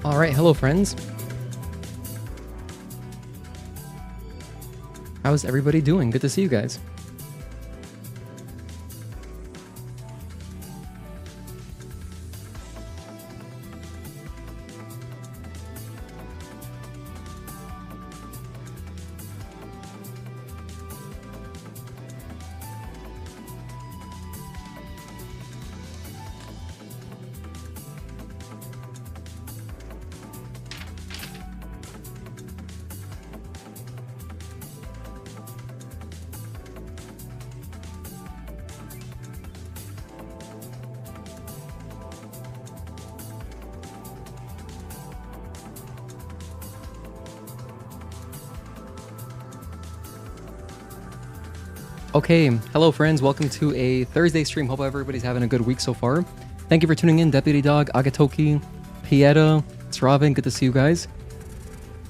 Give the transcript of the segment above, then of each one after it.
Alright, hello friends. How's everybody doing? Good to see you guys. Okay, hello friends, welcome to a Thursday stream. Hope everybody's having a good week so far. Thank you for tuning in, Deputy Dog, Agatoki, Pieta, Sraven, good to see you guys.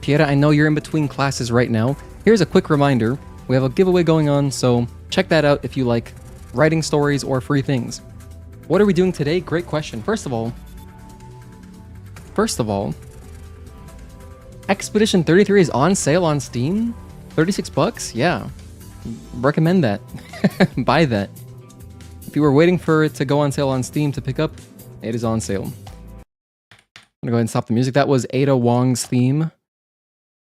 Pieta, I know you're in between classes right now. Here's a quick reminder, we have a giveaway going on, so check that out if you like writing stories or free things. What are we doing today? Great question. First of all, Expedition 33 is on sale on Steam? 36 bucks? Yeah. Recommend that. Buy that. If you were waiting for it to go on sale on Steam to pick up, it is on sale. I'm gonna go ahead and stop the music. That was Ada Wong's theme.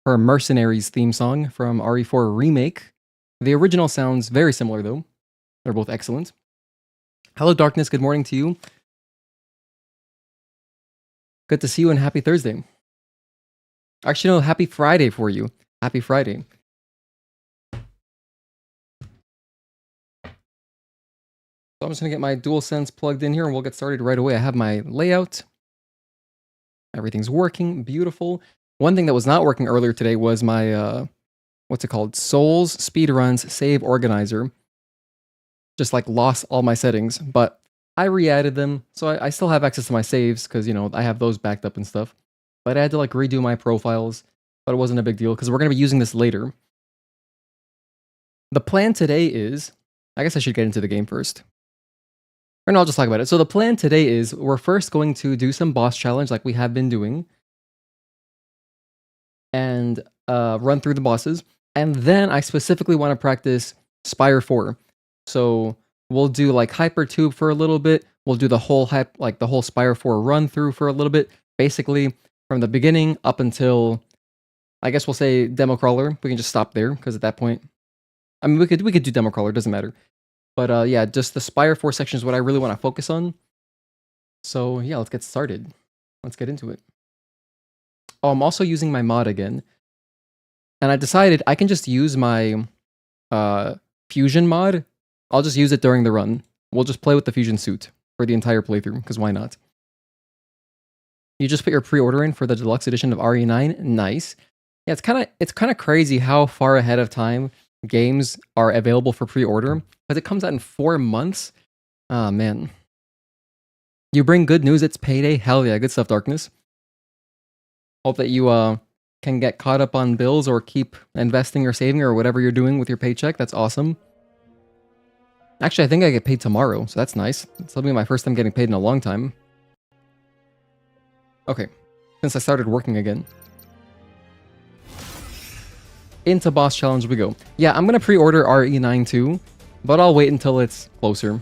Her Mercenaries theme song from RE4 Remake. The original sounds very similar though. They're both excellent. Hello Darkness, good morning to you. Good to see you and happy Thursday. Actually no, happy Friday for you. Happy Friday. So I'm just going to get my DualSense plugged in here and we'll get started right away. I have my layout. Everything's working. Beautiful. One thing that was not working earlier today was my, what's it called? Souls Speedruns Save Organizer. Just like lost all my settings, but I re-added them. So I still have access to my saves because, you know, I have those backed up and stuff. But I had to like redo my profiles, but it wasn't a big deal because we're going to be using this later. The plan today is, I guess I should get into the game first. Or no, I'll just talk about it. So the plan today is we're first going to do some boss challenge like we have been doing. And run through the bosses. And then I specifically want to practice Spire 4. So we'll do like Hypertube for a little bit. We'll do the whole the whole Spire 4 run through for a little bit. Basically from the beginning up until, I guess we'll say demo crawler. We can just stop there because at that point, I mean we could do demo crawler, doesn't matter. But yeah, just the Spire 4 section is what I really want to focus on. So yeah, let's get started. Let's get into it. Oh, I'm also using my mod again. And I decided I can just use my fusion mod. I'll just use it during the run. We'll just play with the fusion suit for the entire playthrough, because why not? You just put your pre-order in for the deluxe edition of RE9. Nice. Yeah, it's kind of crazy how far ahead of time games are available for pre-order, because it comes out in 4 months. Ah, man. You bring good news, it's payday. Hell yeah, good stuff, Darkness. Hope that you can get caught up on bills or keep investing or saving or whatever you're doing with your paycheck. That's awesome. Actually, I think I get paid tomorrow, so that's nice. This will be my first time getting paid in a long time. Okay, since I started working again. Into boss challenge we go. Yeah, I'm gonna pre-order RE9 too, but I'll wait until it's closer.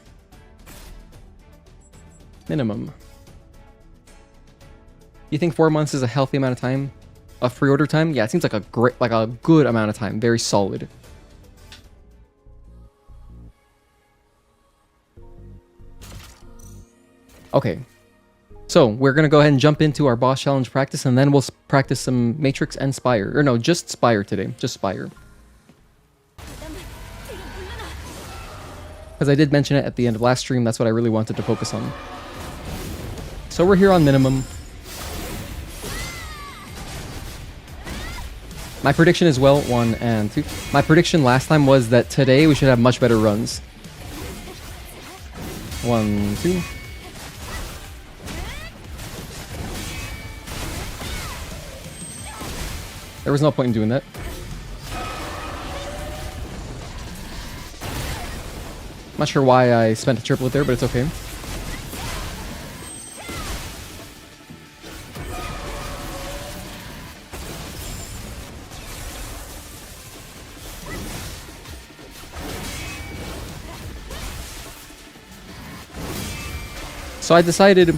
Minimum. You think 4 months is a healthy amount of time of pre-order time? Yeah, it seems like a good amount of time. Very solid. Okay. So, we're going to go ahead and jump into our boss challenge practice, and then we'll practice some Matrix and Spire. Or no, just Spire today. Just Spire. Because I did mention it at the end of last stream, that's what I really wanted to focus on. So we're here on minimum. My prediction as well, 1 and 2. My prediction last time was that today we should have much better runs. 1, 2. There was no point in doing that. I'm not sure why I spent a triplet there, but it's okay. So I decided,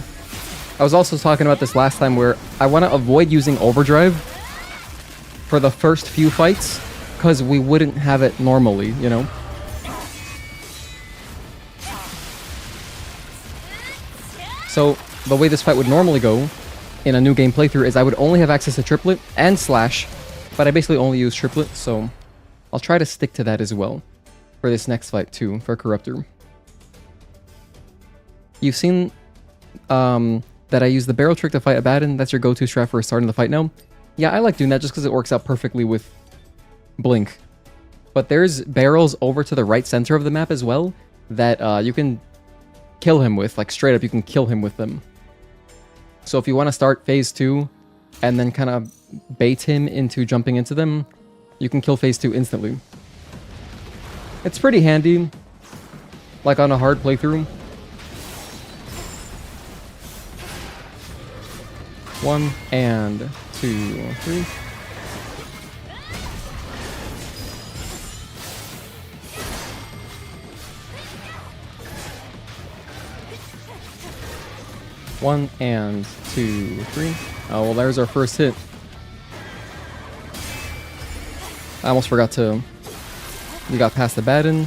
I was also talking about this last time, where I want to avoid using overdrive for the first few fights, because we wouldn't have it normally, you know? So the way this fight would normally go in a new game playthrough is I would only have access to triplet and slash, but I basically only use triplet, so I'll try to stick to that as well for this next fight too, for Corruptor. You've seen that I use the barrel trick to fight Abaddon. That's your go-to strat for starting the fight now. Yeah, I like doing that just because it works out perfectly with Blink. But there's barrels over to the right center of the map as well that you can kill him with. Like, straight up, you can kill him with them. So if you want to start phase 2 and then kind of bait him into jumping into them, you can kill phase 2 instantly. It's pretty handy, like on a hard playthrough. 1 and 2, 3. One and 2, 3. Oh, well, there's our first hit. I almost forgot to... We got past the Abaddon.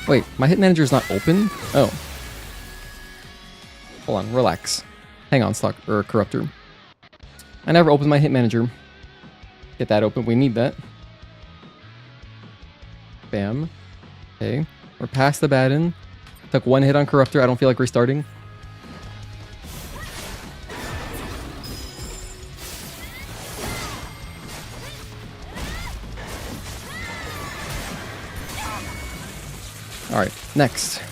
Wait, my hit manager is not open? Oh. Hold on, relax. Hang on, Corruptor. I never opened my hit manager. Get that open, we need that. Bam. Okay, we're past the Abaddon. Took one hit on Corruptor, I don't feel like restarting. Alright, next.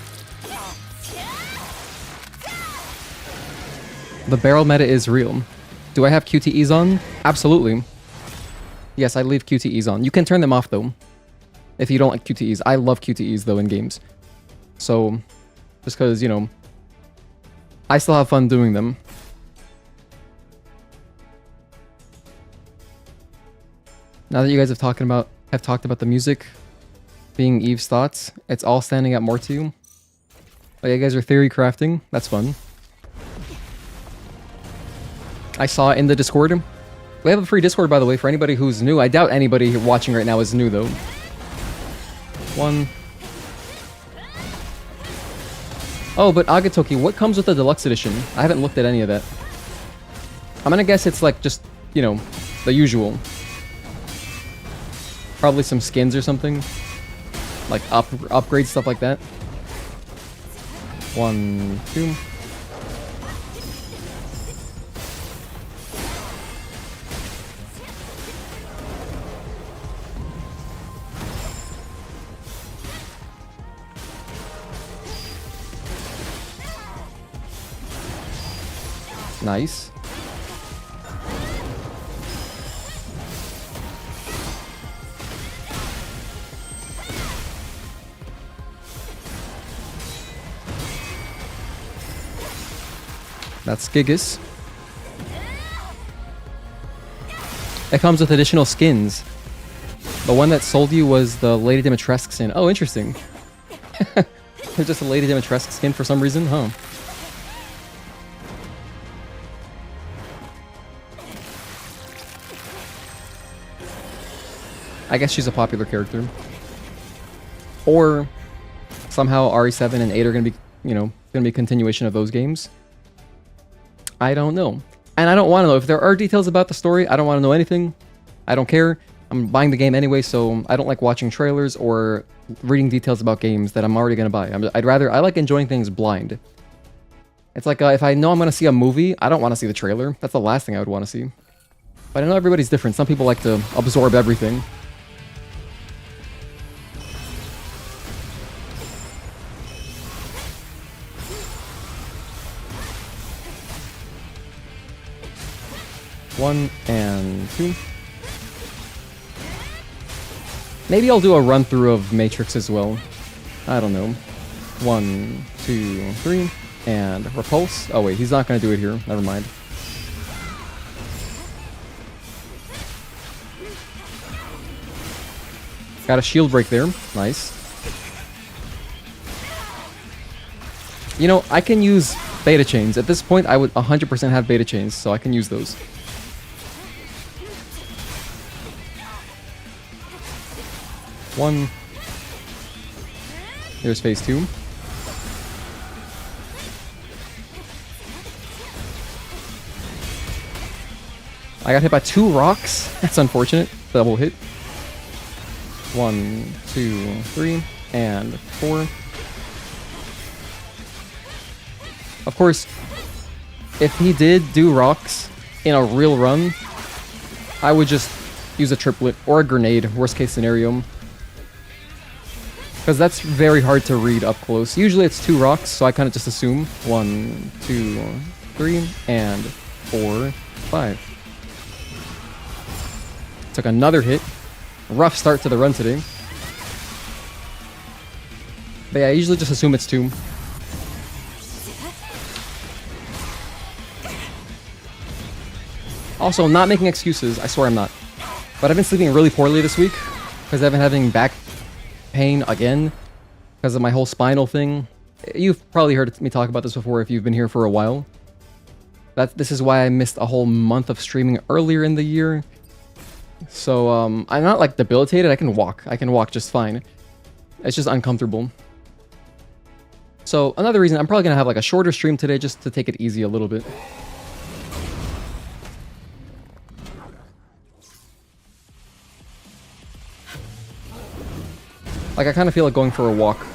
The barrel meta is real. Do I have QTEs on? Absolutely. Yes, I leave QTEs on. You can turn them off, though, if you don't like QTEs. I love QTEs, though, in games. So, just because, you know, I still have fun doing them. Now that you guys have talked about the music being Eve's thoughts, it's all standing out more to you. Oh, you guys are theory crafting. That's fun. I saw in the Discord. We have a free Discord, by the way, for anybody who's new. I doubt anybody watching right now is new, though. 1. Oh, but Agatoki, what comes with the deluxe edition? I haven't looked at any of that. I'm gonna guess it's like just, you know, the usual. Probably some skins or something. Like upgrades, stuff like that. 1, 2. Nice. That's Gigas. It comes with additional skins. The one that sold you was the Lady Dimitrescu skin. Oh, interesting. There's just a Lady Dimitrescu skin for some reason, huh? I guess she's a popular character. Or somehow RE7 and 8 are gonna be, you know, gonna be a continuation of those games. I don't know. And I don't want to know. If there are details about the story, I don't want to know anything. I don't care. I'm buying the game anyway, so I don't like watching trailers or reading details about games that I'm already gonna buy. I like enjoying things blind. It's like if I know I'm gonna see a movie, I don't want to see the trailer. That's the last thing I would want to see. But I know everybody's different. Some people like to absorb everything. One and 2. Maybe I'll do a run through of Matrix as well. I don't know. 1, 2, 3, and repulse. Oh wait, he's not gonna do it here. Never mind. Got a shield break there. Nice. You know, I can use Beta chains. At this point, I would 100% have beta chains, so I can use those. One. Here's phase 2. I got hit by 2 rocks. That's unfortunate. Double hit. 1, 2, 3, and 4. Of course, if he did do rocks in a real run, I would just use a triplet or a grenade, worst case scenario. Because that's very hard to read up close. Usually it's 2 rocks, so I kind of just assume 1, 2, 3, and 4, 5. Took another hit. Rough start to the run today. But yeah, I usually just assume it's 2. Also, I'm not making excuses. I swear I'm not. But I've been sleeping really poorly this week because I've been having back pain again because of my whole spinal thing. You've probably heard me talk about this before if you've been here for a while. This is why I missed a whole month of streaming earlier in the year. So, I'm not, like, debilitated. I can walk. I can walk just fine. It's just uncomfortable. So, another reason, I'm probably gonna have, like, a shorter stream today just to take it easy a little bit. Like, I kind of feel like going for a walk.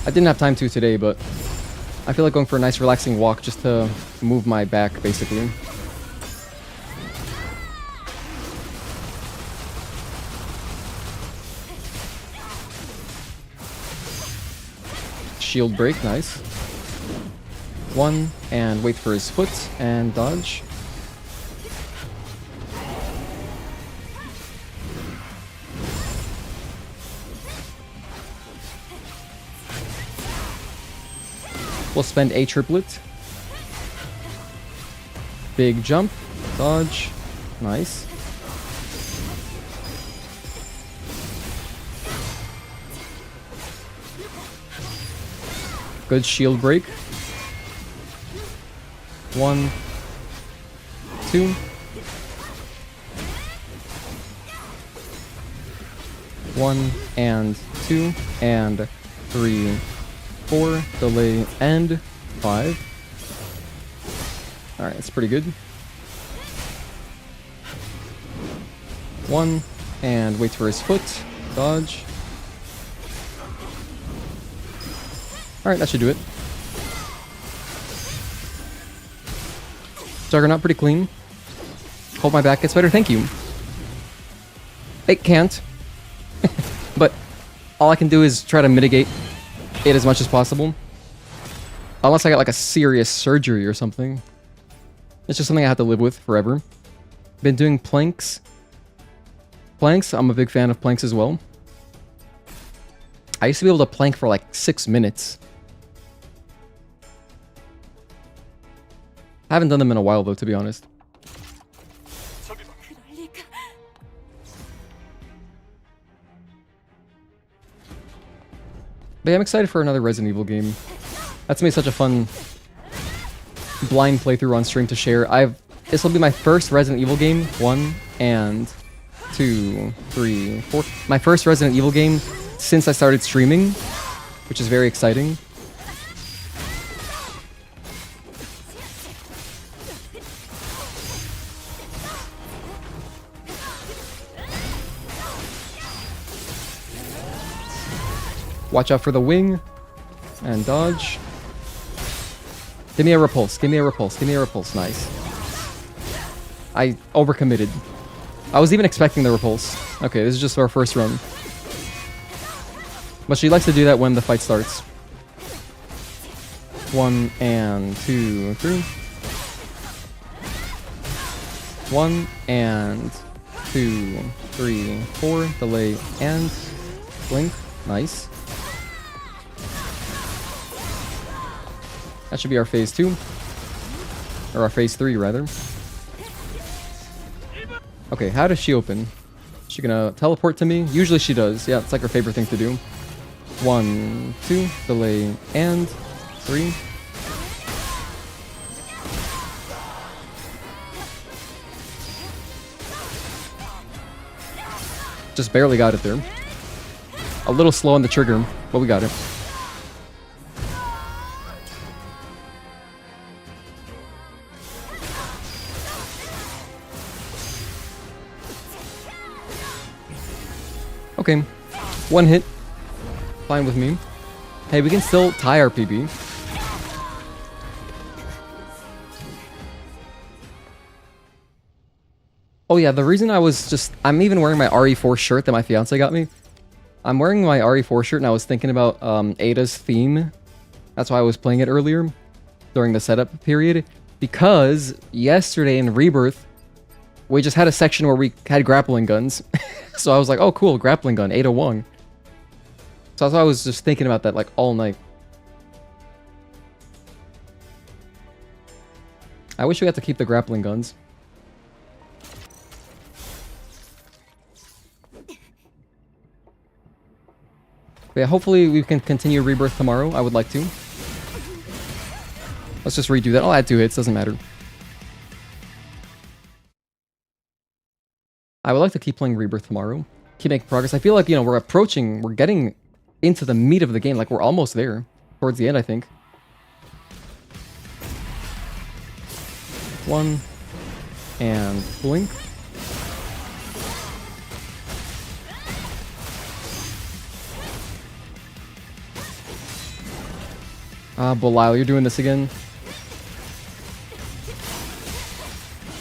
I didn't have time to today, but I feel like going for a nice relaxing walk just to move my back, basically. Shield break, nice. 1, and wait for his foot, and dodge. We'll spend a triplet. Big jump, dodge, nice. Good shield break. 1, 2. 1 and 2 and 3, 4, delay, and 5. Alright, that's pretty good. 1, and wait for his foot, dodge. Alright, that should do it. Juggernaut pretty clean. Hope my back gets better, thank you. It can't. But all I can do is try to mitigate it as much as possible. Unless I got like a serious surgery or something. It's just something I have to live with forever. Been doing planks. Planks, I'm a big fan of planks as well. I used to be able to plank for like 6 minutes. I haven't done them in a while though, to be honest. But yeah, I'm excited for another Resident Evil game. That's gonna be such a fun blind playthrough on stream to share. This will be my first Resident Evil game. 1 and 2, 3, 4. My first Resident Evil game since I started streaming, which is very exciting. Watch out for the wing. And dodge. Give me a repulse. Give me a repulse. Give me a repulse. Nice. I overcommitted. I was even expecting the repulse. Okay, this is just our first run. But she likes to do that when the fight starts. 1 and 2, 3. 1 and 2, 3, 4. Delay and blink. Nice. That should be our phase 2. Or our phase 3, rather. Okay, how does she open? Is she gonna teleport to me? Usually she does. Yeah, it's like her favorite thing to do. 1, 2, delay, and 3. Just barely got it there. A little slow on the trigger, but we got it. Okay, 1 hit. Fine with me. Hey, we can still tie our PB. Oh yeah, the reason I'm even wearing my RE4 shirt that my fiance got me. I'm wearing my RE4 shirt and I was thinking about Ada's theme. That's why I was playing it earlier during the setup period. Because yesterday in Rebirth, we just had a section where we had grappling guns. So I was like, oh cool, grappling gun, Ada Wong. So that's why I was just thinking about that like all night. I wish we got to keep the grappling guns. But yeah, hopefully we can continue Rebirth tomorrow. I would like to. Let's just redo that. I'll add 2 hits, doesn't matter. I would like to keep playing Rebirth tomorrow. Keep making progress. I feel like, you know, we're getting into the meat of the game. Like, we're almost there. Towards the end, I think. 1. And blink. Belial, you're doing this again.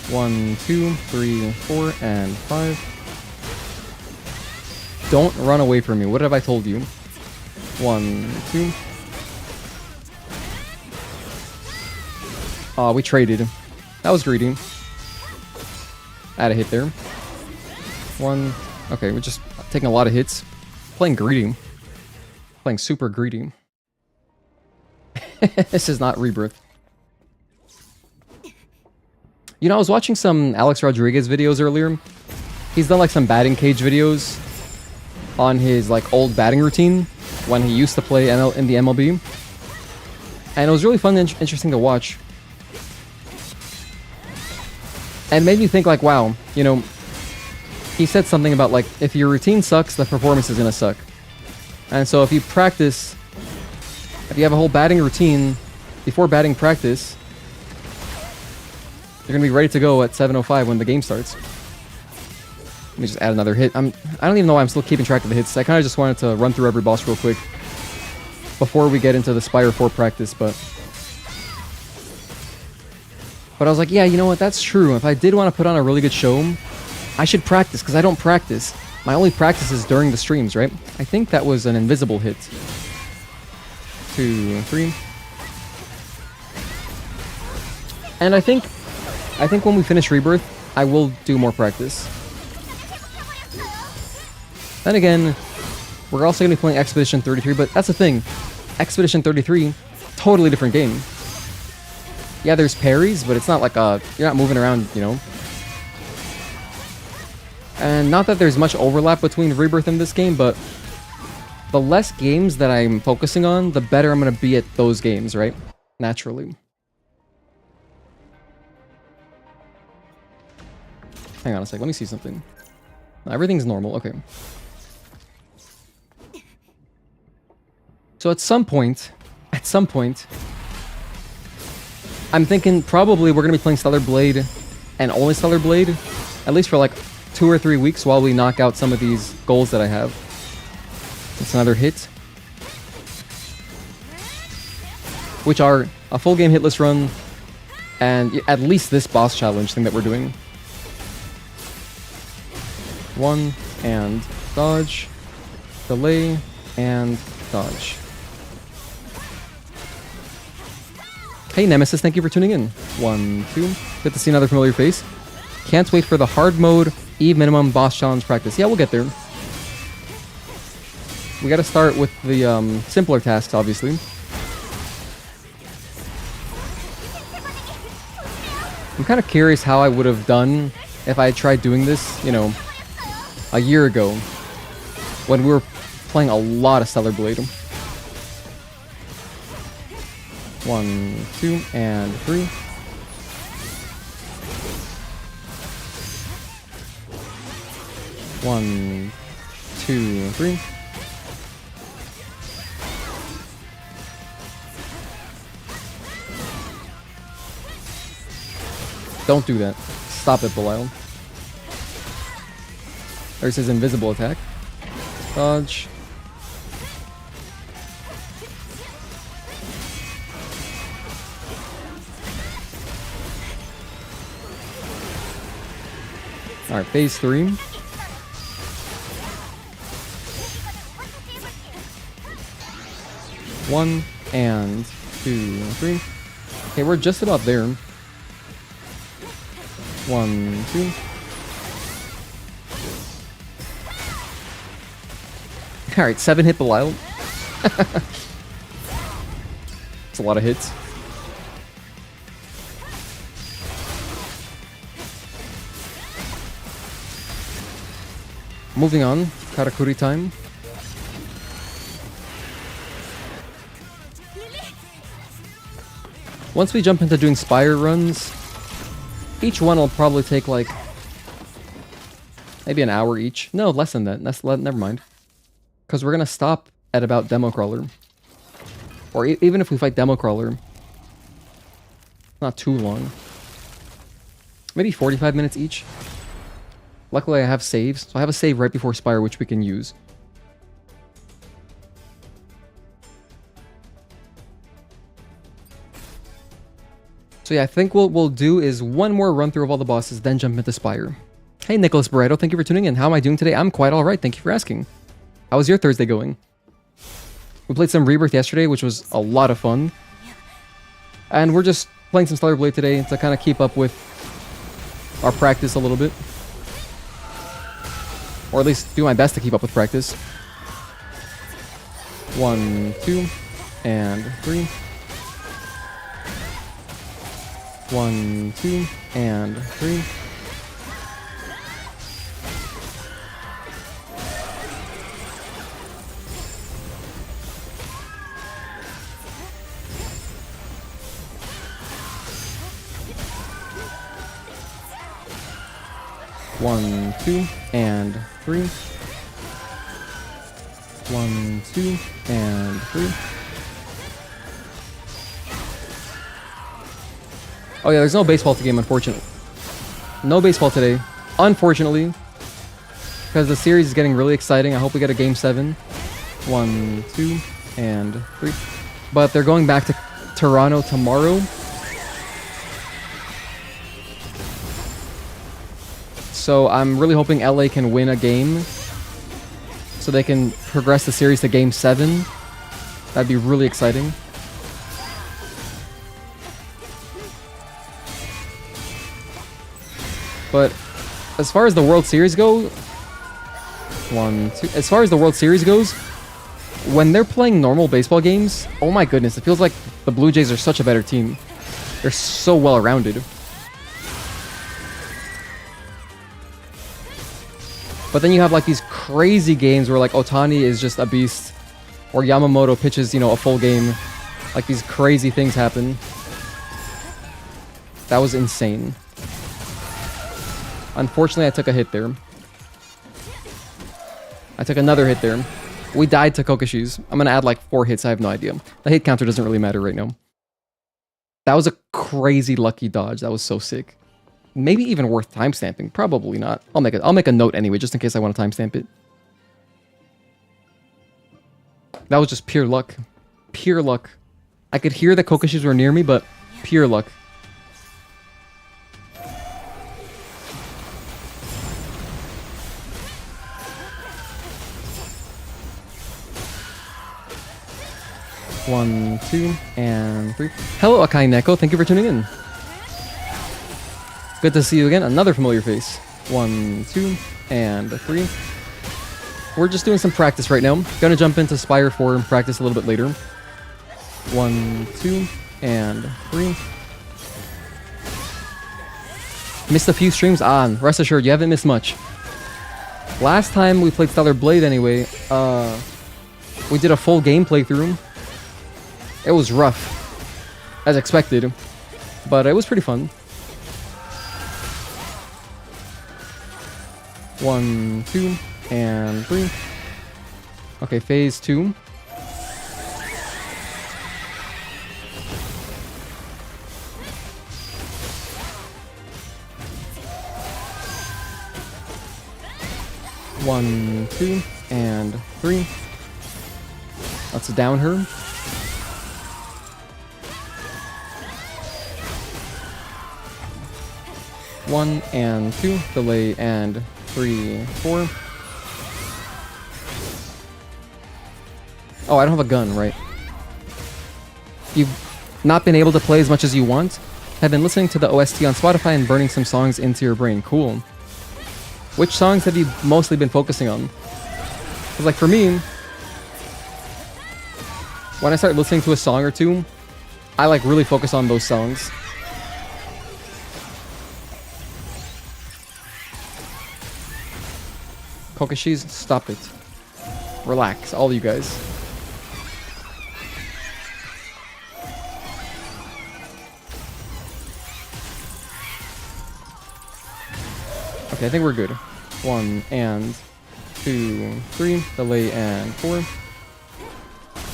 1, 2, 3, 4, and 5. Don't run away from me. What have I told you? 1, 2. Aw, we traded. That was greedy. I had a hit there. 1. Okay, we're just taking a lot of hits. Playing greedy. Playing super greedy. This is not Rebirth. You know, I was watching some Alex Rodriguez videos earlier. He's done like some batting cage videos on his like old batting routine when he used to play in the MLB. And it was really fun and interesting to watch. And it made me think like, wow, you know, he said something about like, if your routine sucks, the performance is gonna suck. And so if you practice, if you have a whole batting routine before batting practice, you're gonna be ready to go at 7:05 when the game starts. Let me just add another hit. I don't even know why I'm still keeping track of the hits. I kind of just wanted to run through every boss real quick before we get into the Spire 4 practice, but I was like, yeah, you know what? That's true. If I did want to put on a really good show, I should practice, because I don't practice. My only practice is during the streams, right? I think that was an invisible hit. 2, 3. And I think when we finish Rebirth, I will do more practice. Then again, we're also going to be playing Expedition 33, but that's the thing. Expedition 33, totally different game. Yeah, there's parries, but it's not like you're not moving around, you know. And not that there's much overlap between Rebirth and this game, but the less games that I'm focusing on, the better I'm going to be at those games, right? Naturally. Hang on a sec, let me see something. Everything's normal, okay. So at some point, I'm thinking probably we're going to be playing Stellar Blade and only Stellar Blade, at least for like 2 or 3 weeks while we knock out some of these goals that I have. It's another hit. Which are a full game hitless run and at least this boss challenge thing that we're doing. 1 and dodge, delay, and dodge. Hey Nemesis, thank you for tuning in. 1, 2. Good to see another familiar face. Can't wait for the hard mode E minimum boss challenge practice. Yeah, we'll get there. We gotta start with the simpler tasks, obviously. I'm kind of curious how I would have done if I had tried doing this, you know, a year ago, when we were playing a lot of Stellar Blade. 1, 2, and 3. One, 2, 3. Don't do that. Stop it, Belial. There's his invisible attack. Dodge. Alright, phase 3. One and 2, 3. Okay, we're just about there. 1, 2. Alright, 7 hit Belial. It's a lot of hits. Moving on, Karakuri time. Once we jump into doing Spire runs, each one will probably take like maybe an hour each. No, less than that. Never mind. Because we're gonna stop at about Demo Crawler. Or even if we fight Demo Crawler, not too long. Maybe 45 minutes each. Luckily I have saves, so I have a save right before Spire which we can use. So yeah, I think what we'll do is one more run through of all the bosses, then jump into Spire. Hey Nicholas Barreto, thank you for tuning in. How am I doing today? I'm quite alright, thank you for asking. How was your Thursday going? We played some Rebirth yesterday, which was a lot of fun. And we're just playing some Stellar Blade today to kind of keep up with our practice a little bit. Or at least do my best to keep up with practice. 1, 2, and 3. 1, 2, and 3. One, 2, and 3. 1, 2, and 3. Oh yeah, there's no baseball to game, unfortunately. No baseball today, unfortunately. Because the series is getting really exciting. I hope we get a game 7. 1, 2, and 3. But they're going back to Toronto tomorrow. So I'm really hoping LA can win a game so they can progress the series to game 7. That'd be really exciting. But as far as the World Series go, as far as the World Series goes, when they're playing normal baseball games, oh my goodness, it feels like the Blue Jays are such a better team. They're so well-rounded. But then you have like these crazy games where like Otani is just a beast, or Yamamoto pitches, you know, a full game. Like these crazy things happen. That was insane. Unfortunately, I took a hit there. I took another hit there. We died to Kokoshi's. I'm gonna add like 4 hits, I have no idea. The hit counter doesn't really matter right now. That was a crazy lucky dodge. That was so sick. Maybe even worth timestamping. Probably not. I'll make a note anyway, just in case I want to timestamp it. That was just pure luck. Pure luck. I could hear the Kokoshis were near me, but pure luck. One, 2, and 3. Hello, Akai Neko. Thank you for tuning in. Good to see you again. Another familiar face. 1, 2, and 3. We're just doing some practice right now. Gonna jump into Spire 4 and practice a little bit later. 1, 2, and 3. Missed a few streams on. Rest assured, you haven't missed much. Last time we played Stellar Blade anyway, we did a full game playthrough. It was rough, as expected, but it was pretty fun. 1, 2, and 3. Okay, phase 2. One, 2, and 3. Let's down her. One and 2, delay, and 3, 4. Oh, I don't have a gun, right? You've not been able to play as much as you want? Have been listening to the OST on Spotify and burning some songs into your brain. Cool. Which songs have you mostly been focusing on? Because like for me, when I start listening to a song or two, I like really focus on those songs. Kokishis, stop it. Relax, all you guys. Okay, I think we're good. 1 and 2, 3, delay, and 4.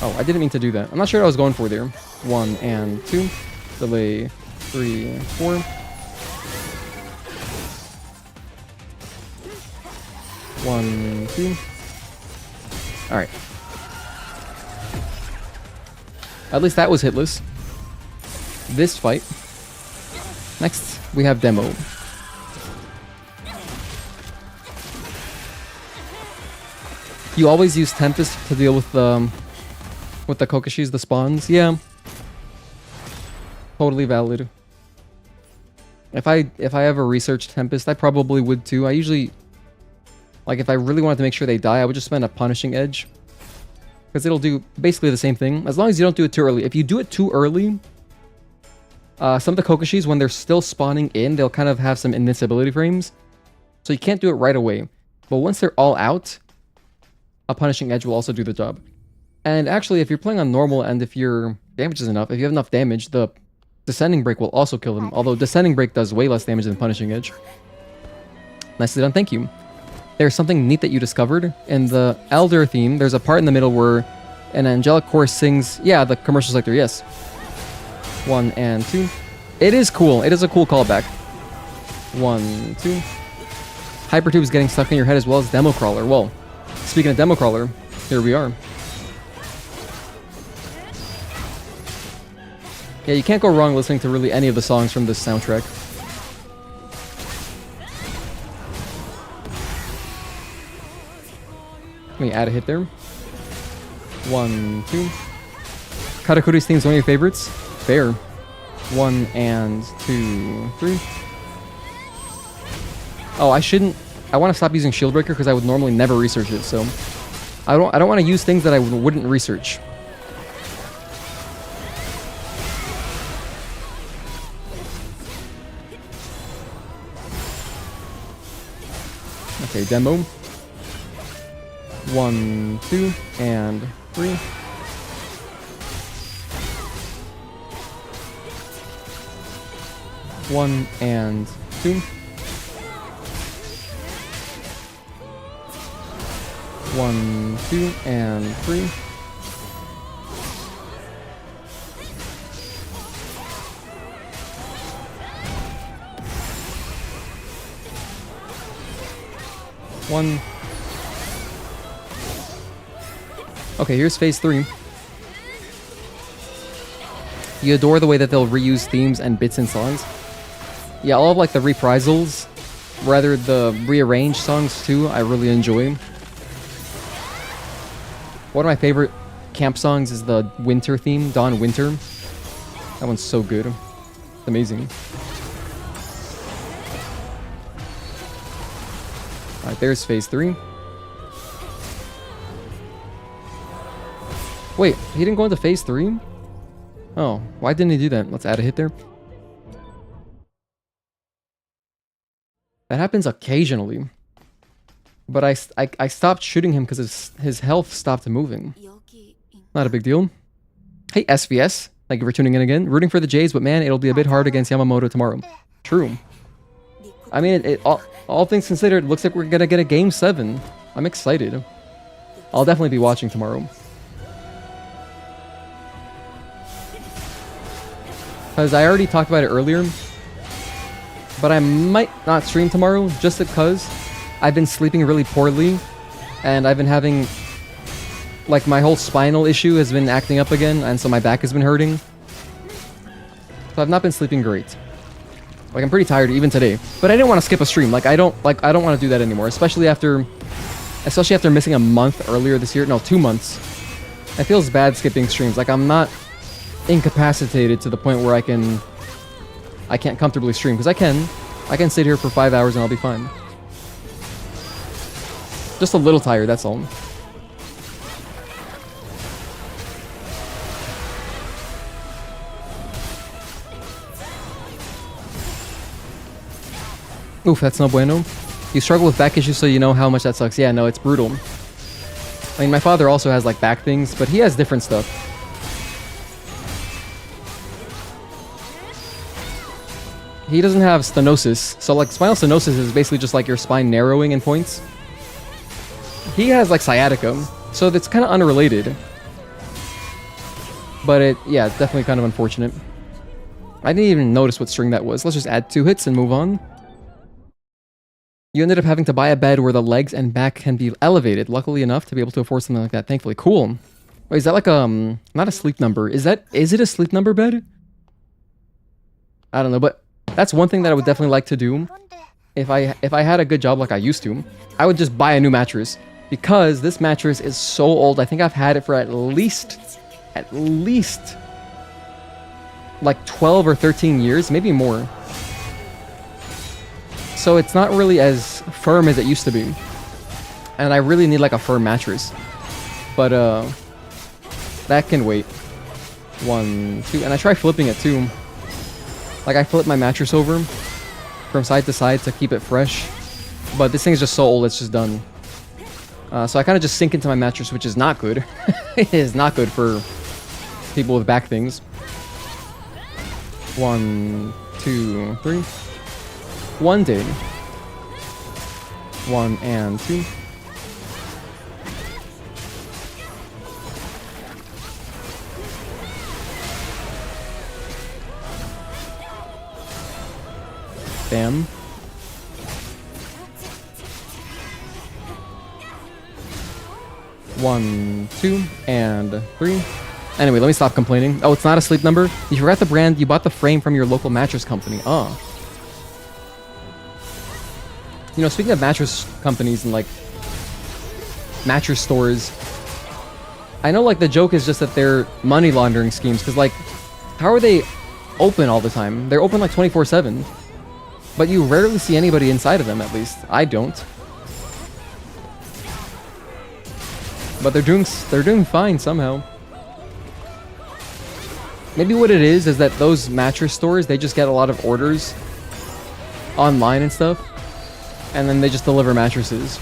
Oh, I didn't mean to do that. I'm not sure what I was going for there. 1 and 2, delay, 3, 4. One, 2. Alright. At least that was hitless. This fight. Next, we have demo. You always use Tempest to deal with the Kokishis, the spawns? Yeah. Totally valid. If I ever researched Tempest, I probably would too. I usually... Like, if I really wanted to make sure they die, I would just spend a punishing edge. Because it'll do basically the same thing. As long as you don't do it too early. If you do it too early, some of the Kokishis, when they're still spawning in, they'll kind of have some invincibility frames. So you can't do it right away. But once they're all out, a punishing edge will also do the job. And actually, if you're playing on normal and if your damage is enough, if you have enough damage, the Descending Break will also kill them. Although Descending Break does way less damage than Punishing Edge. Nicely done, thank you. There's something neat that you discovered. In the Elder theme, there's a part in the middle where an angelic chorus sings... Yeah, the commercial sector, yes. 1 and 2. It is cool. It is a cool callback. 1, 2. Hypertube is getting stuck in your head as well as Demo Crawler. Well, speaking of Demo Crawler, here we are. Yeah, you can't go wrong listening to really any of the songs from this soundtrack. Let me add a hit there. 1, 2. Katakuri's theme is one of your favorites? Fair. 1 and 2, 3. Oh, I want to stop using Shieldbreaker because I would normally never research it, so I don't want to use things that I wouldn't research. Okay, demo. 1, 2, and 3. One and 2. 1, 2, and 3. One. Okay, here's phase 3. You adore the way that they'll reuse themes and bits in songs. Yeah, all of like the reprisals, rather the rearranged songs too, I really enjoy. One of my favorite camp songs is the Winter theme, Dawn Winter. That one's so good. It's amazing. Alright, there's phase 3. Wait, he didn't go into phase 3? Oh, why didn't he do that? Let's add a hit there. That happens occasionally. But I stopped shooting him because his health stopped moving. Not a big deal. Hey, SVS. Thank you for tuning in again. Rooting for the Jays, but man, it'll be a bit hard against Yamamoto tomorrow. True. I mean, all things considered, it looks like we're going to get a Game 7. I'm excited. I'll definitely be watching tomorrow. Because I already talked about it earlier, but I might not stream tomorrow just because I've been sleeping really poorly, and I've been having, like, my whole spinal issue has been acting up again, and so my back has been hurting. So I've not been sleeping great. Like, I'm pretty tired even today, but I didn't want to skip a stream. Like, I don't want to do that anymore, especially after missing a month earlier this year. No, 2 months. It feels bad skipping streams. Like, I'm not incapacitated to the point where I can't comfortably stream, because I can sit here for 5 hours and I'll be fine. Just a little tired, that's all. Oof, that's no bueno. You struggle with back issues, so you know how much that sucks. Yeah, no, it's brutal. I mean, my father also has, like, back things, but he has different stuff. He doesn't have stenosis. So, like, spinal stenosis is basically just, like, your spine narrowing in points. He has, like, sciatica. So it's kind of unrelated. But yeah, it's definitely kind of unfortunate. I didn't even notice what string that was. Let's just add 2 hits and move on. You ended up having to buy a bed where the legs and back can be elevated. Luckily enough to be able to afford something like that. Thankfully. Cool. Wait, is that like not a sleep number? Is it a sleep number bed? I don't know, but that's one thing that I would definitely like to do. If I had a good job like I used to, I would just buy a new mattress, because this mattress is so old. I think I've had it for at least like 12 or 13 years, maybe more. So it's not really as firm as it used to be. And I really need like a firm mattress. But that can wait. 1, 2, and I try flipping it too. Like, I flip my mattress over from side to side to keep it fresh. But this thing is just so old, it's just done. So I kind of just sink into my mattress, which is not good. It is not good for people with back things. 1, 2, 3. 1 day. 1 and 2. Bam. 1, 2, and 3. Anyway, let me stop complaining. Oh, it's not a sleep number? You forgot the brand. You bought the frame from your local mattress company. Oh. You know, speaking of mattress companies and, like, mattress stores, I know, like, the joke is just that they're money laundering schemes, because, like, how are they open all the time? They're open, like, 24/7. But you rarely see anybody inside of them, at least. I don't. But they're doing fine somehow. Maybe what it is that those mattress stores, they just get a lot of orders online and stuff, and then they just deliver mattresses.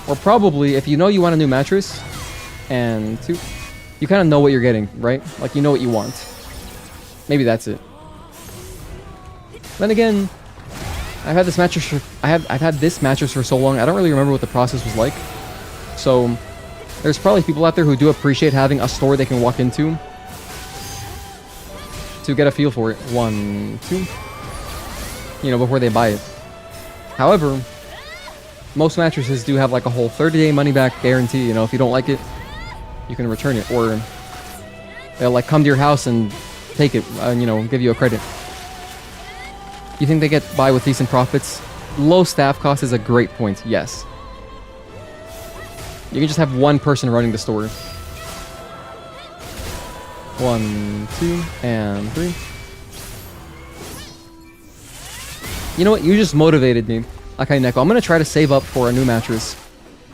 Or probably, if you know you want a new mattress, and you kind of know what you're getting, right? Like, you know what you want. Maybe that's it. Then again, I've had this mattress for so long, I don't really remember what the process was like. So there's probably people out there who do appreciate having a store they can walk into to get a feel for it. 1, 2. You know, before they buy it. However, most mattresses do have like a whole 30-day money-back guarantee. You know, if you don't like it, you can return it, or they'll like come to your house and take it and, you know, give you a credit. You think they get by with decent profits? Low staff cost is a great point, yes. You can just have one person running the store. 1, 2, and 3. You know what? You just motivated me. Okay, Neko, I'm gonna try to save up for a new mattress.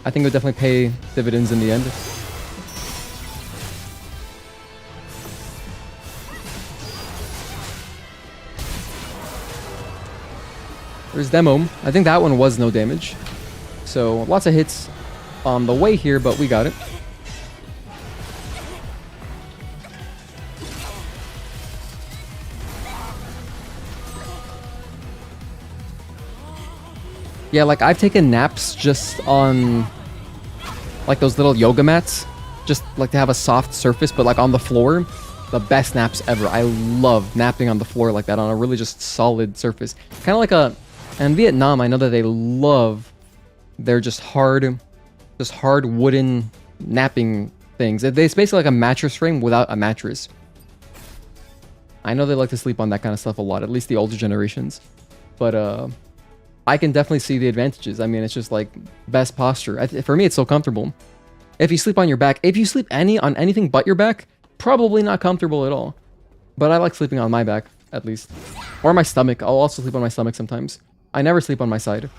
I think it'll definitely pay dividends in the end. There's demo. I think that one was no damage. So lots of hits on the way here, but we got it. Yeah, like I've taken naps just on like those little yoga mats, just like to have a soft surface, but like on the floor, the best naps ever. I love napping on the floor like that on a really just solid surface. Kind of like a, and in Vietnam, I know that they love their just hard wooden napping things. It's basically like a mattress frame without a mattress. I know they like to sleep on that kind of stuff a lot, at least the older generations. But I can definitely see the advantages. I mean, it's just like best posture. For me, it's so comfortable. If you sleep on your back, if you sleep on anything but your back, probably not comfortable at all. But I like sleeping on my back, at least. Or my stomach. I'll also sleep on my stomach sometimes. I never sleep on my side.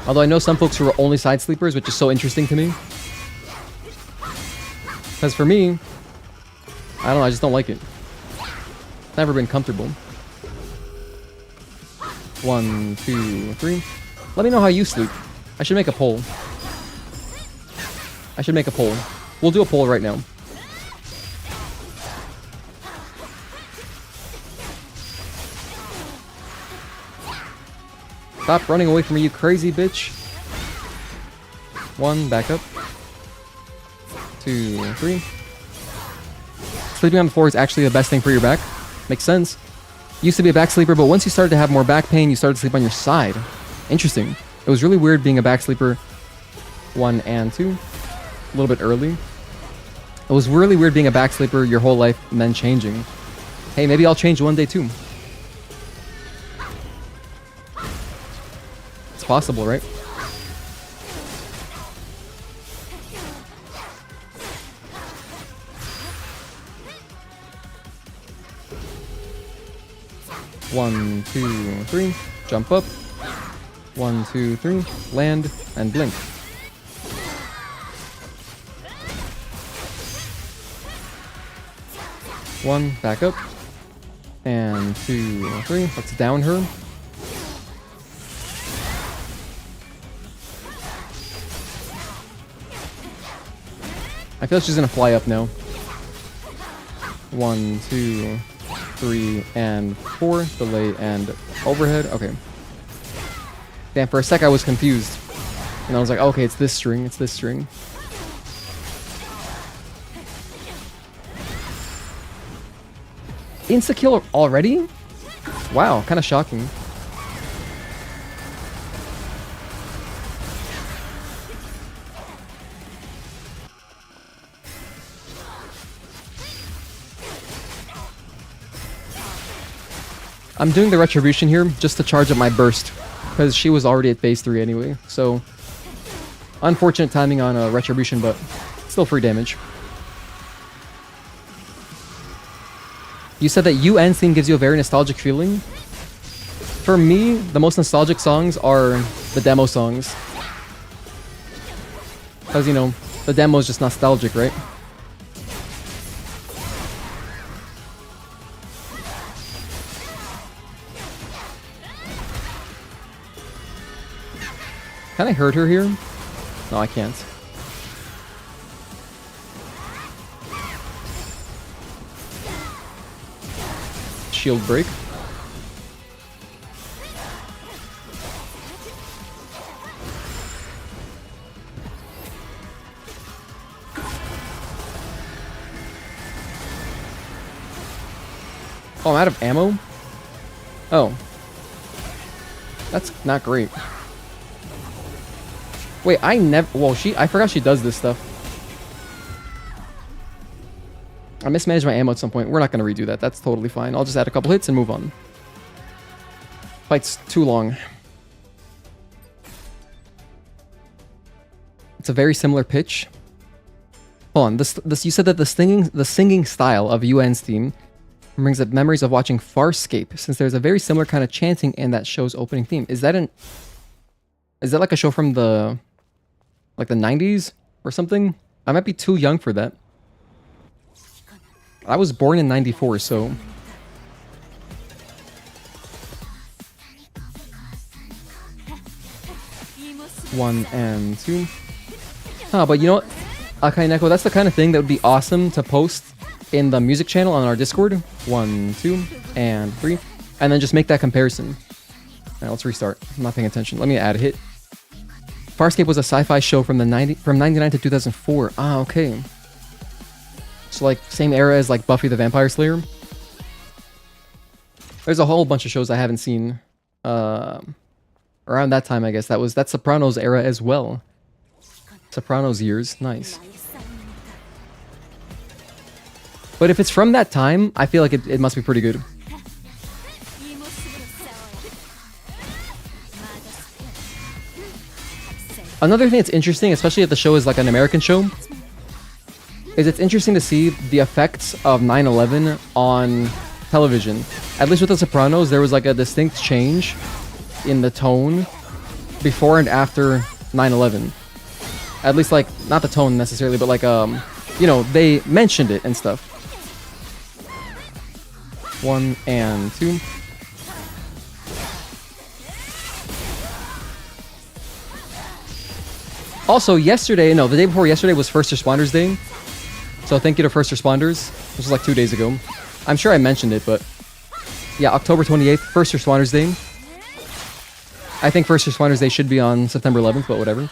Although I know some folks who are only side sleepers, which is so interesting to me. Because for me, I don't know, I just don't like it. It's never been comfortable. 1, 2, 3. Let me know how you sleep. I should make a poll. We'll do a poll right now. Stop running away from me, you crazy bitch. 1, back up. 2, 3. Sleeping on the floor is actually the best thing for your back. Makes sense. Used to be a back sleeper, but once you started to have more back pain, you started to sleep on your side. Interesting. It was really weird being a back sleeper 1 and 2. A little bit early. It was really weird being a back sleeper your whole life and then changing. Hey, maybe I'll change one day too. It's possible, right? One, 2, 3. Jump up. 1, 2, 3. Land and blink. One, back up. And 2, 3. Let's down her. I feel like she's gonna fly up now. 1, 2, 3, and 4. Delay and overhead. Okay. Damn, for a sec I was confused. And I was like, okay, it's this string, it's this string. Insta-kill already? Wow, kind of shocking. I'm doing the retribution here just to charge up my burst, because she was already at phase 3 anyway, so unfortunate timing on a retribution, but still free damage. You said that UN's theme gives you a very nostalgic feeling. For me, the most nostalgic songs are the demo songs. Because, you know, the demo is just nostalgic, right? Can I hurt her here? No, I can't. Shield break. Oh, I'm out of ammo? Oh. That's not great. Wait, I never... Well, I forgot she does this stuff. I mismanaged my ammo at some point. We're not going to redo that. That's totally fine. I'll just add a couple hits and move on. Fight's too long. It's a very similar pitch. Hold on. You said that the singing style of UN's theme brings up memories of watching Farscape, since there's a very similar kind of chanting in that show's opening theme. Is that like a show from the 90s or something? I might be too young for that. I was born in 94, so... One and 2. But you know what? Akai Neko, that's the kind of thing that would be awesome to post in the music channel on our Discord. 1, 2, and 3. And then just make that comparison. Alright, let's restart. I'm not paying attention. Let me add a hit. Farscape was a sci-fi show from the from 99 to 2004. Ah, okay. So like same era as like Buffy the Vampire Slayer. There's a whole bunch of shows I haven't seen around that time, I guess. That's Sopranos era as well. Sopranos years, nice. But if it's from that time, I feel like it must be pretty good. Another thing that's interesting, especially if the show is like an American show, is it's interesting to see the effects of 9/11 on television. At least with The Sopranos, there was like a distinct change in the tone before and after 9/11. At least like, not the tone necessarily, but like, you know, they mentioned it and stuff. 1 and 2. Also, yesterday, no, the day before yesterday was First Responders Day. So thank you to First Responders. This was like 2 days ago. I'm sure I mentioned it, but yeah, October 28th, First Responders Day. I think First Responders Day should be on September 11th, but whatever.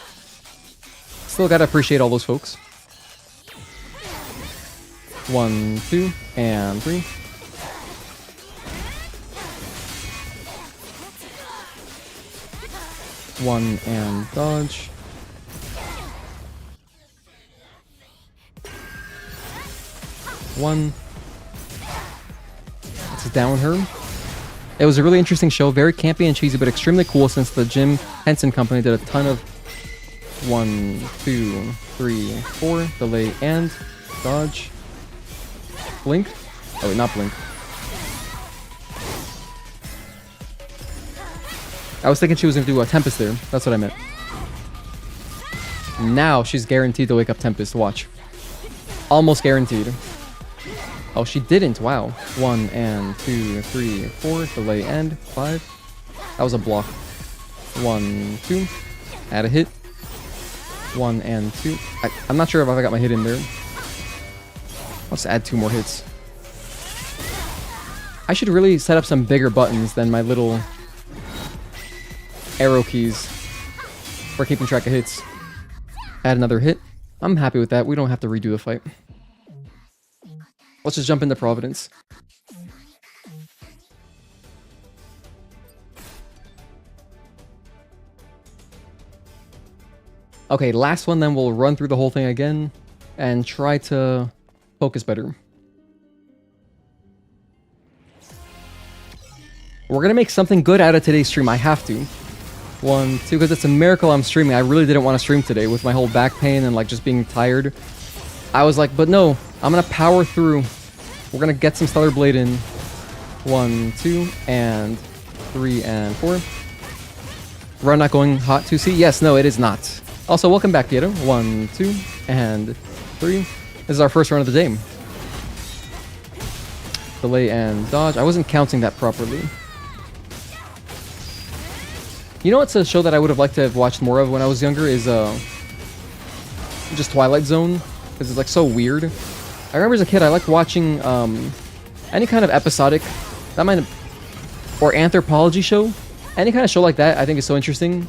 Still gotta appreciate all those folks. 1, 2, and 3. One and dodge. One. Let's down her. It was a really interesting show, very campy and cheesy, but extremely cool since the Jim Henson Company did a ton of 1, 2, 3, 4, delay and dodge. Blink. Oh wait, not blink. I was thinking she was gonna do a Tempest there. That's what I meant. Now she's guaranteed to wake up Tempest. Watch. Almost guaranteed. Oh, she didn't. Wow. 1 and 2, 3, 4. Delay end. 5. That was a block. 1, 2. Add a hit. 1 and 2. I'm not sure if I got my hit in there. I'll just add 2 more hits. I should really set up some bigger buttons than my little arrow keys for keeping track of hits. Add another hit. I'm happy with that. We don't have to redo the fight. Let's just jump into Providence. Okay, last one, then we'll run through the whole thing again and try to focus better. We're gonna make something good out of today's stream. I have to. 1, 2, because it's a miracle I'm streaming. I really didn't want to stream today with my whole back pain and like just being tired. I was like, but no, I'm gonna power through. We're gonna get some Stellar Blade in. 1, 2, and 3, and 4. Run not going hot 2C? Yes, no, it is not. Also, welcome back, Diego. 1, 2, and 3. This is our first run of the day. Delay and dodge. I wasn't counting that properly. You know what's a show that I would have liked to have watched more of when I was younger is just Twilight Zone, because it's like so weird. I remember as a kid I liked watching any kind of episodic, or anthropology show. Any kind of show like that I think is so interesting.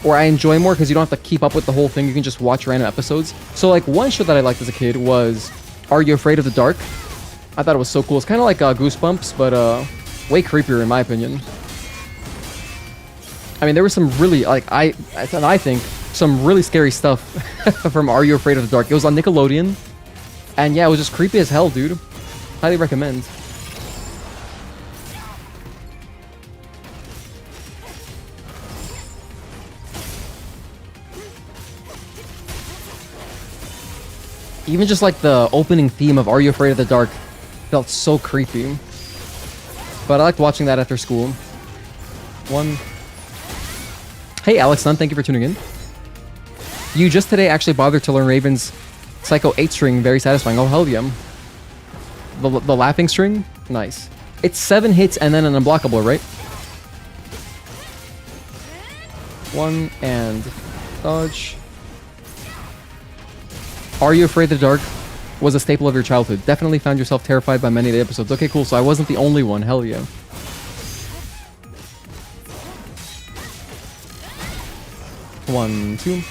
Or I enjoy more because you don't have to keep up with the whole thing. You can just watch random episodes. So like one show that I liked as a kid was Are You Afraid of the Dark? I thought it was so cool. It's kind of like Goosebumps, but way creepier in my opinion. I mean, there was some really, like, I think, some really scary stuff from Are You Afraid of the Dark? It was on Nickelodeon. And yeah, it was just creepy as hell, dude. Highly recommend. Even just like the opening theme of Are You Afraid of the Dark felt so creepy. But I liked watching that after school. 1. Hey Alex Sun, thank you for tuning in. You just today actually bothered to learn Raven's Psycho 8 string, very satisfying. Oh hell yeah. The laughing string? Nice. It's 7 hits and then an unblockable, right? 1 and dodge. Are You Afraid of the Dark was a staple of your childhood. Definitely found yourself terrified by many of the episodes. Okay, cool. So I wasn't the only one. Hell yeah. 1, 2.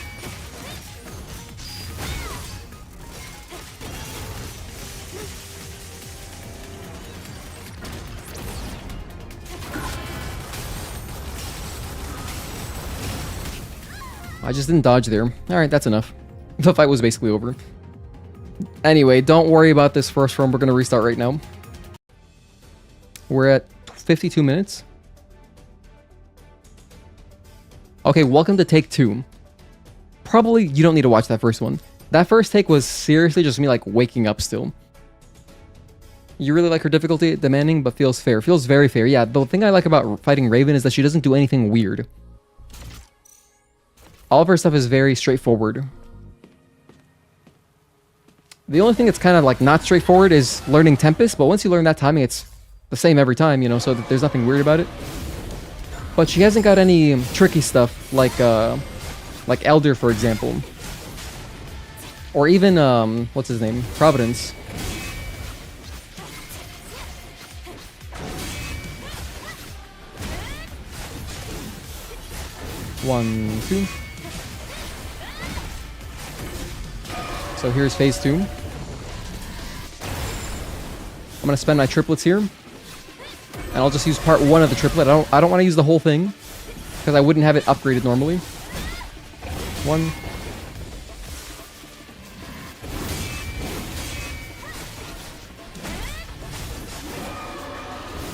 I just didn't dodge there. Alright, that's enough. The fight was basically over. Anyway, don't worry about this first round. We're going to restart right now. We're at 52 minutes. Okay, welcome to take 2. Probably you don't need to watch that first one. That first take was seriously just me like waking up still. You really like her difficulty? Demanding, but feels fair. Feels very fair. Yeah, the thing I like about fighting Raven is that she doesn't do anything weird. All of her stuff is very straightforward. The only thing that's kind of like not straightforward is learning Tempest, but once you learn that timing, it's the same every time, you know, so there's nothing weird about it. But she hasn't got any tricky stuff like Elder, for example. Or even, what's his name? Providence. One, two. So here's phase 2. I'm gonna spend my triplets here. And I'll just use part 1 of the triplet. I don't want to use the whole thing, because I wouldn't have it upgraded normally. 1.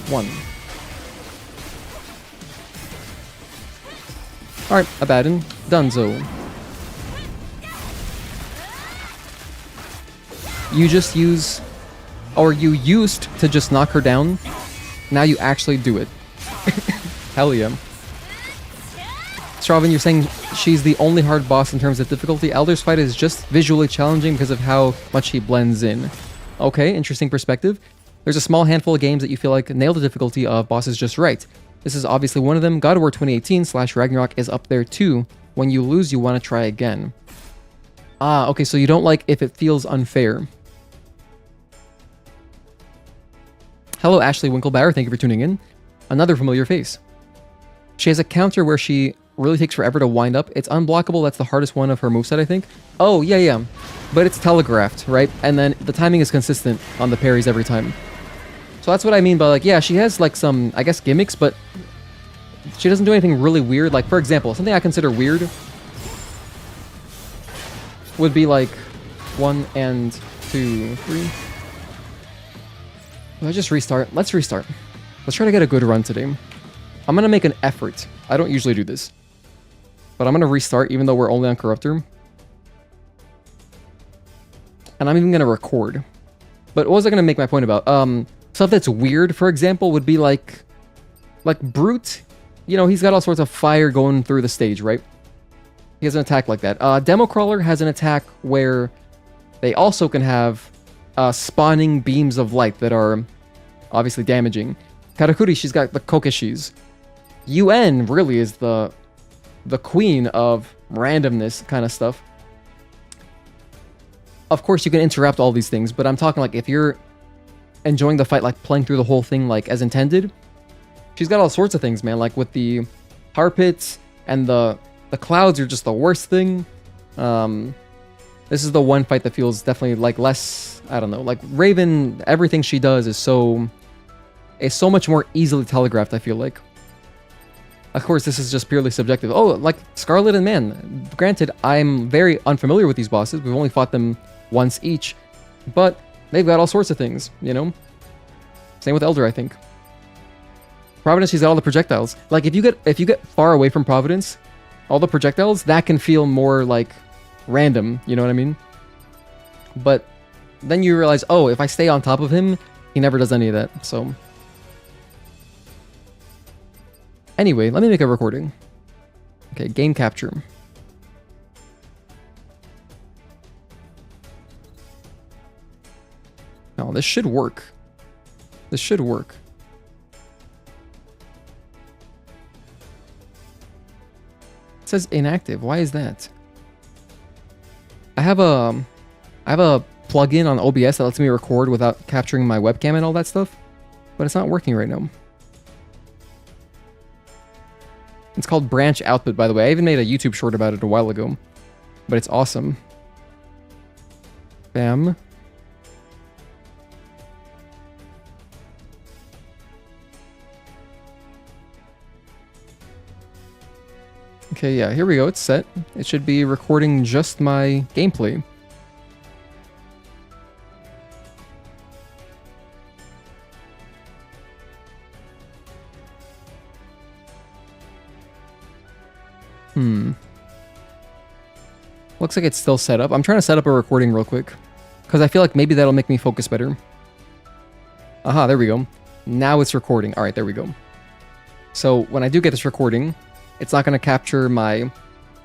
1. Alright, Abaddon. Dunzo. You just use... Or you used to just knock her down. Now you actually do it. Hell yeah. Stravin, you're saying she's the only hard boss in terms of difficulty. Elder's fight is just visually challenging because of how much he blends in. Okay, interesting perspective. There's a small handful of games that you feel like nail the difficulty of bosses just right. This is obviously one of them. God of War 2018/Ragnarok is up there too. When you lose, you want to try again. Ah, okay, so you don't like if it feels unfair. Hello, Ashley Winklebauer. Thank you for tuning in. Another familiar face. She has a counter where she really takes forever to wind up. It's unblockable. That's the hardest one of her moveset, I think. Oh, yeah. But it's telegraphed, right? And then the timing is consistent on the parries every time. So that's what I mean by, like, yeah, she has, like, some, I guess, gimmicks, but she doesn't do anything really weird. Like, for example, something I consider weird would be, like, 1 and 2, 3... Let's just restart. Let's restart. Let's try to get a good run today. I'm going to make an effort. I don't usually do this. But I'm going to restart even though we're only on Corruptor. And I'm even going to record. But what was I going to make my point about? Stuff that's weird, for example, would be like Brute. You know, he's got all sorts of fire going through the stage, right? He has an attack like that. Demo Crawler has an attack where they also can have spawning beams of light that are obviously damaging. Karakuri, she's got the Kokeshis. UN really is the queen of randomness kind of stuff. Of course, you can interrupt all these things, but I'm talking like if you're enjoying the fight, like playing through the whole thing like as intended, she's got all sorts of things, man. Like with the tar pits and the clouds are just the worst thing. This is the one fight that feels definitely like less, I don't know, like Raven, everything she does is so much more easily telegraphed, I feel like. Of course, this is just purely subjective. Oh, like Scarlet and Man. Granted, I'm very unfamiliar with these bosses. We've only fought them once each, but they've got all sorts of things, you know? Same with Elder, I think. Providence, she's got all the projectiles. Like, if you get far away from Providence, all the projectiles, that can feel more like random, you know what I mean? But then you realize, oh, if I stay on top of him, he never does any of that, so... Anyway, let me make a recording. Okay, game capture. Oh, this should work. This should work. It says inactive. Why is that? I have a plugin on OBS that lets me record without capturing my webcam and all that stuff, but it's not working right now. It's called Branch Output, by the way. I even made a YouTube short about it a while ago. But it's awesome. Bam. Okay, yeah, here we go. It's set. It should be recording just my gameplay. Looks like it's still set up. I'm trying to set up a recording real quick, because I feel like maybe that'll make me focus better. Aha, there we go. Now it's recording. Alright, there we go. So when I do get this recording, it's not going to capture my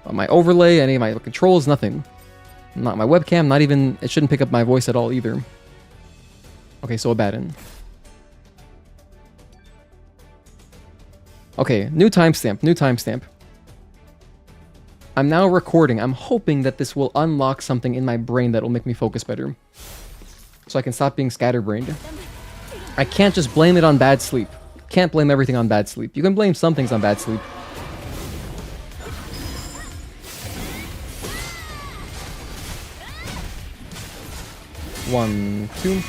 overlay, any of my controls, nothing. Not my webcam, not even... It shouldn't pick up my voice at all either. Okay, so Abaddon. Okay, new timestamp, new timestamp. I'm now recording. I'm hoping that this will unlock something in my brain that will make me focus better. So I can stop being scatterbrained. I can't just blame it on bad sleep. Can't blame everything on bad sleep. You can blame some things on bad sleep. One, two.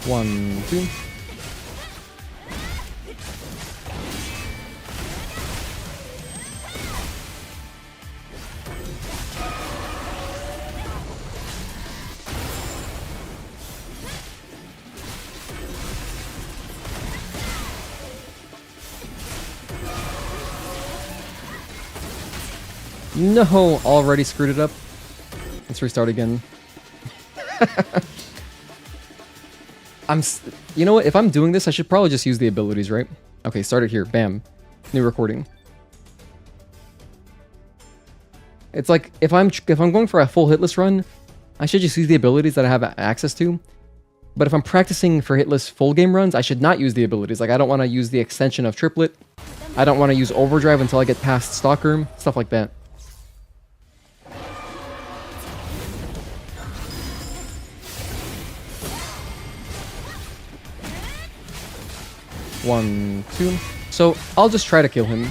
One, two. No, already screwed it up. Let's restart again. You know what? If I'm doing this, I should probably just use the abilities, right? Okay, start it here. Bam. New recording. It's like if I'm going for a full hitless run, I should just use the abilities that I have access to. But if I'm practicing for hitless full game runs, I should not use the abilities. Like I don't want to use the extension of triplet. I don't want to use overdrive until I get past stalker, stuff like that. One, two. So I'll just try to kill him.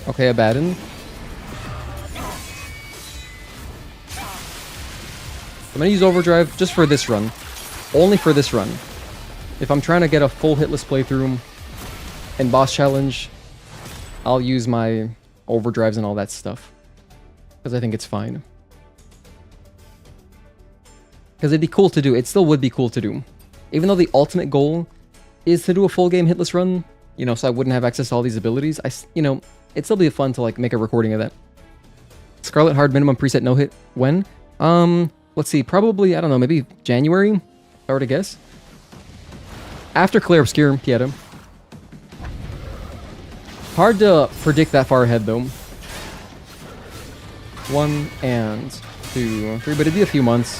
Okay, Abaddon. I'm gonna use overdrive just for this run. Only for this run. If I'm trying to get a full hitless playthrough and boss challenge, I'll use my overdrives and all that stuff. Because I think it's fine. Because it'd be cool to do. It still would be cool to do. Even though the ultimate goal is to do a full game hitless run, you know, so I wouldn't have access to all these abilities, you know, it'd still be fun to like make a recording of that. Scarlet Hard minimum preset no hit when? Let's see, probably, I don't know, maybe January, if I were to guess. After Clear Obscure, Pieta. Hard to predict that far ahead, though. 1 and 2, 3, but it'd be a few months.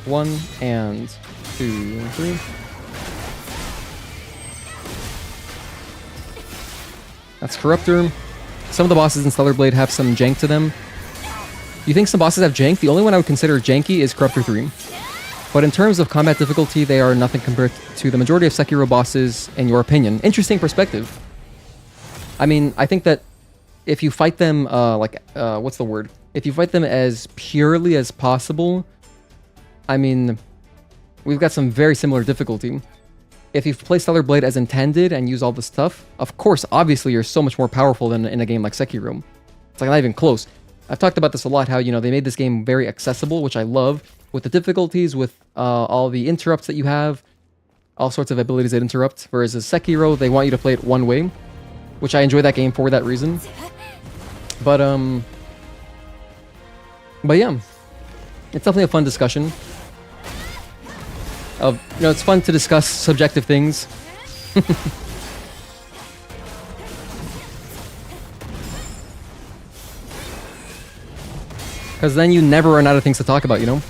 One and 2, 3. That's Corruptor. Some of the bosses in Stellar Blade have some jank to them. You think some bosses have jank? The only one I would consider janky is Corruptor 3. But in terms of combat difficulty, they are nothing compared to the majority of Sekiro bosses, in your opinion. Interesting perspective. I mean, I think that if you fight them, what's the word? If you fight them as purely as possible, I mean, we've got some very similar difficulty. If you play Stellar Blade as intended and use all the stuff, of course, obviously, you're so much more powerful than in a game like Sekiro. It's like not even close. I've talked about this a lot, how, you know, they made this game very accessible, which I love, with the difficulties, with all the interrupts that you have, all sorts of abilities that interrupt, whereas as Sekiro, they want you to play it one way, which I enjoy that game for that reason. But yeah. It's definitely a fun discussion. It's fun to discuss subjective things. Because then you never run out of things to talk about, you know?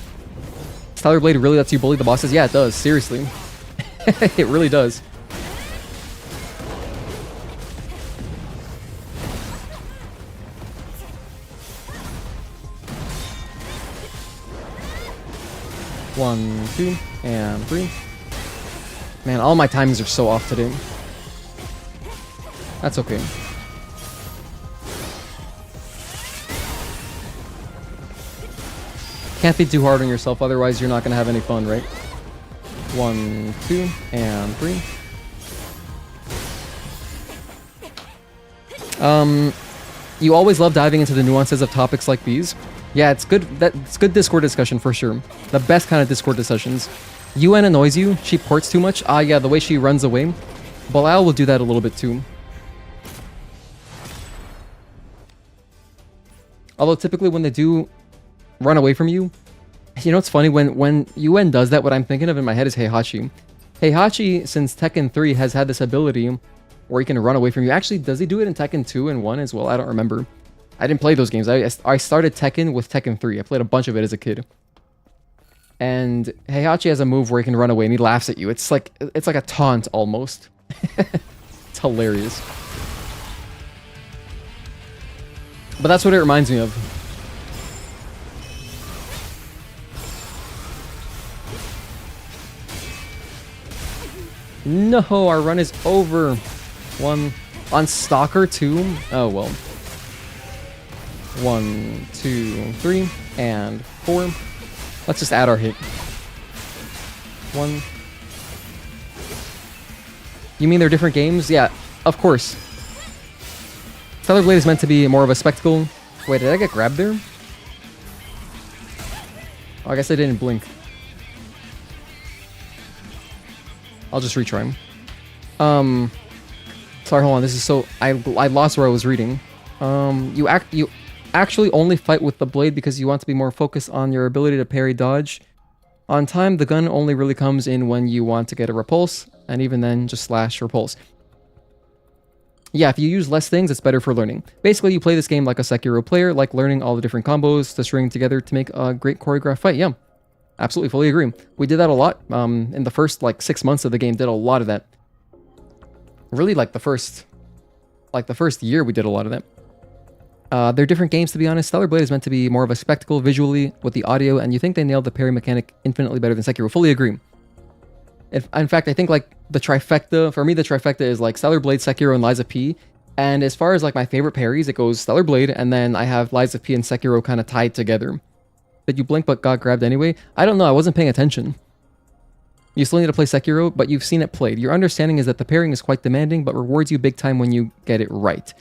Stellar Blade really lets you bully the bosses? Yeah, it does. Seriously. It really does. One, 2, and 3. Man, all my timings are so off today. That's okay. Can't be too hard on yourself, otherwise you're not gonna have any fun, right? 1, 2, and 3. You always love diving into the nuances of topics like these. Yeah, it's good. That's good Discord discussion for sure. The best kind of Discord discussions. UN annoys you. She ports too much. Ah, yeah, the way she runs away. Balal will do that a little bit too. Although typically when they do run away from you, you know, it's funny when UN does that. What I'm thinking of in my head is Heihachi. Heihachi, since Tekken 3 has had this ability where he can run away from you. Actually, does he do it in Tekken 2 and 1 as well? I don't remember. I didn't play those games. I started Tekken with Tekken 3. I played a bunch of it as a kid. And Heihachi has a move where he can run away and he laughs at you. It's like a taunt almost. It's hilarious. But that's what it reminds me of. No, our run is over. One on Stalker 2. Oh well. 1, 2, 3, and 4. Let's just add our hit. 1. You mean they're different games? Yeah, of course. Stellar Blade is meant to be more of a spectacle. Wait, did I get grabbed there? Oh, I guess I didn't blink. I'll just retry. Sorry, hold on. This is so... I lost where I was reading. You actually only fight with the blade because you want to be more focused on your ability to parry dodge. On time, the gun only really comes in when you want to get a repulse, and even then, just slash repulse. Yeah, if you use less things, it's better for learning. Basically, you play this game like a Sekiro player, like learning all the different combos to string together to make a great choreographed fight. Yeah, absolutely, fully agree. We did that a lot. In the first, 6 months of the game, did a lot of that. Really, the first year, we did a lot of that. They're different games, to be honest. Stellar Blade is meant to be more of a spectacle visually with the audio, and you think they nailed the parry mechanic infinitely better than Sekiro. Fully agree. In fact, I think the trifecta, for me the trifecta is Stellar Blade, Sekiro, and Lies of P. And as far as my favorite parries, it goes Stellar Blade, and then I have Lies of P and Sekiro kind of tied together. Did you blink but got grabbed anyway? I don't know, I wasn't paying attention. You still need to play Sekiro, but you've seen it played. Your understanding is that the parrying is quite demanding, but rewards you big time when you get it right.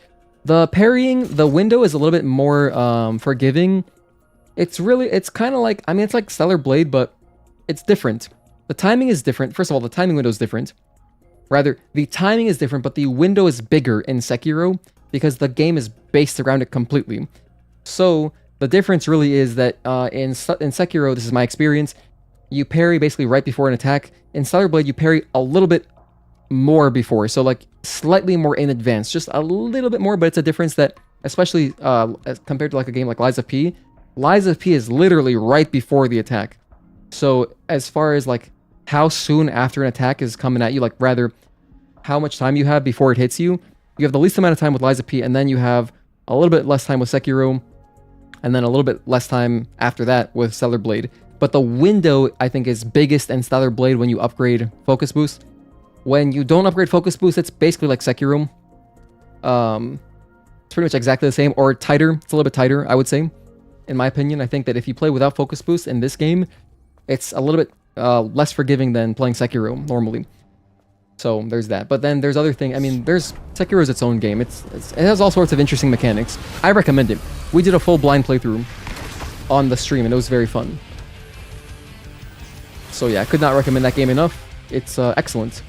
The parrying, the window is a little bit more forgiving. It's kind of it's like Stellar Blade, but it's different. The timing is different. First of all, the timing window is different. Rather, the timing is different, but the window is bigger in Sekiro because the game is based around it completely. So, the difference really is that in Sekiro, this is my experience, you parry basically right before an attack. In Stellar Blade, you parry a little bit more before. So, slightly more in advance. Just a little bit more, but it's a difference that, especially as compared to a game like Lies of P is literally right before the attack. So, as far as how soon after an attack is coming at you, rather how much time you have before it hits you, you have the least amount of time with Lies of P, and then you have a little bit less time with Sekiro, and then a little bit less time after that with Stellar Blade. But the window, I think, is biggest in Stellar Blade when you upgrade Focus Boost. When you don't upgrade Focus Boost, it's basically like Sekiro. It's pretty much exactly the same, or tighter. It's a little bit tighter, I would say. In my opinion, I think that if you play without Focus Boost in this game, it's a little bit less forgiving than playing Sekiro normally. So there's that. But then there's other things. I mean, Sekiro is its own game. It has all sorts of interesting mechanics. I recommend it. We did a full blind playthrough on the stream, and it was very fun. So yeah, I could not recommend that game enough. It's excellent.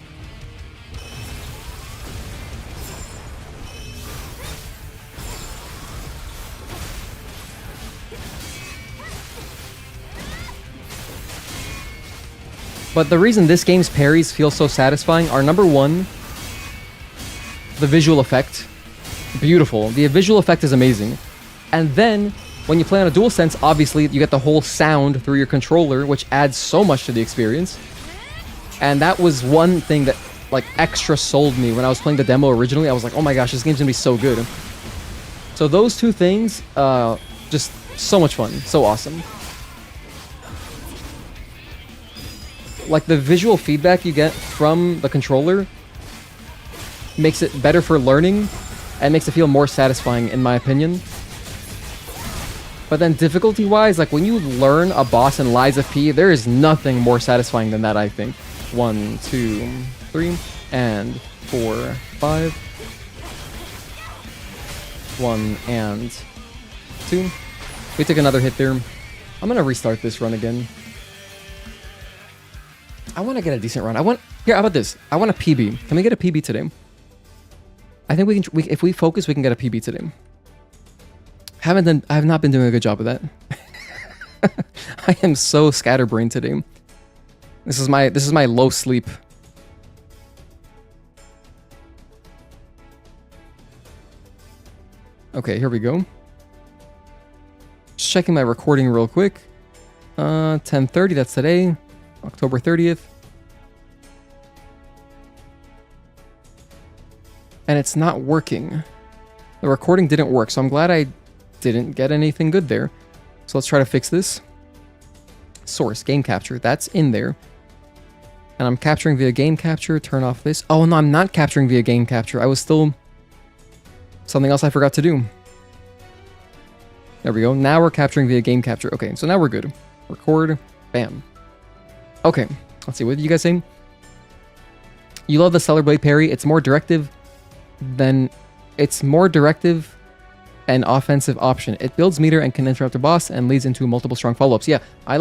But the reason this game's parries feel so satisfying are, number one, the visual effect. Beautiful. The visual effect is amazing. And then, when you play on a DualSense, obviously, you get the whole sound through your controller, which adds so much to the experience. And that was one thing that, like, extra sold me when I was playing the demo originally. I was like, oh my gosh, this game's gonna be so good. So those two things, just so much fun. So awesome. Like, the visual feedback you get from the controller makes it better for learning and makes it feel more satisfying, in my opinion. But then difficulty-wise, like, when you learn a boss in Lies of P, there is nothing more satisfying than that, I think. 1, 2, 3, and 4, 5. 1 and 2. We took another hit there. I'm gonna restart this run again. I want to get a decent run. Here, how about this? I want a PB. Can we get a PB today? I think we can. If we focus, we can get a PB today. I have not been doing a good job of that. I am so scatterbrained today. This is my low sleep. Okay, here we go. Just checking my recording real quick. 10:30. That's today. October 30th. And it's not working. The recording didn't work, so I'm glad I didn't get anything good there. So let's try to fix this. Source, game capture, that's in there. And I'm capturing via game capture, turn off this. Oh no, I'm not capturing via game capture. I was still... Something else I forgot to do. There we go, now we're capturing via game capture. Okay, so now we're good. Record, bam. Okay, let's see, what did you guys say? You love the Stellar Blade parry. It's more directive and offensive option. It builds meter and can interrupt a boss and leads into multiple strong follow-ups. Yeah, I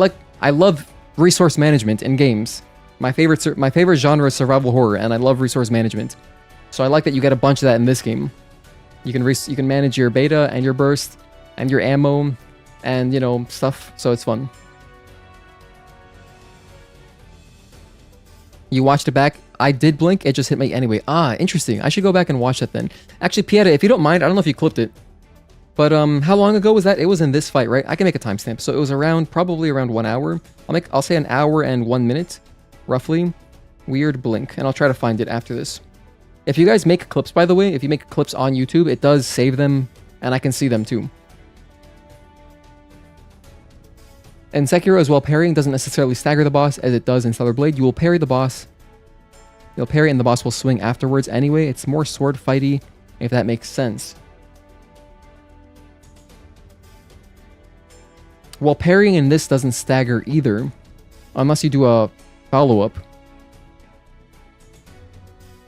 love resource management in games. My favorite genre is survival horror, and I love resource management. So I like that you get a bunch of that in this game. You can manage your beta and your burst and your ammo and, you know, stuff. So it's fun. You watched it back. I did blink. It just hit me anyway. Ah, interesting. I should go back and watch that then. Actually, Pieta, if you don't mind, I don't know if you clipped it, but how long ago was that? It was in this fight, right? I can make a timestamp. So it was probably around 1 hour. I'll say an hour and 1 minute, roughly. Weird blink, and I'll try to find it after this. If you guys make clips, by the way, if you make clips on YouTube, it does save them, and I can see them too. In Sekiro as well, parrying doesn't necessarily stagger the boss as it does in Stellar Blade. You will parry the boss. You'll parry and the boss will swing afterwards anyway. It's more sword fighty, if that makes sense. Well, parrying in this doesn't stagger either, unless you do a follow-up.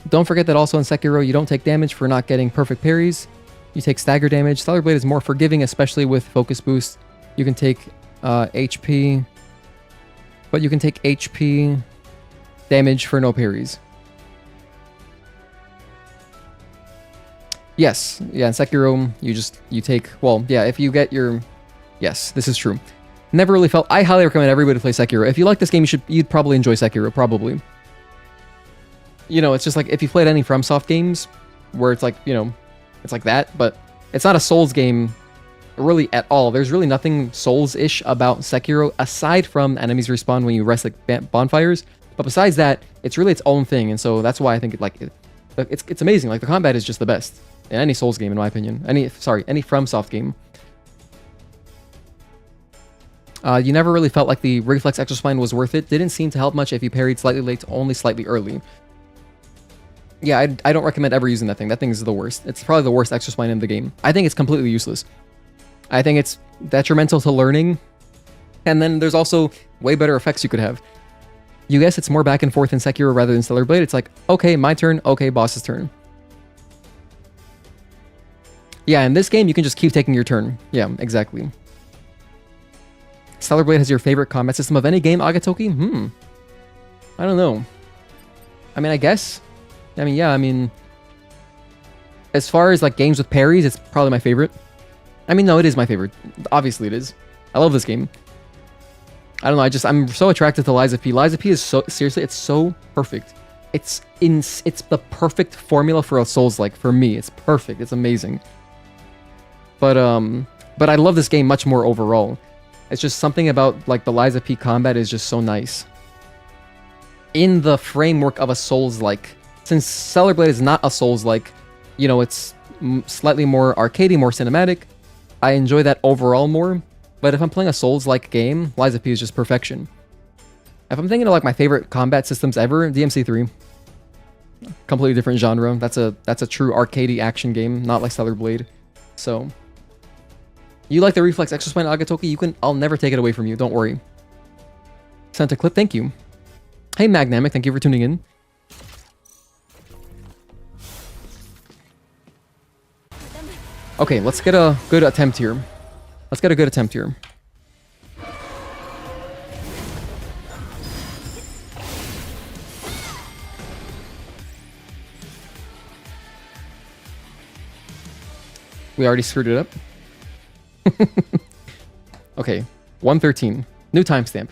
Don't forget that also in Sekiro, you don't take damage for not getting perfect parries. You take stagger damage. Stellar Blade is more forgiving, especially with focus boost. You can take HP, but you can take HP damage for no parries. Yes, yeah, in Sekiro, you take, well, yeah, if you get your, yes, this is true. Never really felt, I highly recommend everybody to play Sekiro. If you like this game, you'd probably enjoy Sekiro, probably. You know, it's just like, if you played any FromSoft games, where it's like, you know, it's like that, but it's not a Souls game, really, at all. There's really nothing Souls-ish about Sekiro, aside from enemies respawn when you rest like bonfires, but besides that, it's really its own thing, and so that's why I think it's amazing. Like, the combat is just the best in any Souls game, in my opinion. Any FromSoft game. You never really felt like the Reflex Exospine was worth it. Didn't seem to help much if you parried slightly late, only slightly early. Yeah, I don't recommend ever using that thing. That thing is the worst. It's probably the worst Exospine in the game. I think it's completely useless. I think it's detrimental to learning. And then there's also way better effects you could have. You guess it's more back and forth in Sekiro rather than Stellar Blade. It's like, okay, my turn, okay, boss's turn. Yeah, in this game, you can just keep taking your turn. Yeah, exactly. Stellar Blade has your favorite combat system of any game, Agatoki? I don't know. I mean, I guess. I mean, yeah, I mean... As far as, like, games with parries, it's probably my favorite. I mean, no, it is my favorite. Obviously it is. I love this game. I don't know. I'm so attracted to Liza P. Liza P is so seriously, it's so perfect. It's the perfect formula for a Souls-like for me. It's perfect. It's amazing. But I love this game much more overall. It's just something about like the Liza P combat is just so nice. In the framework of a Souls-like, since Stellar Blade is not a Souls-like, you know, it's slightly more arcadey, more cinematic. I enjoy that overall more. But if I'm playing a Souls-like game, Liza P is just perfection. If I'm thinking of like my favorite combat systems ever, DMC3. Completely different genre. That's a true arcadey action game, not like Stellar Blade. So, you like the reflex extra spine Agatoki? I'll never take it away from you. Don't worry. Sent a clip. Thank you. Hey Magnamic, thank you for tuning in. Okay, let's get a good attempt here. We already screwed it up. Okay, 113. New timestamp.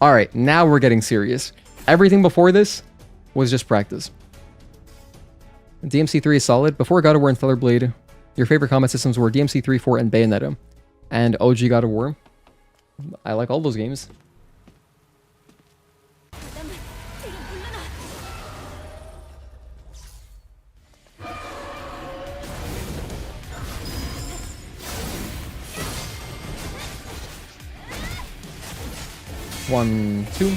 Alright, now we're getting serious. Everything before this was just practice. DMC3 is solid. Before God of War and Stellar Blade, your favorite combat systems were DMC3, 4, and Bayonetta. And OG God of War. I like all those games. One, two.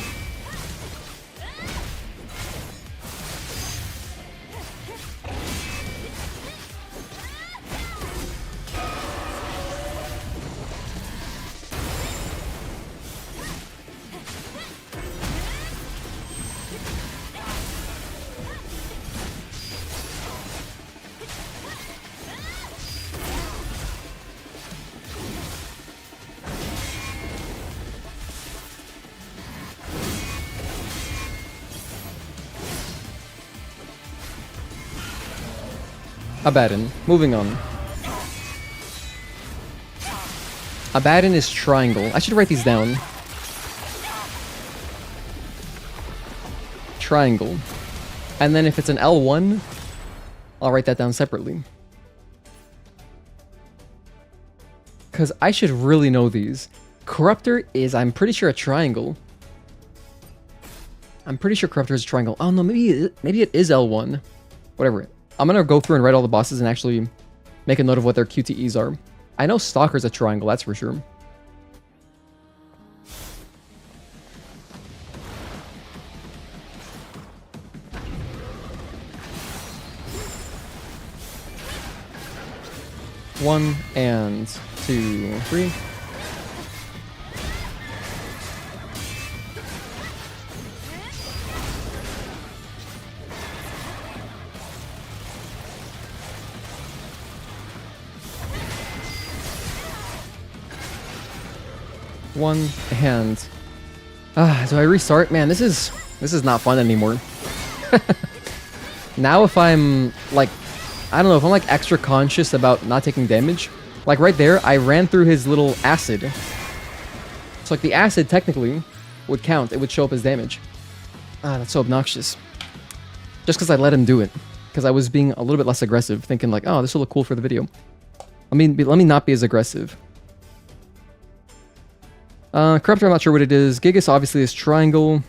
Abaddon. Moving on. Abaddon is triangle. I should write these down. Triangle. And then if it's an L1, I'll write that down separately. Because I should really know these. Corruptor is, I'm pretty sure, a triangle. I'm pretty sure Corruptor is a triangle. Oh no, maybe it is L1. Whatever. I'm gonna go through and write all the bosses and actually make a note of what their QTEs are. I know Stalker's a triangle, that's for sure. One and two, three. One and do I restart? Man, this is not fun anymore. Now if I'm like, I don't know, if I'm like extra conscious about not taking damage, like right there, I ran through his little acid. So like the acid technically would count, it would show up as damage. That's so obnoxious. Just because I let him do it. Because I was being a little bit less aggressive, thinking like, oh, this will look cool for the video. Let me not be as aggressive. Corruptor, I'm not sure what it is. Gigas obviously is triangle.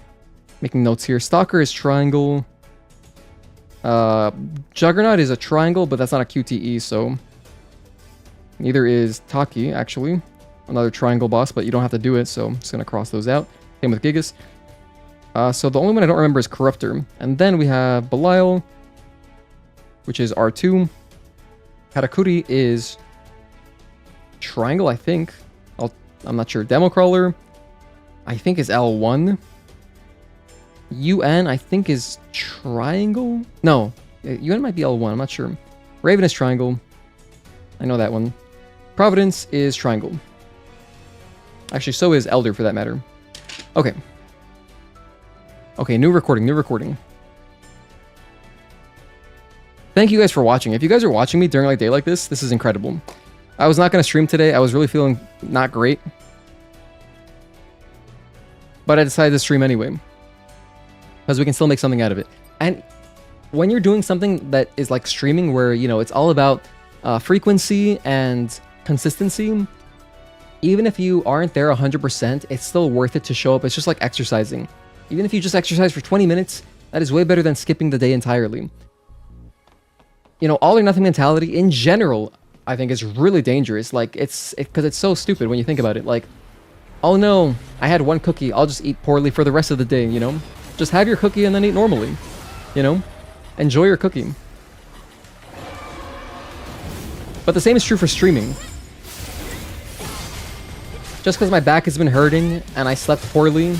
Making notes here. Stalker is triangle. Juggernaut is a triangle, but that's not a QTE, so... Neither is Tachy, actually. Another triangle boss, but you don't have to do it, so I'm just going to cross those out. Same with Gigas. So the only one I don't remember is Corruptor. And then we have Belial, which is R2. Katakuri is triangle, I think. I'm not sure. Demo Crawler, I think is L1. UN, I think is triangle? No, UN might be L1, I'm not sure. Raven is triangle. I know that one. Providence is triangle. Actually, so is Elder for that matter. Okay. Okay, new recording. Thank you guys for watching. If you guys are watching me during like a day like this is incredible. I was not going to stream today. I was really feeling not great. But I decided to stream anyway. Because we can still make something out of it. And when you're doing something that is like streaming where, you know, it's all about frequency and consistency, even if you aren't there 100%, it's still worth it to show up. It's just like exercising. Even if you just exercise for 20 minutes, that is way better than skipping the day entirely. You know, all or nothing mentality in general, I think is really dangerous. Like, because it's so stupid when you think about it. Like, oh no, I had one cookie, I'll just eat poorly for the rest of the day, you know? Just have your cookie and then eat normally, you know? Enjoy your cookie. But the same is true for streaming. Just because my back has been hurting and I slept poorly,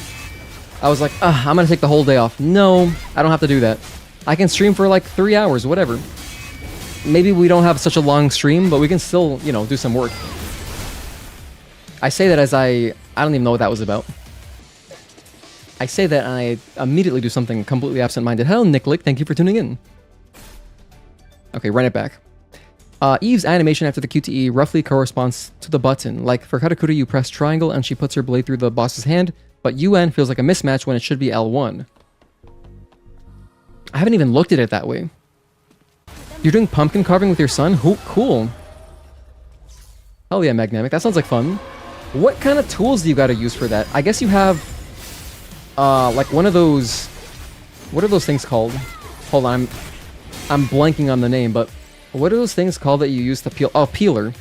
I was like, I'm gonna take the whole day off. No, I don't have to do that. I can stream for like 3 hours, whatever. Maybe we don't have such a long stream, but we can still, you know, do some work. I say that as I don't even know what that was about. I say that and I immediately do something completely absent-minded. Hello, Nicklick, thank you for tuning in. Okay, run it back. Eve's animation after the QTE roughly corresponds to the button. Like for Katakuri, you press triangle and she puts her blade through the boss's hand, but UN feels like a mismatch when it should be L1. I haven't even looked at it that way. You're doing pumpkin carving with your son? Cool. Hell yeah, Magnamic. That sounds like fun. What kind of tools do you gotta use for that? I guess you have, like one of those... What are those things called? Hold on, I'm blanking on the name, but... What are those things called that you use to peel? Oh, peeler.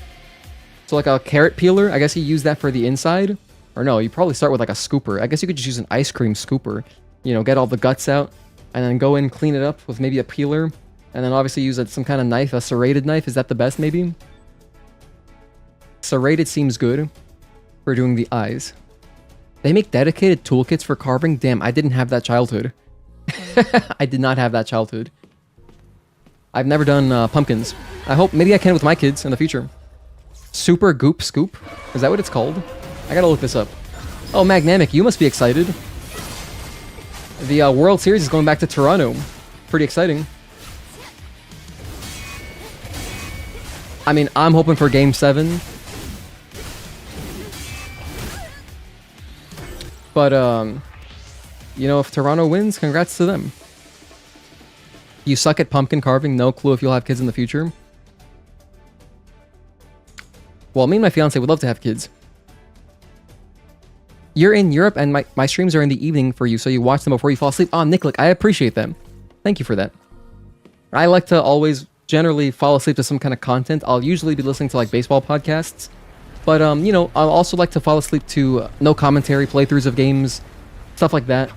So like a carrot peeler, I guess you use that for the inside. Or no, you probably start with like a scooper. I guess you could just use an ice cream scooper. You know, get all the guts out, and then go in, clean it up with maybe a peeler. And then obviously use some kind of knife, a serrated knife. Is that the best, maybe? Serrated seems good for doing the eyes. They make dedicated toolkits for carving? Damn, I didn't have that childhood. I did not have that childhood. I've never done pumpkins. I hope, maybe I can with my kids in the future. Super Goop Scoop? Is that what it's called? I gotta look this up. Oh, Magnamic, you must be excited. The World Series is going back to Toronto. Pretty exciting. I mean, I'm hoping for Game 7. But, you know, if Toronto wins, congrats to them. You suck at pumpkin carving, no clue if you'll have kids in the future. Well, me and my fiance would love to have kids. You're in Europe and my streams are in the evening for you, so you watch them before you fall asleep. Oh, Nicklick, I appreciate them. Thank you for that. I like to always generally fall asleep to some kind of content. I'll usually be listening to like baseball podcasts. But, you know, I'll also like to fall asleep to no commentary playthroughs of games, stuff like that.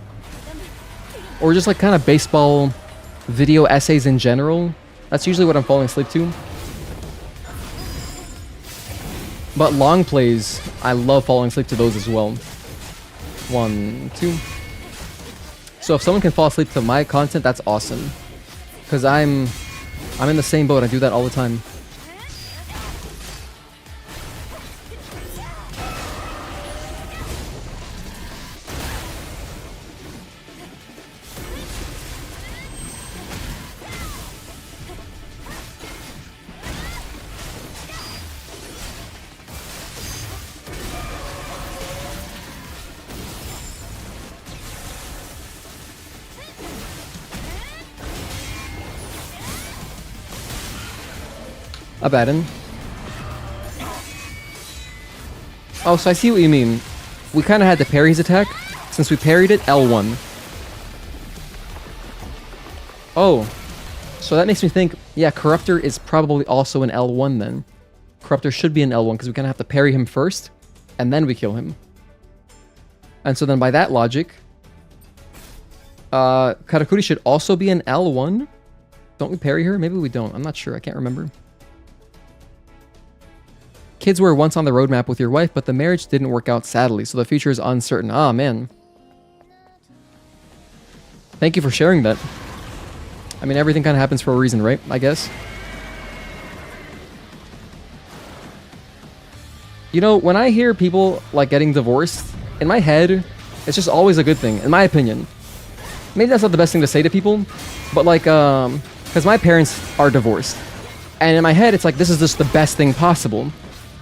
Or just like kind of baseball video essays in general. That's usually what I'm falling asleep to. But long plays, I love falling asleep to those as well. 1, 2. So if someone can fall asleep to my content, that's awesome. Because I'm in the same boat. I do that all the time. Abaddon. Oh, so I see what you mean. We kind of had to parry his attack. Since we parried it, L1. Oh. So that makes me think, yeah, Corruptor is probably also an L1 then. Corruptor should be an L1 because we kind of have to parry him first, and then we kill him. And so then by that logic, Katakuri should also be an L1. Don't we parry her? Maybe we don't. I'm not sure. I can't remember. Kids were once on the roadmap with your wife, but the marriage didn't work out sadly, so the future is uncertain. Ah, man. Thank you for sharing that. I mean, everything kind of happens for a reason, right? I guess. You know, when I hear people, like, getting divorced, in my head, it's just always a good thing, in my opinion. Maybe that's not the best thing to say to people, but, like, because my parents are divorced. And in my head, it's like, this is just the best thing possible.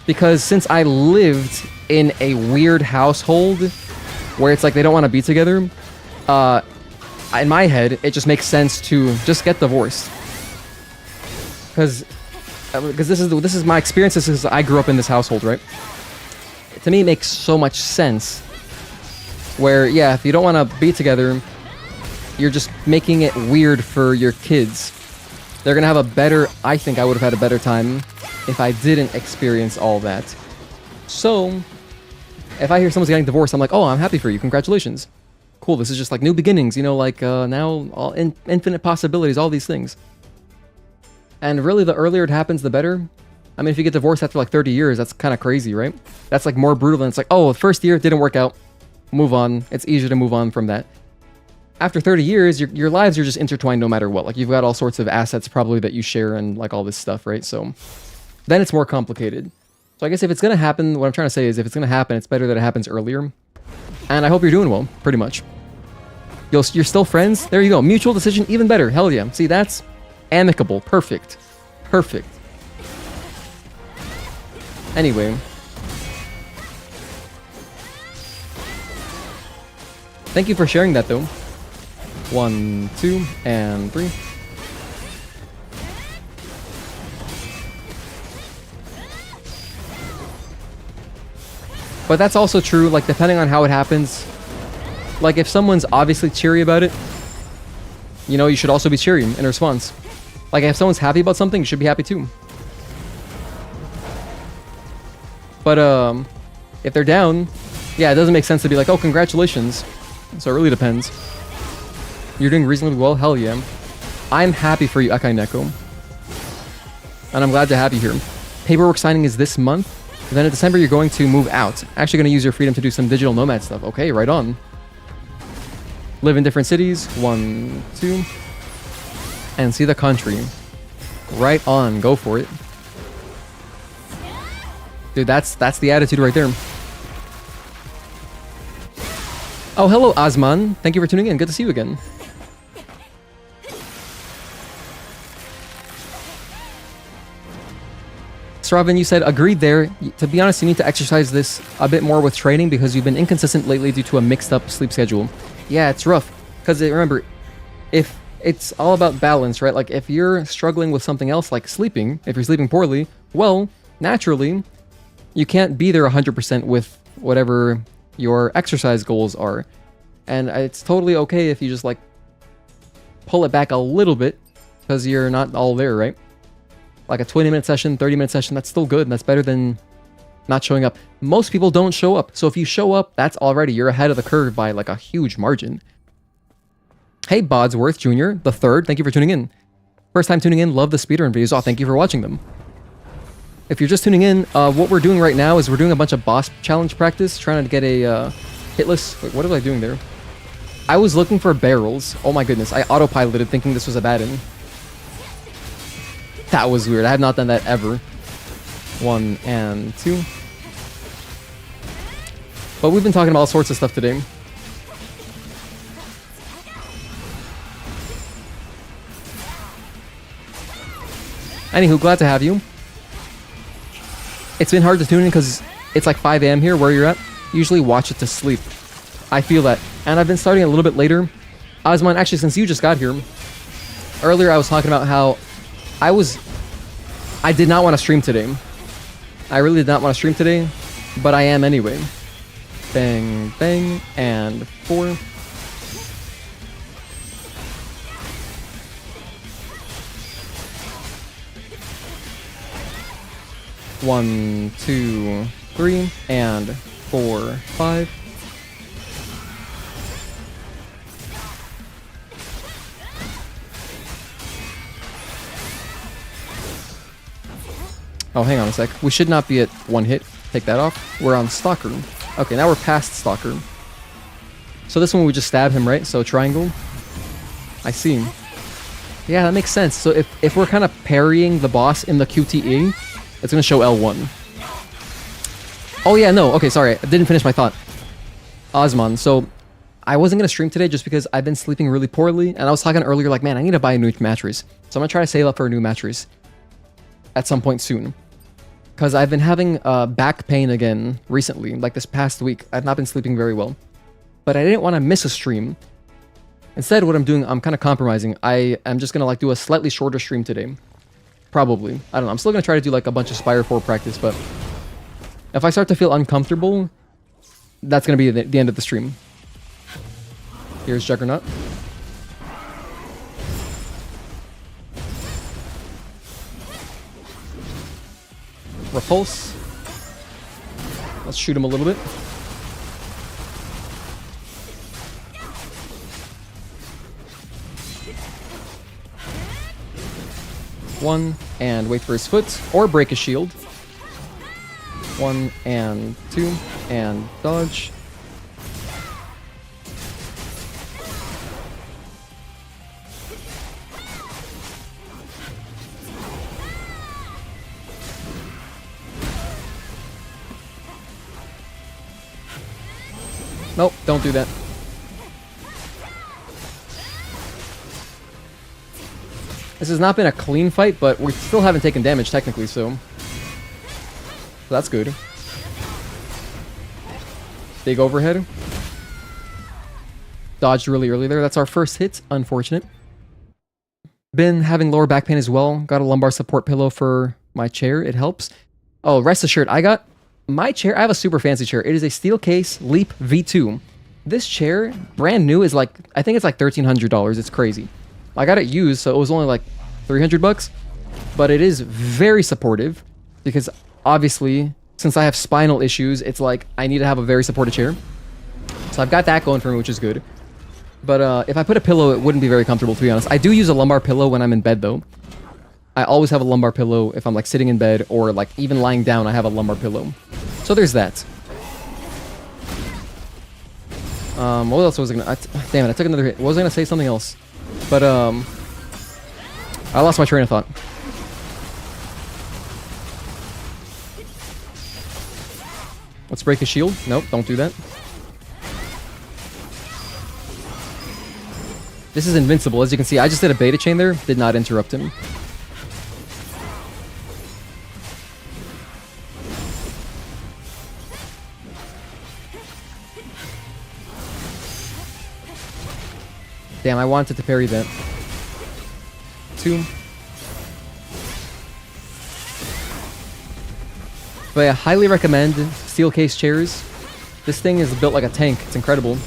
Because since I lived in a weird household where it's like they don't want to be together, in my head, it just makes sense to just get divorced. Because this is my experience. This is I grew up in this household, right? To me, it makes so much sense. Where, yeah, if you don't want to be together, you're just making it weird for your kids. They're gonna have a better... I think I would have had a better time if I didn't experience all that. So, if I hear someone's getting divorced, I'm like, oh, I'm happy for you. Congratulations. Cool, this is just like new beginnings, you know, like now all infinite possibilities, all these things. And really, the earlier it happens, the better. I mean, if you get divorced after like 30 years, that's kind of crazy, right? That's like more brutal than it's like, oh, the first year didn't work out. Move on. It's easier to move on from that. After 30 years, your lives are just intertwined no matter what. Like, you've got all sorts of assets probably that you share and like all this stuff, right? So then it's more complicated. So I guess if it's going to happen, what I'm trying to say is if it's going to happen, it's better that it happens earlier. And I hope you're doing well, pretty much. You're still friends? There you go. Mutual decision, even better. Hell yeah. See, that's amicable. Perfect. Perfect. Anyway. Thank you for sharing that, though. 1, 2, and 3. But that's also true, like, depending on how it happens. Like, if someone's obviously cheery about it, you know, you should also be cheery in response. Like, if someone's happy about something, you should be happy too. But, if they're down, yeah, it doesn't make sense to be like, oh, congratulations. So it really depends. You're doing reasonably well? Hell yeah. I'm happy for you, Akai Neko. And I'm glad to have you here. Paperwork signing is this month. Then in December, you're going to move out. Actually going to use your freedom to do some digital nomad stuff. Okay, right on. Live in different cities. 1, 2. And see the country. Right on. Go for it. Dude, that's the attitude right there. Oh, hello, Osman. Thank you for tuning in. Good to see you again. Sravan, you said, agreed there. To be honest, you need to exercise this a bit more with training because you've been inconsistent lately due to a mixed up sleep schedule. Yeah, it's rough. Because remember, if it's all about balance, right? Like, if you're struggling with something else, like sleeping, if you're sleeping poorly, well, naturally, you can't be there 100% with whatever your exercise goals are. And it's totally okay if you just, like, pull it back a little bit because you're not all there, right? Like a 20-minute session, 30-minute session, that's still good. And that's better than not showing up. Most people don't show up. So if you show up, that's already, you're ahead of the curve by like a huge margin. Hey, Bodsworth Jr., the third, thank you for tuning in. First time tuning in, love the speedrun videos. Oh, thank you for watching them. If you're just tuning in, what we're doing right now is we're doing a bunch of boss challenge practice, trying to get a hitless. Wait, what was I doing there? I was looking for barrels. Oh my goodness, I autopiloted thinking this was a bad-in. That was weird. I have not done that ever. 1 and 2. But we've been talking about all sorts of stuff today. Anywho, glad to have you. It's been hard to tune in because it's like 5 a.m. here where you're at. Usually watch it to sleep. I feel that. And I've been starting a little bit later. Osman, actually, since you just got here, earlier I was talking about how I did not want to stream today. I really did not want to stream today, but I am anyway. Bang, bang, and 4. One, 2, 3, and 4, 5. Oh, hang on a sec. We should not be at 1 hit. Take that off. We're on Stalker. Okay, now we're past Stalker. So this one we just stab him, right? So triangle. I see. Yeah, that makes sense. So if we're kind of parrying the boss in the QTE, it's going to show L1. Oh yeah, no. Okay, sorry. I didn't finish my thought. Osman. So I wasn't going to stream today just because I've been sleeping really poorly. And I was talking earlier like, man, I need to buy a new mattress. So I'm going to try to save up for a new mattress at some point soon. Because I've been having back pain again recently, like this past week. I've not been sleeping very well. but I didn't want to miss a stream. Instead, what I'm doing, I'm kind of compromising. I am just going to like do a slightly shorter stream today. Probably. I don't know. I'm still going to try to do like a bunch of Spire 4 practice, but if I start to feel uncomfortable, that's going to be the end of the stream. Here's Juggernaut. Repulse. Let's shoot him a little bit. One, and wait for his foot, or break his shield. 1 and 2, and dodge. Nope, don't do that. This has not been a clean fight, but we still haven't taken damage technically, so that's good. Big overhead. Dodged really early there. That's our first hit. Unfortunate. Been having lower back pain as well. Got a lumbar support pillow for my chair. It helps. Oh, rest assured, I got my chair. I have a super fancy chair. It is a steel case Leap V2. This chair, brand new, is like, I think it's like $1,300. It's crazy. I got it used, so it was only like 300 bucks. But it is very supportive because obviously, since I have spinal issues, it's like I need to have a very supportive chair. So I've got that going for me, which is good. But if I put a pillow, it wouldn't be very comfortable, to be honest. I do use a lumbar pillow when I'm in bed, though. I always have a lumbar pillow if I'm like sitting in bed or like even lying down, I have a lumbar pillow. So there's that. What else was I gonna... damn it, I took another hit. What was I gonna say? Something else. But I lost my train of thought. Let's break his shield. Nope, don't do that. This is invincible. As you can see, I just did a beta chain there. Did not interrupt him. Damn, I wanted to parry that. 2. But I highly recommend steel case chairs. This thing is built like a tank. It's incredible.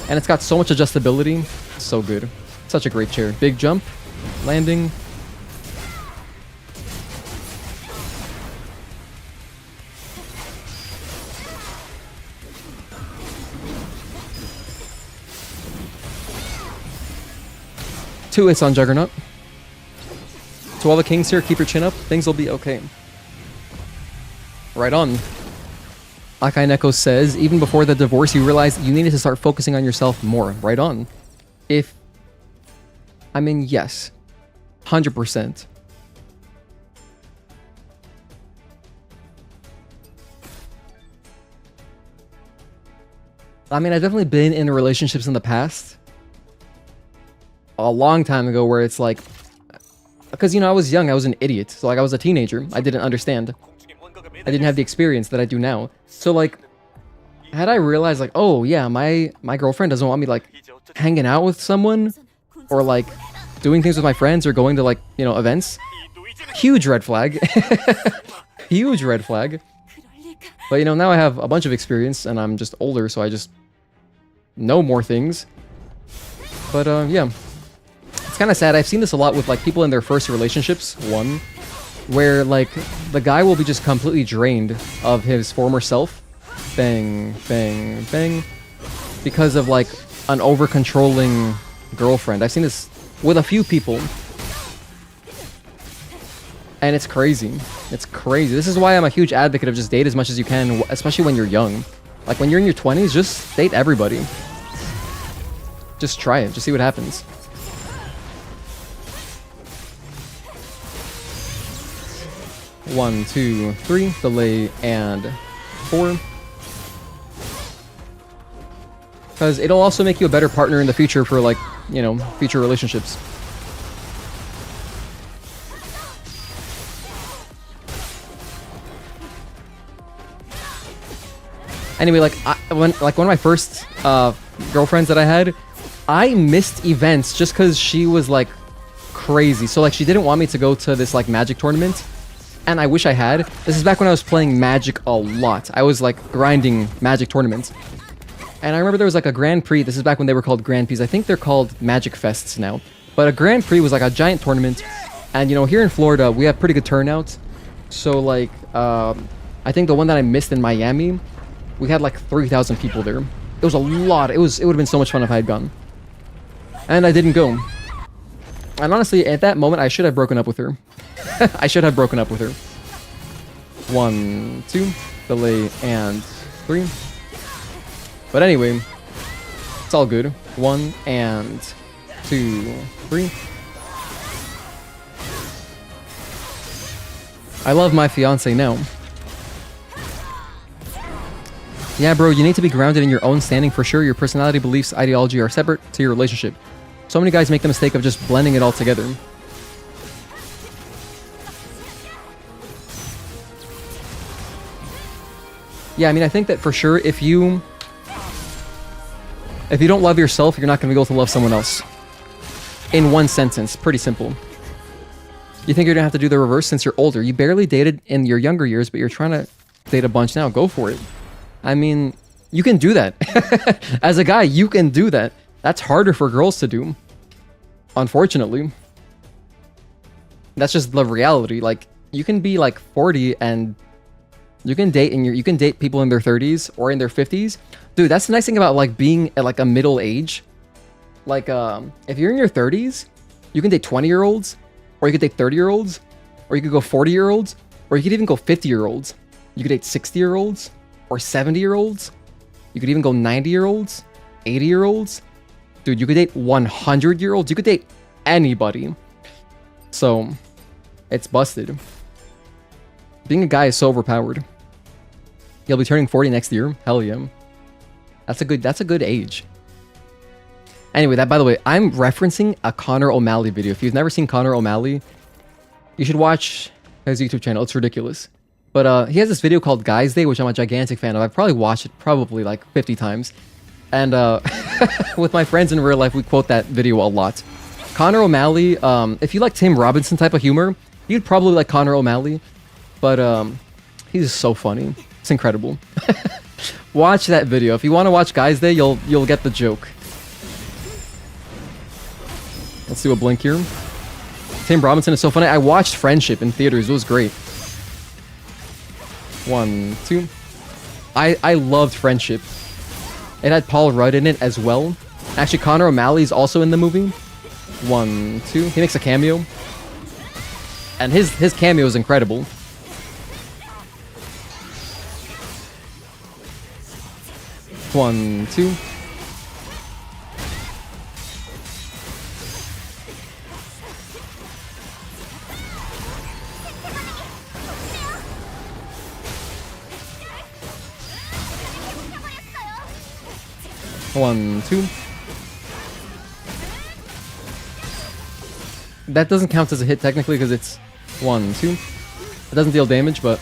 And it's got so much adjustability. So good. Such a great chair. Big jump. Landing. Two hits on Juggernaut. To all the kings here, keep your chin up. Things will be okay. Right on. Akai Neko says, even before the divorce, you realized you needed to start focusing on yourself more. Right on. I mean, yes. 100%. I mean, I've definitely been in relationships in the past. A long time ago where it's like... Because, you know, I was young. I was an idiot. So, like, I was a teenager. I didn't understand. I didn't have the experience that I do now. So, like, had I realized, like, oh, yeah, my girlfriend doesn't want me, like, hanging out with someone or, like, doing things with my friends or going to, like, you know, events. Huge red flag. Huge red flag. But, you know, now I have a bunch of experience and I'm just older, so I just know more things. But, yeah. It's kind of sad. I've seen this a lot with, like, people in their first relationships, where, like, the guy will be just completely drained of his former self. Bang, bang, bang. Because of, like, an over-controlling girlfriend. I've seen this with a few people. And it's crazy. It's crazy. This is why I'm a huge advocate of just date as much as you can, especially when you're young. Like, when you're in your 20s, just date everybody. Just try it. Just see what happens. One, two, three, delay, and 4. Because it'll also make you a better partner in the future for, like, you know, future relationships. Anyway, like one of my first girlfriends that I had, I missed events just because she was like crazy. So like she didn't want me to go to this like magic tournament, and I wish I had. This is back when I was playing magic a lot. I was like grinding magic tournaments. And I remember there was like a Grand Prix. This is back when they were called Grand Prix. I think they're called Magic Fests now. But a Grand Prix was like a giant tournament. And you know, here in Florida, we have pretty good turnout. So like, I think the one that I missed in Miami, we had like 3,000 people there. It was a lot. It would have been so much fun if I had gone. And I didn't go. And honestly, at that moment, I should have broken up with her. I should have broken up with her. 1, 2, delay, and 3. But anyway, it's all good. 1 and 2, 3. I love my fiance now. Yeah, bro, you need to be grounded in your own standing for sure. Your personality, beliefs, ideology are separate to your relationship. So many guys make the mistake of just blending it all together. Yeah, I mean, I think that for sure, if you don't love yourself, you're not going to be able to love someone else. In one sentence, pretty simple. You think you're going to have to do the reverse since you're older. You barely dated in your younger years, but you're trying to date a bunch now. Go for it. I mean, you can do that. As a guy, you can do that. That's harder for girls to do. Unfortunately. That's just the reality. Like, you can be like 40 and you can date people in their 30s or in their 50s. Dude, that's the nice thing about like being at like a middle age. Like, if you're in your 30s, you can date 20-year-olds, or you could date 30-year-olds, or you could go 40-year-olds, or you could even go 50-year-olds. You could date 60-year-olds, or 70-year-olds. You could even go 90-year-olds, 80-year-olds. Dude, you could date 100-year-olds. You could date anybody. So, it's busted. Being a guy is so overpowered. You'll be turning 40 next year. Hell yeah. That's a good age. Anyway, that, by the way, I'm referencing a Connor O'Malley video. If you've never seen Connor O'Malley, you should watch his YouTube channel. It's ridiculous. But he has this video called Guys Day, which I'm a gigantic fan of. I've probably watched it probably like 50 times. And with my friends in real life, we quote that video a lot. Connor O'Malley, if you like Tim Robinson type of humor, you'd probably like Connor O'Malley. But he's so funny. It's incredible. Watch that video. If you want to watch Guys Day, you'll get the joke. Let's do a blink here. Tim Robinson is so funny. I watched Friendship in theaters. It was great. 1, 2. I loved Friendship. It had Paul Rudd in it as well. Actually, Connor O'Malley's also in the movie. 1, 2. He makes a cameo. And his cameo is incredible. One, 2. One, 2. That doesn't count as a hit technically because it's 1, 2. It doesn't deal damage, but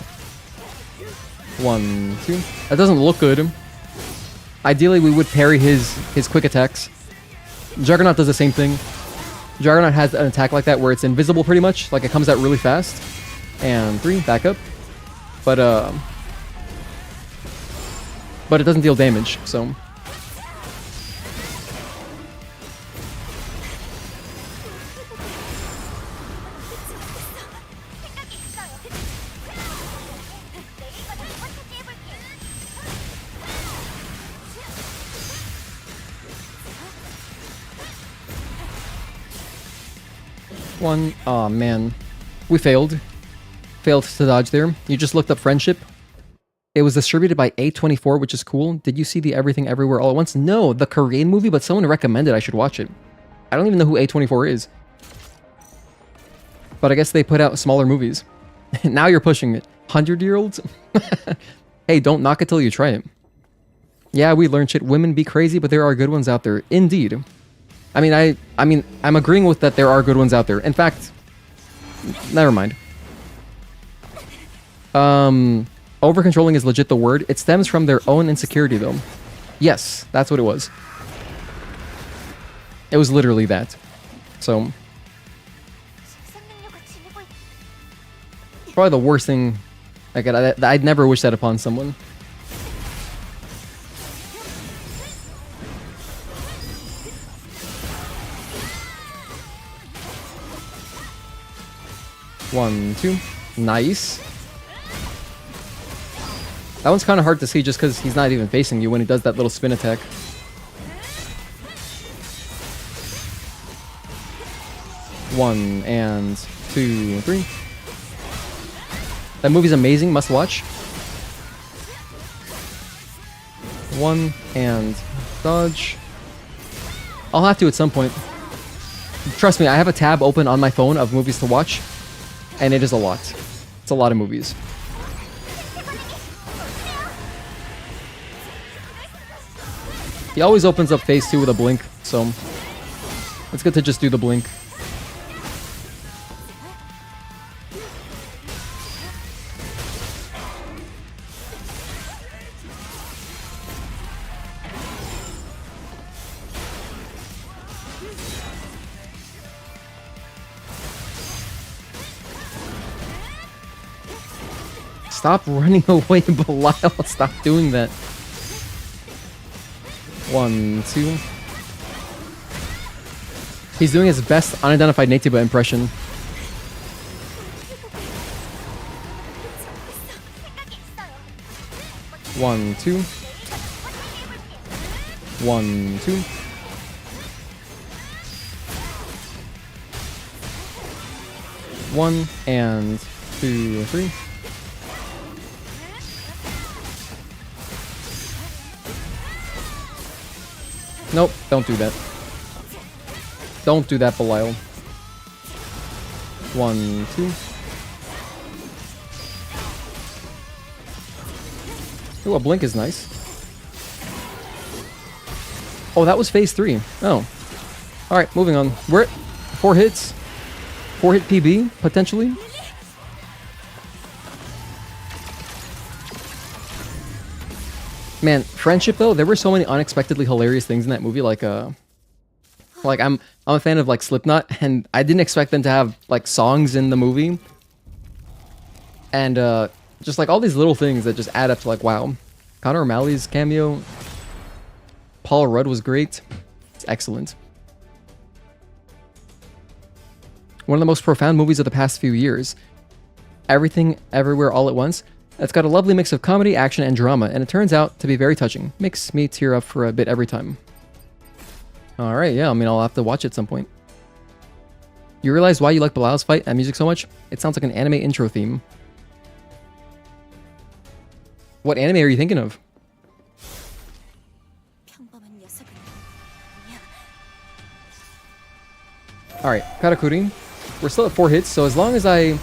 1, 2. That doesn't look good. Ideally, we would parry his quick attacks. Juggernaut does the same thing. Juggernaut has an attack like that where it's invisible pretty much. Like, it comes out really fast. And 3, back up. But it doesn't deal damage, so... One. Aw, man. We failed. Failed to dodge there. You just looked up Friendship. It was distributed by A24, which is cool. Did you see the Everything Everywhere All at Once? No, the Korean movie, but someone recommended I should watch it. I don't even know who A24 is. But I guess they put out smaller movies. Now you're pushing it. 100-year-olds? Hey, don't knock it till you try it. Yeah, we learned shit. Women be crazy, but there are good ones out there. Indeed. I mean, I'm agreeing with that there are good ones out there. In fact, never mind. Over-controlling is legit the word. It stems from their own insecurity, though. Yes, that's what it was. It was literally that. So, probably the worst thing I'd never wish that upon someone. One, two. Nice. That one's kind of hard to see just because he's not even facing you when he does that little spin attack. One and two, three. That movie's amazing, must watch. One and dodge. I'll have to at some point. Trust me, I have a tab open on my phone of movies to watch, and it is a lot. It's a lot of movies. He always opens up phase 2 with a blink, so it's good to just do the blink. Stop running away, Belial. Stop doing that. One, two. He's doing his best unidentified Natiba impression. One, two. One, two. One and two, three. Nope, don't do that. Don't do that, Belial. One, two. Ooh, a blink is nice. Oh, that was phase 3. Oh. Alright, moving on. We're at 4 hits. 4 hit PB, potentially. Man, Friendship though, there were so many unexpectedly hilarious things in that movie. Like I'm a fan of like Slipknot, and I didn't expect them to have like songs in the movie, and just like all these little things that just add up to like wow. Connor O'Malley's cameo, Paul Rudd was great. It's excellent. One of the most profound movies of the past few years. Everything, Everywhere, All at Once. It's got a lovely mix of comedy, action, and drama, and it turns out to be very touching. Makes me tear up for a bit every time. Alright, yeah, I mean, I'll have to watch it at some point. You realize why you like Belial's fight and music so much? It sounds like an anime intro theme. What anime are you thinking of? Alright, Karakuri. We're still at 4 hits, so as long as I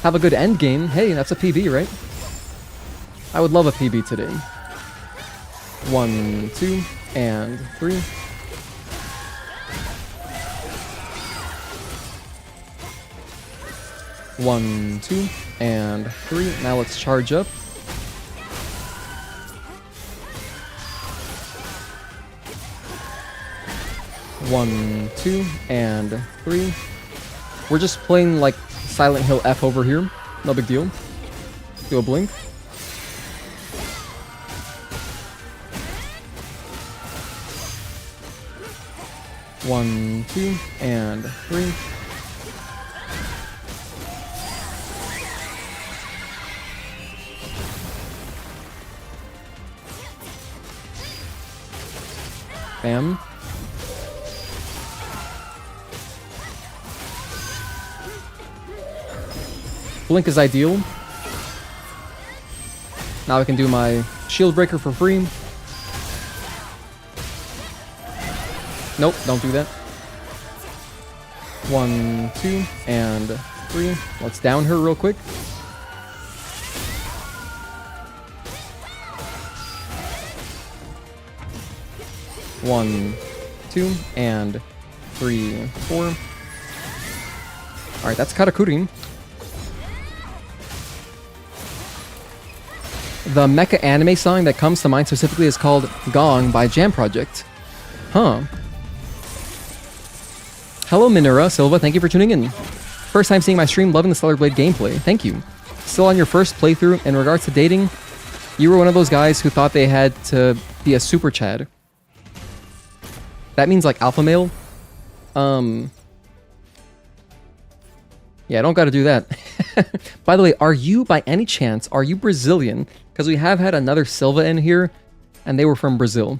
have a good end game, hey, that's a PB, right? I would love a PB today. 1, 2, and 3. One, 2, and 3. Now let's charge up. One, 2, and 3. We're just playing like Silent Hill F over here. No big deal. Do a blink. One, 2, and 3. Bam. Blink is ideal. Now I can do my shield breaker for free. Nope, don't do that. 1, 2, and 3. Let's down her real quick. One, 2, and 3, 4. Alright, that's Karakuri. The mecha anime song that comes to mind specifically is called Gong by Jam Project. Huh. Hello Minura Silva, thank you for tuning in. First time seeing my stream, loving the Stellar Blade gameplay. Thank you. Still on your first playthrough, in regards to dating, you were one of those guys who thought they had to be a super chad. That means like alpha male. Yeah, I don't gotta do that. By the way, are you, by any chance, are you Brazilian? Because we have had another Silva in here, and they were from Brazil.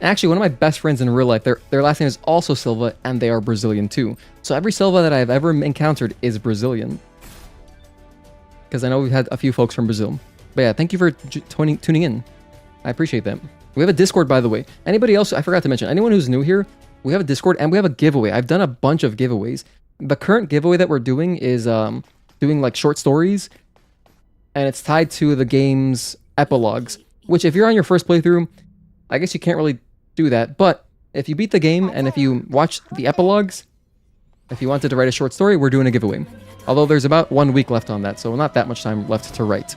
Actually, one of my best friends in real life, their last name is also Silva, and they are Brazilian too. So every Silva that I've ever encountered is Brazilian. Because I know we've had a few folks from Brazil. But yeah, thank you for tuning in. I appreciate that. We have a Discord, by the way. Anybody else, I forgot to mention, anyone who's new here, we have a Discord and we have a giveaway. I've done a bunch of giveaways. The current giveaway that we're doing is doing like short stories, and it's tied to the game's epilogues, which if you're on your first playthrough, I guess you can't really do that. But if you beat the game and if you watch the epilogues, if you wanted to write a short story, we're doing a giveaway. Although there's about 1 week left on that, so not that much time left to write.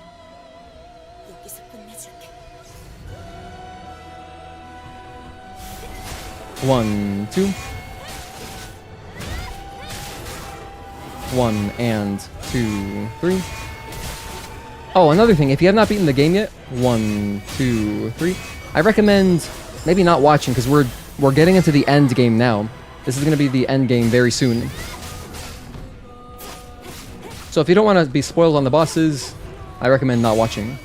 One, two. 1 and 2, 3. Oh, another thing, if you have not beaten the game yet, 1, 2, 3. I recommend maybe not watching because we're getting into the end game now. This is going to be the end game very soon. So if you don't want to be spoiled on the bosses, I recommend not watching.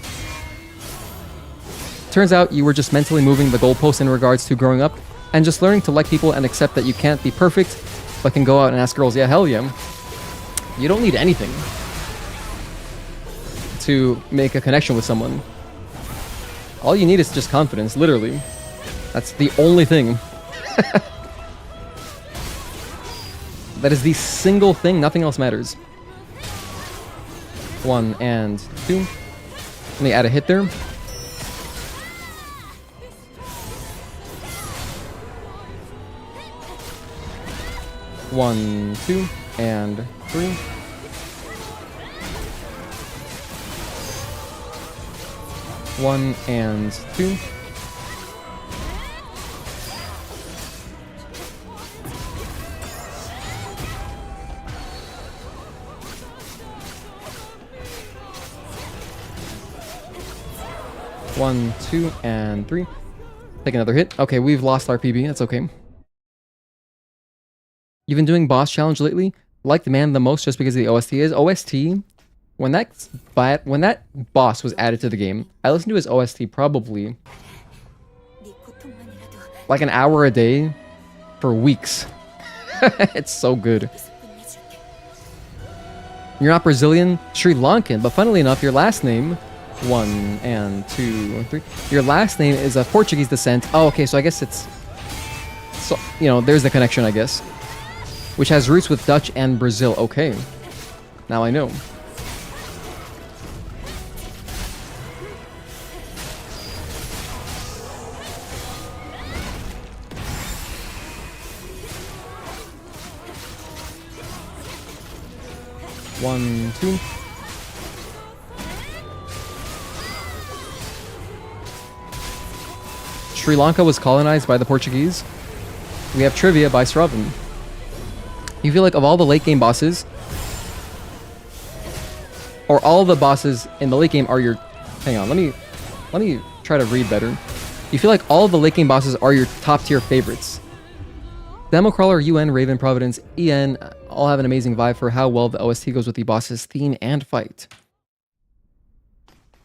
Turns out you were just mentally moving the goalpost in regards to growing up and just learning to like people and accept that you can't be perfect, but can go out and ask girls, yeah, hell yeah. You don't need anything to make a connection with someone. All you need is just confidence, literally. That's the only thing. That is the single thing, nothing else matters. 1 and 2. Let me add a hit there. 1, 2, and 3. One and 2. One, 2, and 3. Take another hit. Okay, we've lost our PB. That's okay. You've been doing boss challenge lately? Like the man the most just because of the OST is? OST? When that boss was added to the game, I listened to his OST probably like an hour a day for weeks. It's so good. You're not Brazilian, Sri Lankan, but funnily enough, your last name, 1 and 2, 3. Your last name is of Portuguese descent. Oh, okay, so I guess it's, so you know, there's the connection, I guess, which has roots with Dutch and Brazil. Okay, now I know. One, 2. Sri Lanka was colonized by the Portuguese. We have trivia by Sravan. You feel like of all the late game bosses, or all the bosses in the late game are your... Hang on, let me try to read better. You feel like all the late game bosses are your top tier favorites. Demo Crawler, UN, Raven, Providence, EN, all have an amazing vibe for how well the OST goes with the boss's theme and fight.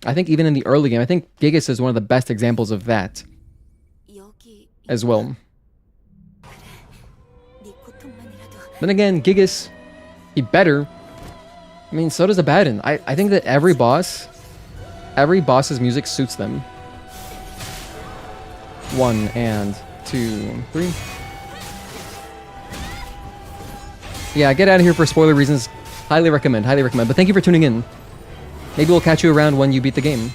I think even in the early game, I think Gigas is one of the best examples of that as well. Then again, Gigas, he better. I mean, so does Abaddon. I think that every boss's music suits them. 1 and 2, 3. Yeah, get out of here for spoiler reasons. Highly recommend, highly recommend. But thank you for tuning in. Maybe we'll catch you around when you beat the game.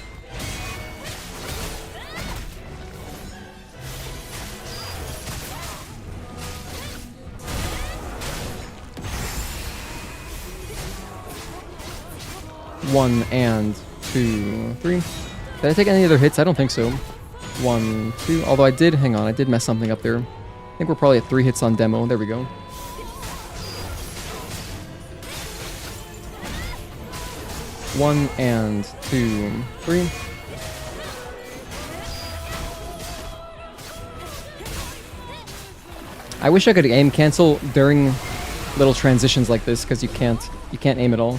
One and 2, 3. Did I take any other hits? I don't think so. 1, 2. Although I did, hang on, I did mess something up there. I think we're probably at 3 hits on demo. There we go. One and 2, 3. I wish I could aim cancel during little transitions like this, because you can't aim at all.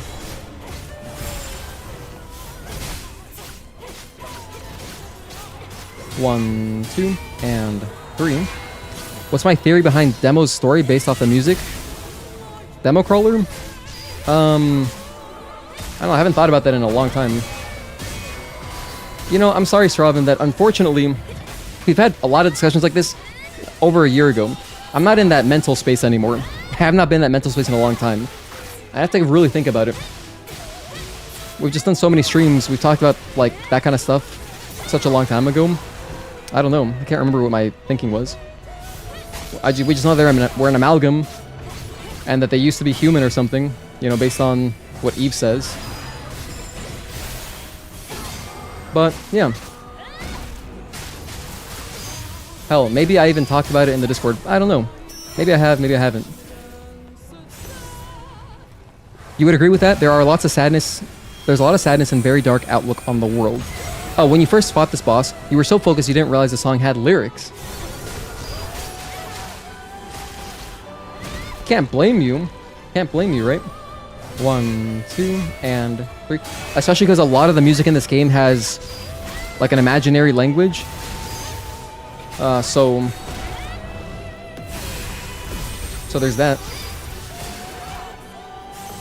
One, 2, and 3. What's my theory behind Demo's story based off the music? Demo crawler? I don't know, I haven't thought about that in a long time. You know, I'm sorry, Sravin, that unfortunately, we've had a lot of discussions like this over a year ago. I'm not in that mental space anymore. I have not been in that mental space in a long time. I have to really think about it. We've just done so many streams, we've talked about, like, that kind of stuff such a long time ago. I don't know, I can't remember what my thinking was. We just know we're an amalgam, and that they used to be human or something, you know, based on what Eve says. But, yeah. Hell, maybe I even talked about it in the Discord. I don't know. Maybe I have, maybe I haven't. You would agree with that? There are lots of sadness. There's a lot of sadness and very dark outlook on the world. Oh, when you first fought this boss, you were so focused you didn't realize the song had lyrics. Can't blame you. Can't blame you, right? 1, 2, and 3. Especially because a lot of the music in this game has, like, an imaginary language. So there's that.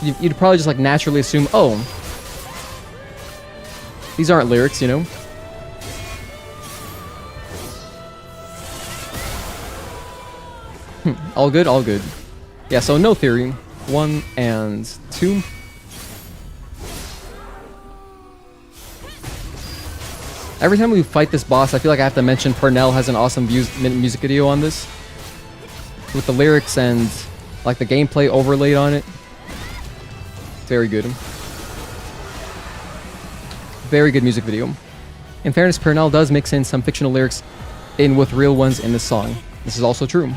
You'd probably just, like, naturally assume, oh, these aren't lyrics, you know? All good, all good. Yeah, so no theory. 1 and 2. Every time we fight this boss, I feel like I have to mention Purnell has an awesome music video on this. With the lyrics and, like, the gameplay overlaid on it. Very good. Very good music video. In fairness, Purnell does mix in some fictional lyrics in with real ones in this song. This is also true.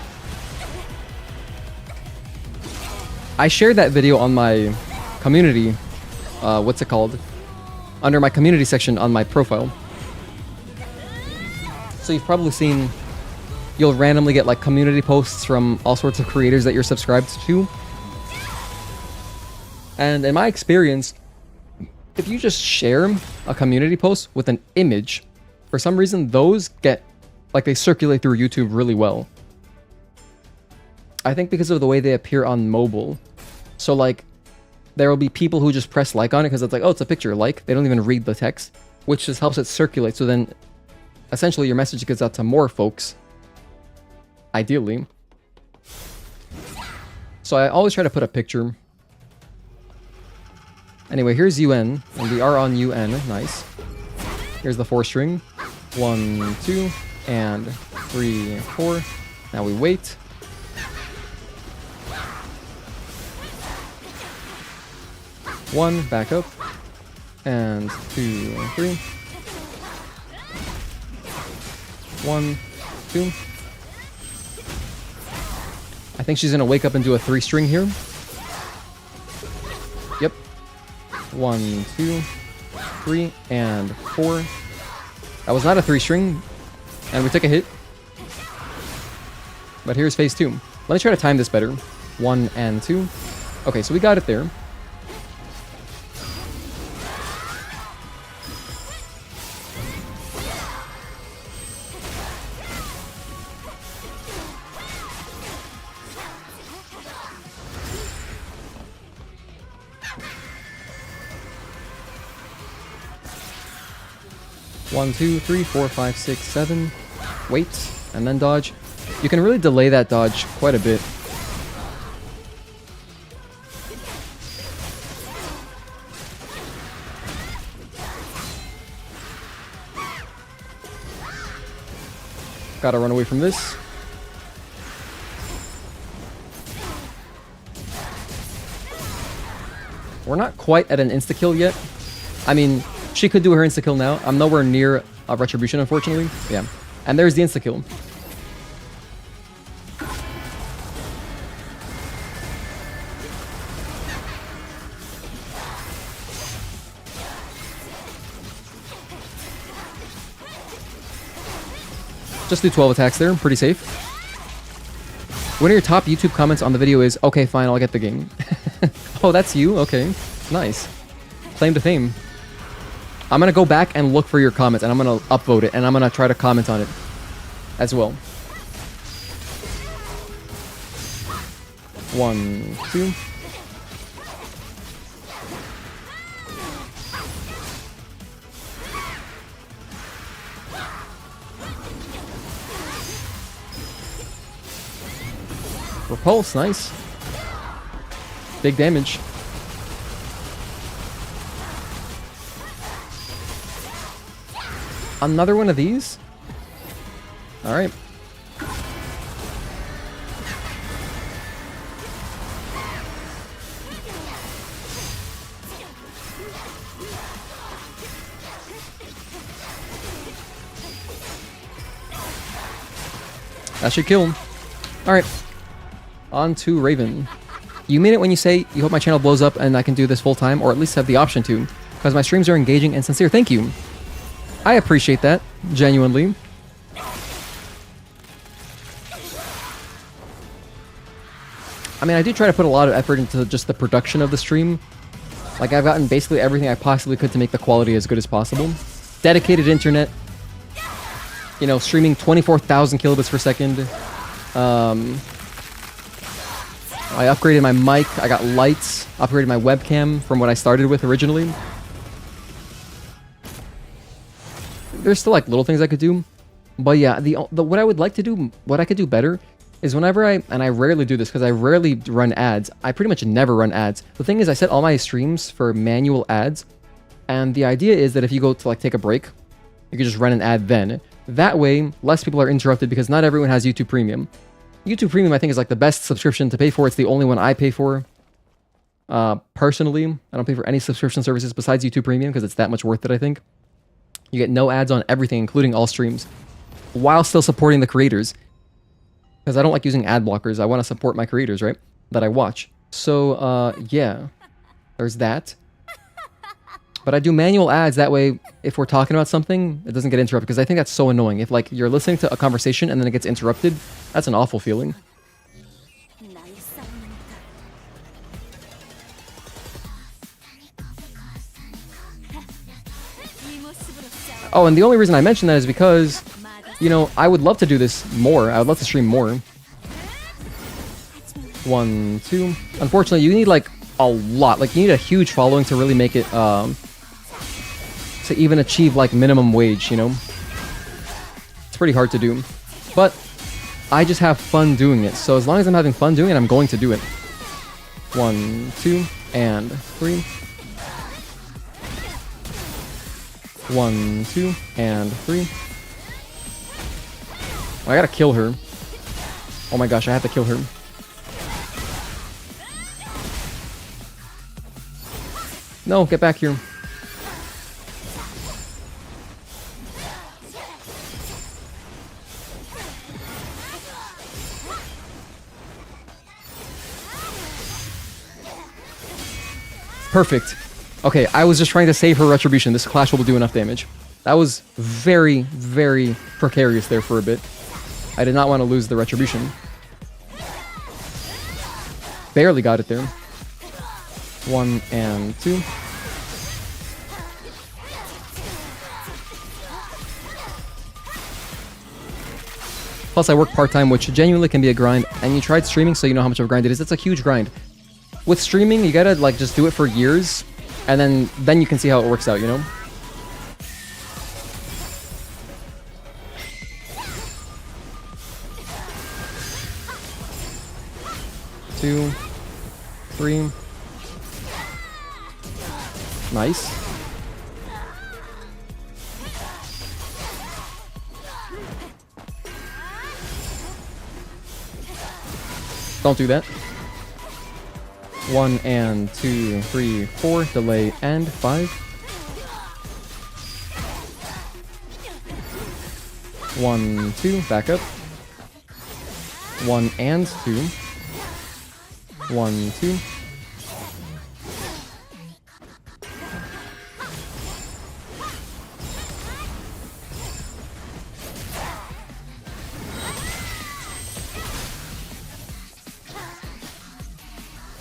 I shared that video on my community, what's it called? Under my community section on my profile. So you've probably seen, you'll randomly get, like, community posts from all sorts of creators that you're subscribed to. And in my experience, if you just share a community post with an image, for some reason those get, like, they circulate through YouTube really well. I think because of the way they appear on mobile. So, like, there will be people who just press like on it because it's like, oh, it's a picture, like. They don't even read the text, which just helps it circulate. So then, essentially, your message gets out to more folks. Ideally. So I always try to put a picture. Anyway, here's UN, and we are on UN. Nice. Here's the 4 string. 1, 2, and 3, 4. Now we wait. One, back up. And 2, 3. 1, 2. I think she's gonna wake up and do a 3 string here. Yep. 1, 2, 3, and 4. That was not a 3 string, and we took a hit. But here's phase 2. Let me try to time this better. 1 and 2. Okay, so we got it there. One, 2, 3, 4, 5, 6, 7. Wait, and then dodge. You can really delay that dodge quite a bit. Gotta run away from this. We're not quite at an insta-kill yet. I mean, She could do her insta-kill now. I'm nowhere near a Retribution, unfortunately. Yeah. And there's the insta-kill. Just do 12 attacks there. Pretty safe. One of your top YouTube comments on the video is, okay, fine, I'll get the game. Oh, that's you? Okay. Nice. Claim to fame. I'm going to go back and look for your comments, and I'm going to upvote it, and I'm going to try to comment on it as well. 1, 2. Repulse, nice. Big damage. Another one of these? Alright. That should kill him. Alright. On to Raven. You mean it when you say you hope my channel blows up and I can do this full time, or at least have the option to, because my streams are engaging and sincere. Thank you. I appreciate that, genuinely. I mean, I do try to put a lot of effort into just the production of the stream. Like, I've gotten basically everything I possibly could to make the quality as good as possible. Dedicated internet. You know, streaming 24,000 kilobits per second. I upgraded my mic, I got lights, upgraded my webcam from what I started with originally. There's still like little things I could do. But yeah, what I would like to do, what I could do better, is whenever and I rarely do this because I rarely run ads. I pretty much never run ads. The thing is, I set all my streams for manual ads. And the idea is that if you go to like take a break, you can just run an ad then. That way, less people are interrupted because not everyone has YouTube Premium. YouTube Premium, I think, is like the best subscription to pay for. It's the only one I pay for. Personally, I don't pay for any subscription services besides YouTube Premium because it's that much worth it, I think. You get no ads on everything, including all streams, while still supporting the creators. Because I don't like using ad blockers. I want to support my creators, right? That I watch. So, yeah. There's that. But I do manual ads, that way, if we're talking about something, it doesn't get interrupted, because I think that's so annoying. If, like, you're listening to a conversation and then it gets interrupted, that's an awful feeling. Oh, and the only reason I mention that is because, you know, I would love to do this more. I would love to stream more. 1, 2. Unfortunately, you need, like, a lot. Like, you need a huge following to really make it, to even achieve, like, minimum wage, you know? It's pretty hard to do. But I just have fun doing it. So as long as I'm having fun doing it, I'm going to do it. 1, 2, and 3. 1, 2, and 3. I gotta kill her. Oh my gosh, I have to kill her. No, get back here. Perfect. Okay, I was just trying to save her retribution. This clash will do enough damage. That was very, very precarious there for a bit. I did not want to lose the retribution. Barely got it there. 1 and 2. Plus, I work part-time, which genuinely can be a grind. And you tried streaming, so you know how much of a grind it is. It's a huge grind. With streaming, you gotta, like, just do it for years. And then you can see how it works out, you know? Two, 3. Nice. Don't do that. 1 and 2, 3, 4. Delay and 5. 1, 2, back up. 1 and 2. 1, 2.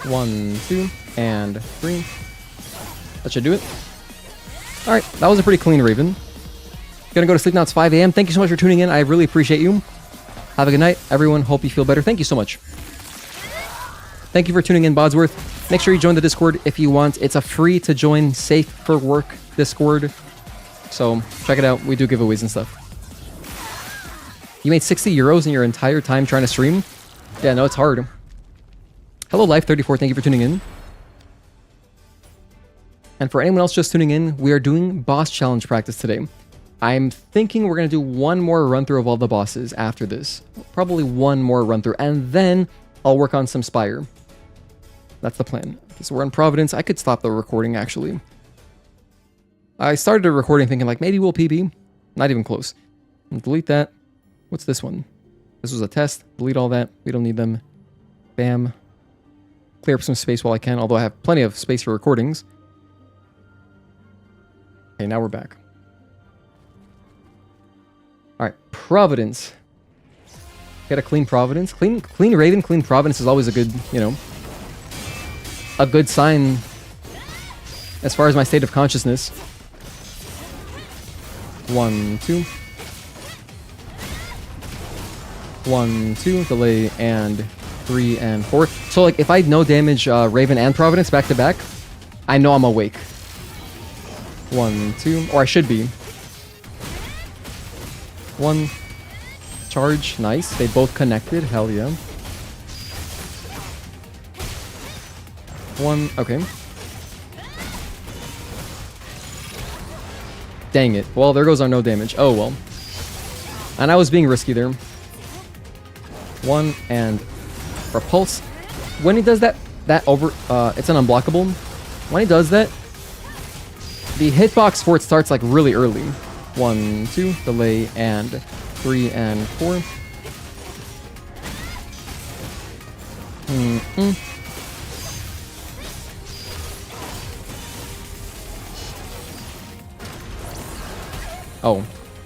One, 2, and 3. That should do it. Alright, that was a pretty clean Raven. Gonna go to sleep now, it's 5 a.m. Thank you so much for tuning in, I really appreciate you. Have a good night, everyone, hope you feel better. Thank you so much. Thank you for tuning in, Bodsworth. Make sure you join the Discord if you want. It's a free to join, safe for work Discord. So, check it out, we do giveaways and stuff. You made 60 euros in your entire time trying to stream? Yeah, no, it's hard. Hello, Life34, thank you for tuning in. And for anyone else just tuning in, we are doing boss challenge practice today. I'm thinking we're going to do one more run through of all the bosses after this. Probably one more run through, and then I'll work on some Spire. That's the plan. Okay, so we're in Providence. I could stop the recording, actually. I started a recording thinking, like, maybe we'll PB. Not even close. Delete that. What's this one? This was a test. Delete all that. We don't need them. Bam. Clear up some space while I can, although I have plenty of space for recordings. Okay, now we're back. Alright, Providence. Get a clean Providence. Clean Raven, clean Providence is always a good, you know, a good sign as far as my state of consciousness. 1, 2. 1, 2, delay, and 3 and 4. So, like, if I no damage Raven and Providence back to back, I know I'm awake. 1, 2, or I should be. 1. Charge, nice. They both connected, hell yeah. 1, okay. Dang it. Well, there goes our no damage. Oh, well. And I was being risky there. 1 and repulse. When he does that it's an unblockable. When he does that, the hitbox for it starts like really early. 1, 2, delay, and 3 and 4. Oh,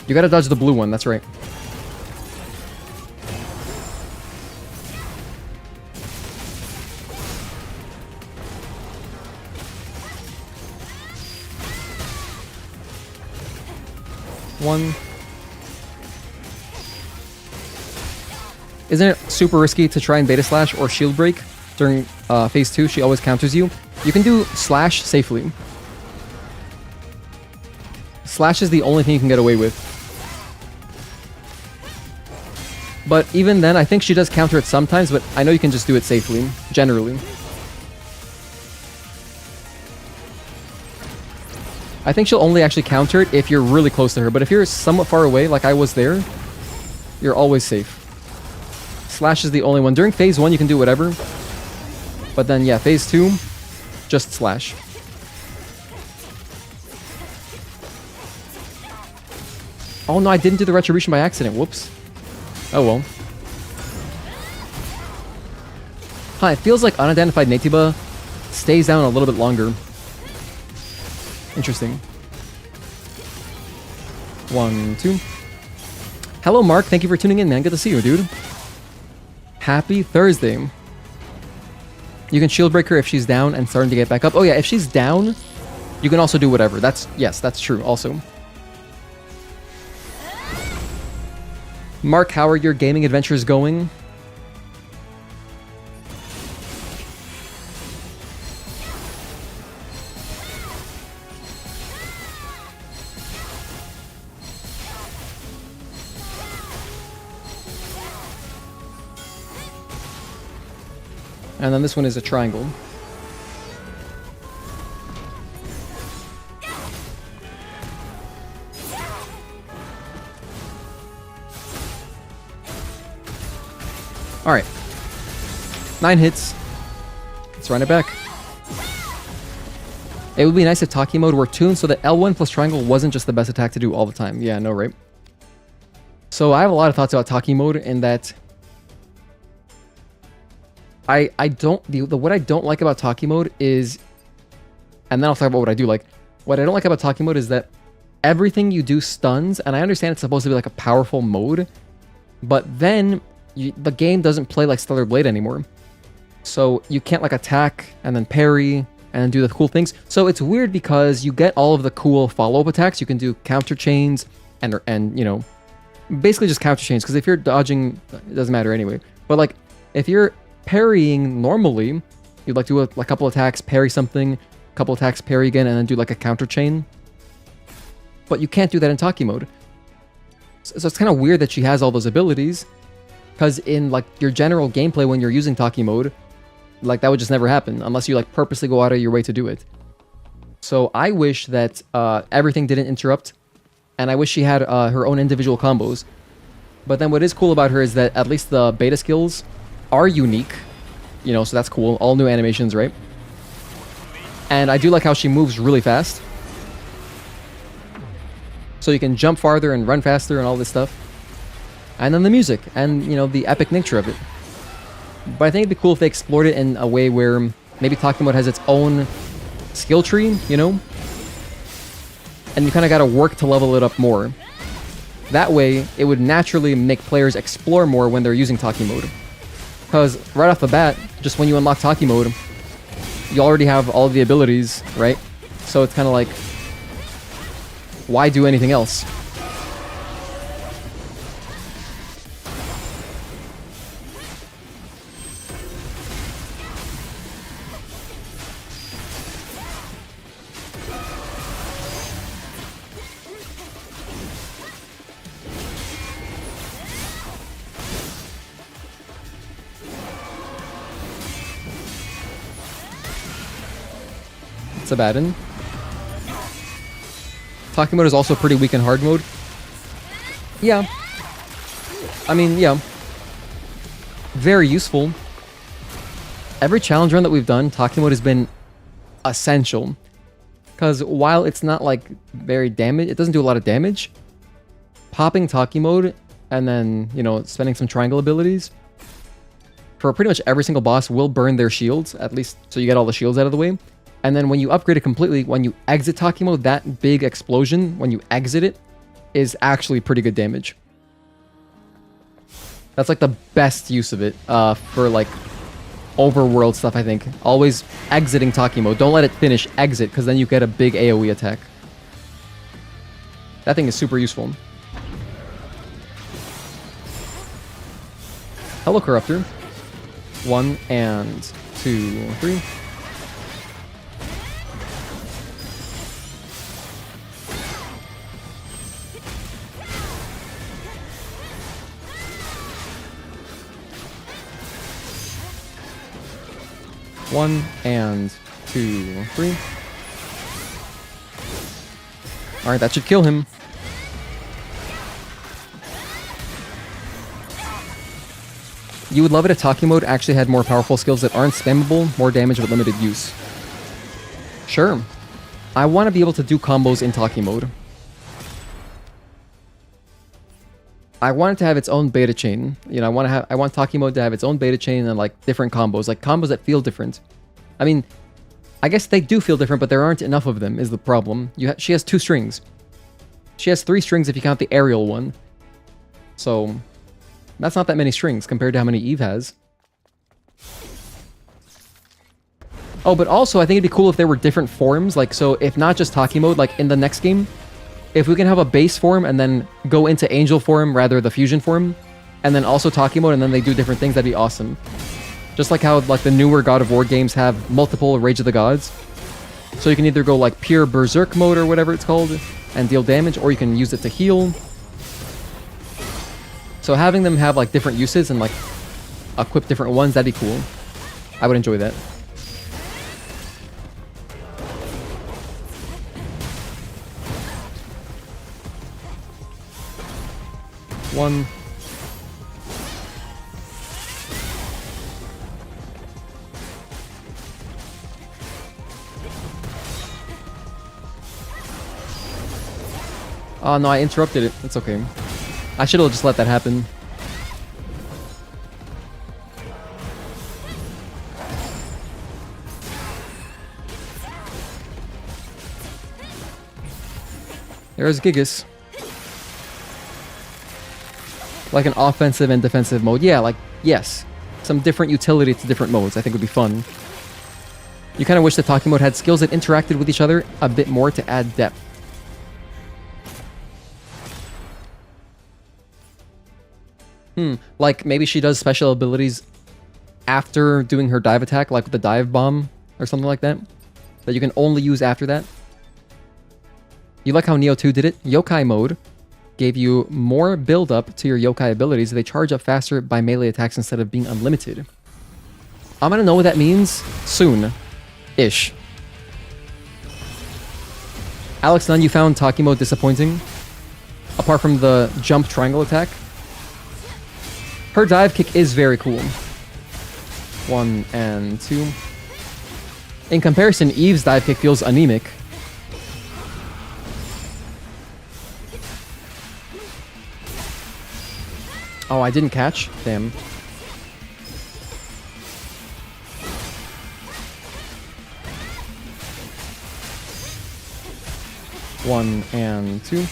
you gotta dodge the blue one, that's right. One. Isn't it super risky to try and beta slash or shield break during phase 2? She always counters you. You can do slash safely. Slash is the only thing you can get away with. But even then, I think she does counter it sometimes, but I know you can just do it safely, generally. I think she'll only actually counter it if you're really close to her, but if you're somewhat far away, like I was there, you're always safe. Slash is the only one. During phase 1, you can do whatever. But then, yeah, phase 2, just slash. Oh no, I didn't do the retribution by accident. Whoops. Oh well. Huh, it feels like unidentified Natiba stays down a little bit longer. Interesting. 1, 2. Hello, Mark. Thank you for tuning in, man. Good to see you, dude. Happy Thursday. You can shield break her if she's down and starting to get back up. Oh yeah, if she's down, you can also do whatever. Yes, that's true also. Mark, how are your gaming adventures going? And then this one is a triangle. Alright. 9 hits. Let's run it back. It would be nice if Tachy mode were tuned so that L1 plus triangle wasn't just the best attack to do all the time. Yeah, no, right? So I have a lot of thoughts about Tachy mode in that I don't what I don't like about Tachy mode is, and then I'll talk about what I do like. What I don't like about Tachy mode is that everything you do stuns, and I understand it's supposed to be like a powerful mode, but then the game doesn't play like Stellar Blade anymore. So you can't like attack and then parry and do the cool things. So it's weird because you get all of the cool follow-up attacks. You can do counter chains and you know, basically just counter chains, because if you're dodging, it doesn't matter anyway. But like if you're parrying normally, you'd like do a couple attacks, parry something, couple attacks, parry again, and then do like a counter chain. But you can't do that in Tachy mode. So it's kind of weird that she has all those abilities, because in like your general gameplay when you're using Tachy mode, like that would just never happen unless you like purposely go out of your way to do it. So I wish that everything didn't interrupt, and I wish she had her own individual combos. But then what is cool about her is that at least the beta skills are unique, you know, so that's cool. All new animations, right? And I do like how she moves really fast. So you can jump farther and run faster and all this stuff. And then the music and, you know, the epic nature of it. But I think it'd be cool if they explored it in a way where maybe Tachy mode has its own skill tree, you know? And you kind of got to work to level it up more. That way, it would naturally make players explore more when they're using Tachy mode. Because right off the bat, just when you unlock Tachy mode, you already have all of the abilities, right? So it's kind of like, why do anything else? It's a bad one. Tachy mode is also pretty weak in hard mode. Yeah. I mean, yeah. Very useful. Every challenge run that we've done, Tachy mode has been essential. Because while it's not like very damage, it doesn't do a lot of damage. Popping Tachy mode and then, you know, spending some triangle abilities for pretty much every single boss will burn their shields, at least so you get all the shields out of the way. And then when you upgrade it completely, when you exit Tachy mode, that big explosion, when you exit it, is actually pretty good damage. That's like the best use of it for like overworld stuff, I think. Always exiting Tachy mode. Don't let it finish, exit, because then you get a big AoE attack. That thing is super useful. Hello, Corruptor. 1 and 2, 3. One and 2, 3. Alright, that should kill him. You would love it if Tachy mode actually had more powerful skills that aren't spammable, more damage with limited use. Sure. I want to be able to do combos in Tachy mode. I want it to have its own beta chain. You know, I want Tachy mode to have its own beta chain and like different combos, like combos that feel different. I mean, I guess they do feel different, but there aren't enough of them is the problem. She has 2 strings. She has 3 strings if you count the aerial one. So that's not that many strings compared to how many Eve has. Oh, but also I think it'd be cool if there were different forms. Like, so if not just Tachy mode, like in the next game, if we can have a base form and then go into angel form, rather the fusion form, and then also Tachy mode, and then they do different things, that'd be awesome. Just like how like the newer God of War games have multiple Rage of the Gods. So you can either go like pure berserk mode or whatever it's called and deal damage, or you can use it to heal. So having them have like different uses and like equip different ones, that'd be cool. I would enjoy that. One. Oh no, I interrupted it. It's okay. I should have just let that happen. There's Gigas. Like an offensive and defensive mode. Yeah, like, yes. Some different utility to different modes I think would be fun. You kind of wish the Tachy mode had skills that interacted with each other a bit more to add depth. Like maybe she does special abilities after doing her dive attack, like with the dive bomb or something like that, that you can only use after that. You like how Neo 2 did it? Yokai mode gave you more build up to your yokai abilities. They charge up faster by melee attacks instead of being unlimited. I'm gonna know what that means soon-ish. Alex Nunn, you found Tachy mode disappointing? Apart from the jump triangle attack? Her dive kick is very cool. 1 and 2. In comparison, Eve's dive kick feels anemic. Oh, I didn't catch? Damn. One and 2.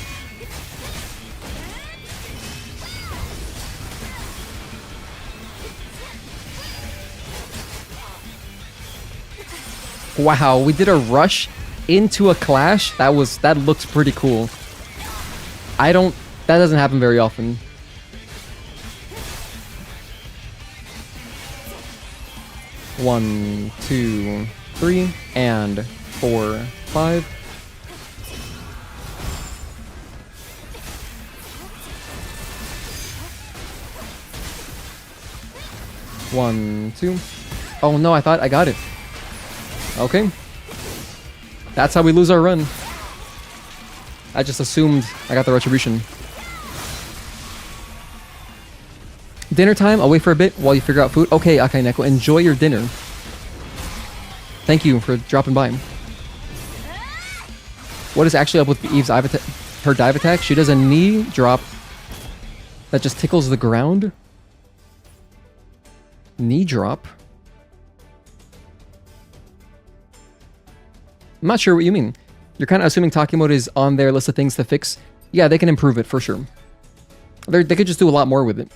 Wow, we did a rush into a clash. That looks pretty cool. That doesn't happen very often. One, 2, 3, and 4, 5. One, 2. Oh no, I thought I got it. Okay. That's how we lose our run. I just assumed I got the retribution. Dinner time? I'll wait for a bit while you figure out food. Okay, Akai Neko, enjoy your dinner. Thank you for dropping by. What is actually up with Eve's her dive attack? She does a knee drop that just tickles the ground. Knee drop? I'm not sure what you mean. You're kind of assuming Tachy mode is on their list of things to fix. Yeah, they can improve it for sure. They could just do a lot more with it,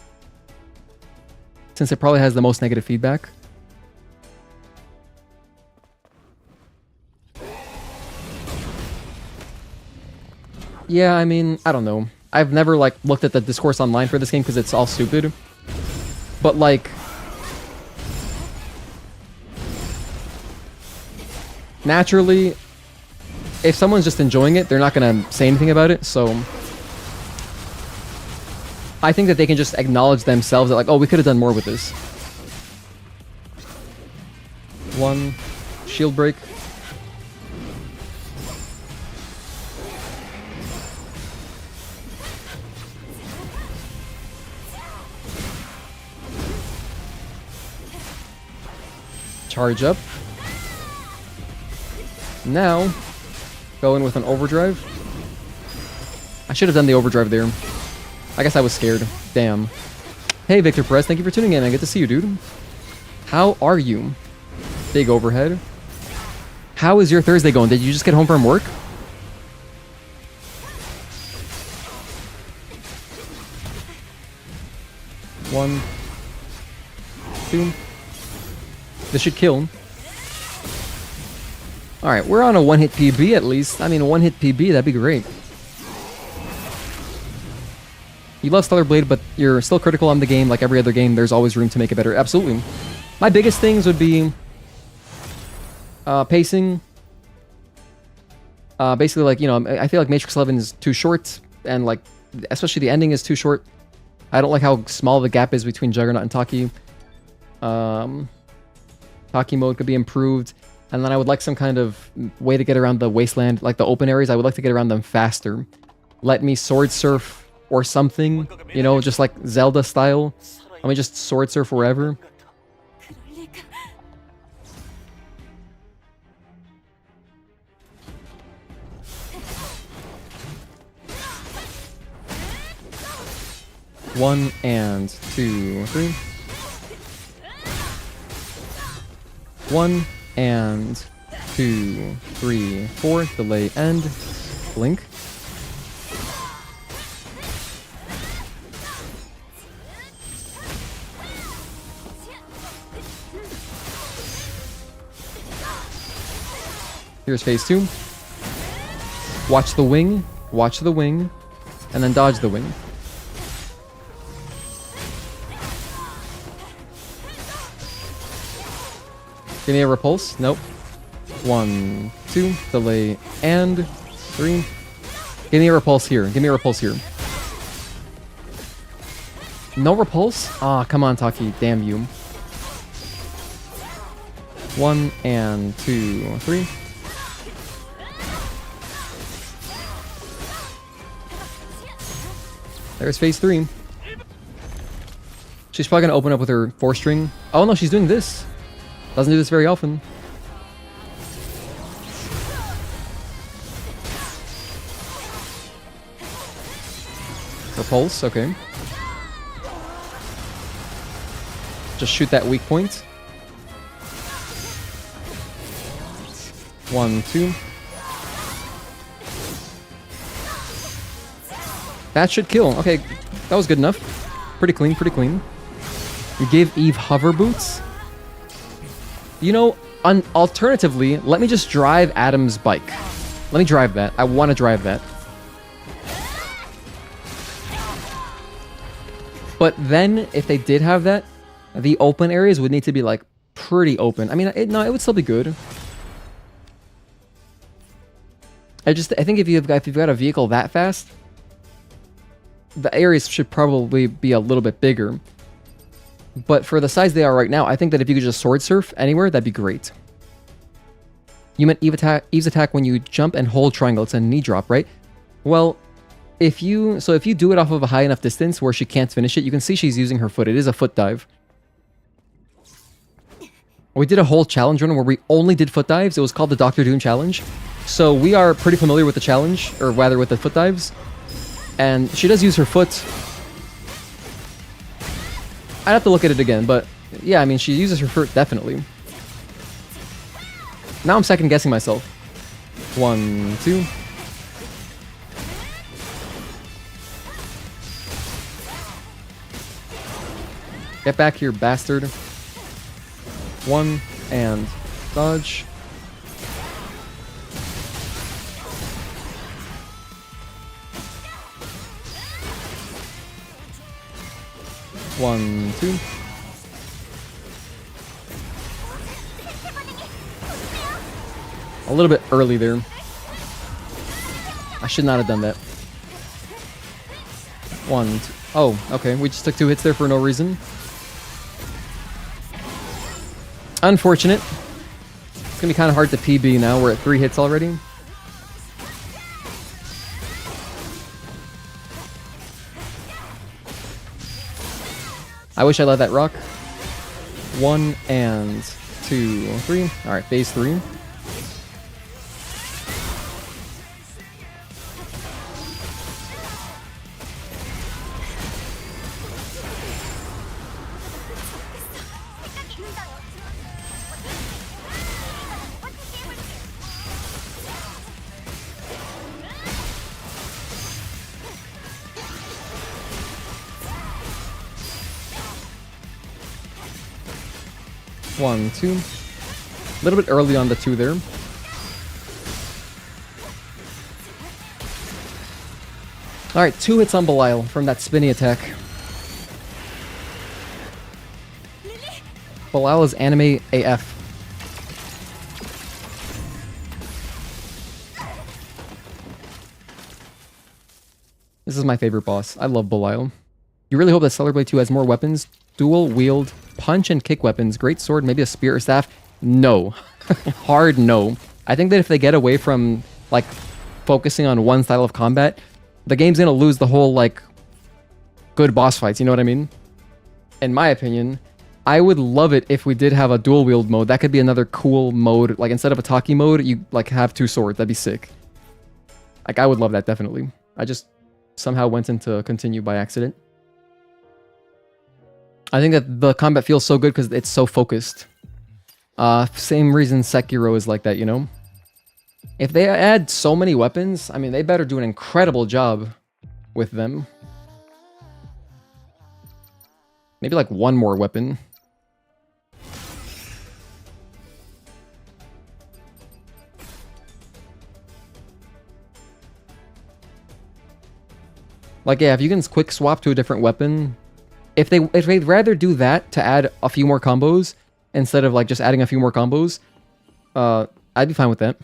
since it probably has the most negative feedback. Yeah, I mean, I don't know. I've never, like, looked at the discourse online for this game because it's all stupid. But, like, naturally, if someone's just enjoying it, they're not going to say anything about it, so I think that they can just acknowledge themselves that, like, oh, we could have done more with this. 1 shield break. Charge up. Now, go in with an overdrive. I should have done the overdrive there. I guess I was scared. Damn. Hey, Victor Perez, thank you for tuning in. I get to see you, dude. How are you? Big overhead. How is your Thursday going? Did you just get home from work? One, 2. This should kill. Alright, we're on a one-hit PB at least. I mean, a one-hit PB, that'd be great. You love Stellar Blade, but you're still critical on the game. Like every other game, there's always room to make it better. Absolutely. My biggest things would be pacing. Basically, like, you know, I feel like Matrix 11 is too short, and, like, especially the ending is too short. I don't like how small the gap is between Juggernaut and Tachy. Tachy mode could be improved. And then I would like some kind of way to get around the wasteland, like the open areas. I would like to get around them faster. Let me sword surf or something, you know, just like Zelda style. Let me just sword surf wherever. 1 and 2, 3. 1 and 2, 3, 4. Delay end. Blink. Here's phase 2. Watch the wing, and then dodge the wing. Give me a repulse. Nope. 1, 2, delay, and 3. Give me a repulse here. No repulse? Ah, come on, Tachy. Damn you. 1 and 2, 3. There's phase 3. She's probably going to open up with her 4-string. Oh no, she's doing this. Doesn't do this very often. Repulse, okay. Just shoot that weak point. 1, 2. That should kill. Okay, that was good enough. Pretty clean, pretty clean. You gave Eve hover boots? You know, alternatively, let me just drive Adam's bike. Let me drive that. I want to drive that. But then, if they did have that, the open areas would need to be, like, pretty open. I mean, no, it would still be good. I think if you've got a vehicle that fast, the areas should probably be a little bit bigger. But for the size they are right now, I think that if you could just sword surf anywhere, that'd be great. You meant Eve's attack when you jump and hold triangle. It's a knee drop, right? Well, if you do it off of a high enough distance where she can't finish it, you can see she's using her foot. It is a foot dive. We did a whole challenge run where we only did foot dives. It was called the Dr. Doom challenge. So we are pretty familiar with the challenge, or rather with the foot dives. And she does use her foot. I'd have to look at it again, but yeah, I mean, she uses her foot definitely. Now I'm second guessing myself. 1, 2. Get back here, bastard. 1 and dodge. One, 2. A little bit early there. I should not have done that. 1, 2. Oh, okay. We just took 2 hits there for no reason. Unfortunate. It's gonna be kind of hard to PB now. We're at 3 hits already. I wish I let that rock. 1 and 2, 3. Alright, phase 3. One, 2. A little bit early on the 2 there. Alright, 2 hits on Belial from that spinny attack. Belial is anime AF. This is my favorite boss. I love Belial. You really hope that Stellar Blade 2 has more weapons. Dual wield, punch and kick weapons. Great sword, maybe a spear or staff. No. Hard no. I think that if they get away from, like, focusing on one style of combat, the game's gonna lose the whole, like, good boss fights, you know what I mean? In my opinion, I would love it if we did have a dual wield mode. That could be another cool mode. Like, instead of a Tachy mode, you, like, have 2 swords. That'd be sick. Like, I would love that, definitely. I just somehow went into continue by accident. I think that the combat feels so good because it's so focused. Same reason Sekiro is like that, you know? If they add so many weapons, I mean, they better do an incredible job with them. Maybe like one more weapon. Like, yeah, if you can quick swap to a different weapon, if they'd rather do that to add a few more combos instead of like just adding a few more combos, I'd be fine with that.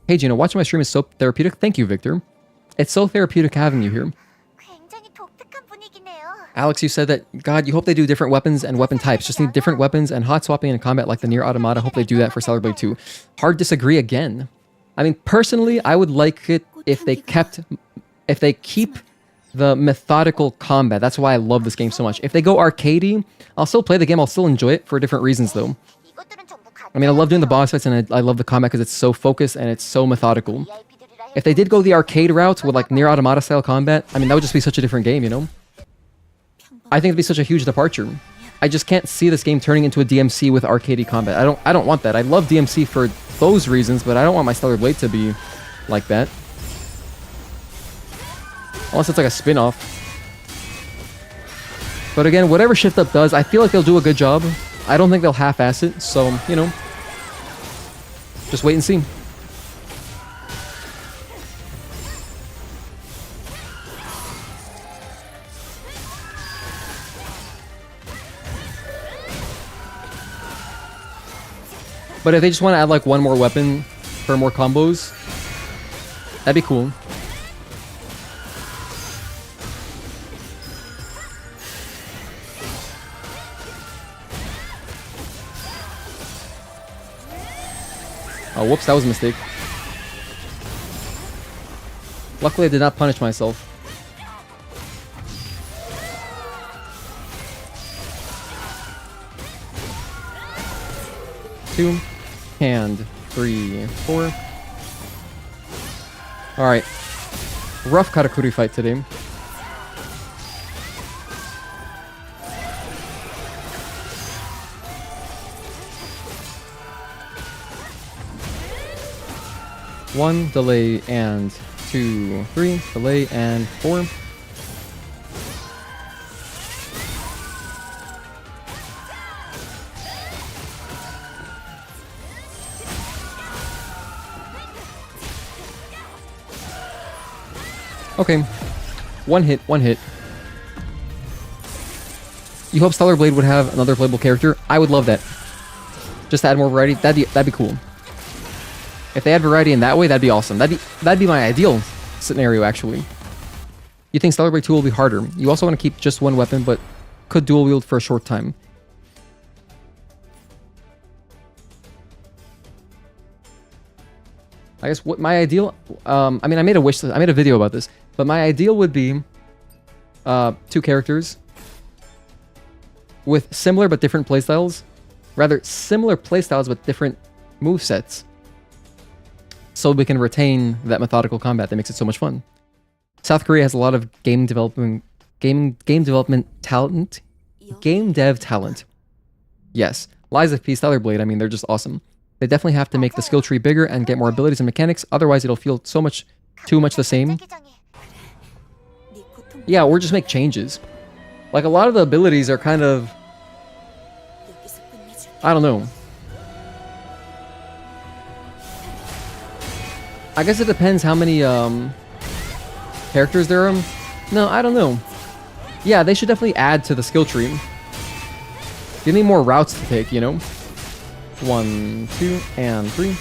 Hey Gina, watching my stream is so therapeutic. Thank you, Victor. It's so therapeutic having you here. Alex, you said that, God, you hope they do different weapons and weapon types. Just need different weapons and hot swapping in combat like the Nier Automata. Hope they do that for Stellar Blade 2. Hard disagree again. I mean, personally, I would like it if they keep the methodical combat. That's why I love this game so much. If they go arcadey, I'll still play the game. I'll still enjoy it for different reasons, though. I mean, I love doing the boss fights, and I love the combat because it's so focused and it's so methodical. If they did go the arcade route with like Nier Automata style combat, I mean, that would just be such a different game, you know? I think it'd be such a huge departure. I just can't see this game turning into a DMC with arcadey combat. I don't want that. I love DMC for those reasons, but I don't want my Stellar Blade to be like that. Unless it's like a spin-off. But again, whatever Shift Up does, I feel like they'll do a good job. I don't think they'll half-ass it, so, you know. Just wait and see. But if they just want to add like one more weapon for more combos, that'd be cool. Oh, whoops, that was a mistake. Luckily, I did not punish myself. Two, and 3, 4. Alright. Rough Karakuri fight today. One, delay, and 2, 3, delay, and 4. Okay. One hit, one hit. You hope Stellar Blade would have another playable character? I would love that. Just to add more variety, that'd be cool. If they add variety in that way, that'd be awesome. That'd be my ideal scenario, actually. You think Stellar Blade 2 will be harder. You also want to keep just one weapon, but could dual wield for a short time. I guess what my ideal, I mean, I made a wish list, I made a video about this, but my ideal would be 2 characters with similar but different playstyles. Rather, similar playstyles but different movesets. So we can retain that methodical combat that makes it so much fun. South Korea has a lot of game development talent. Game dev talent. Yes. Lies of P, Stellar Blade, I mean, they're just awesome. They definitely have to make the skill tree bigger and get more abilities and mechanics, otherwise it'll feel too much the same. Yeah, or just make changes. Like, a lot of the abilities are kind of... I don't know. I guess it depends how many characters there are. No, I don't know. Yeah, they should definitely add to the skill tree. Give me more routes to take, you know? 1, 2, and 3.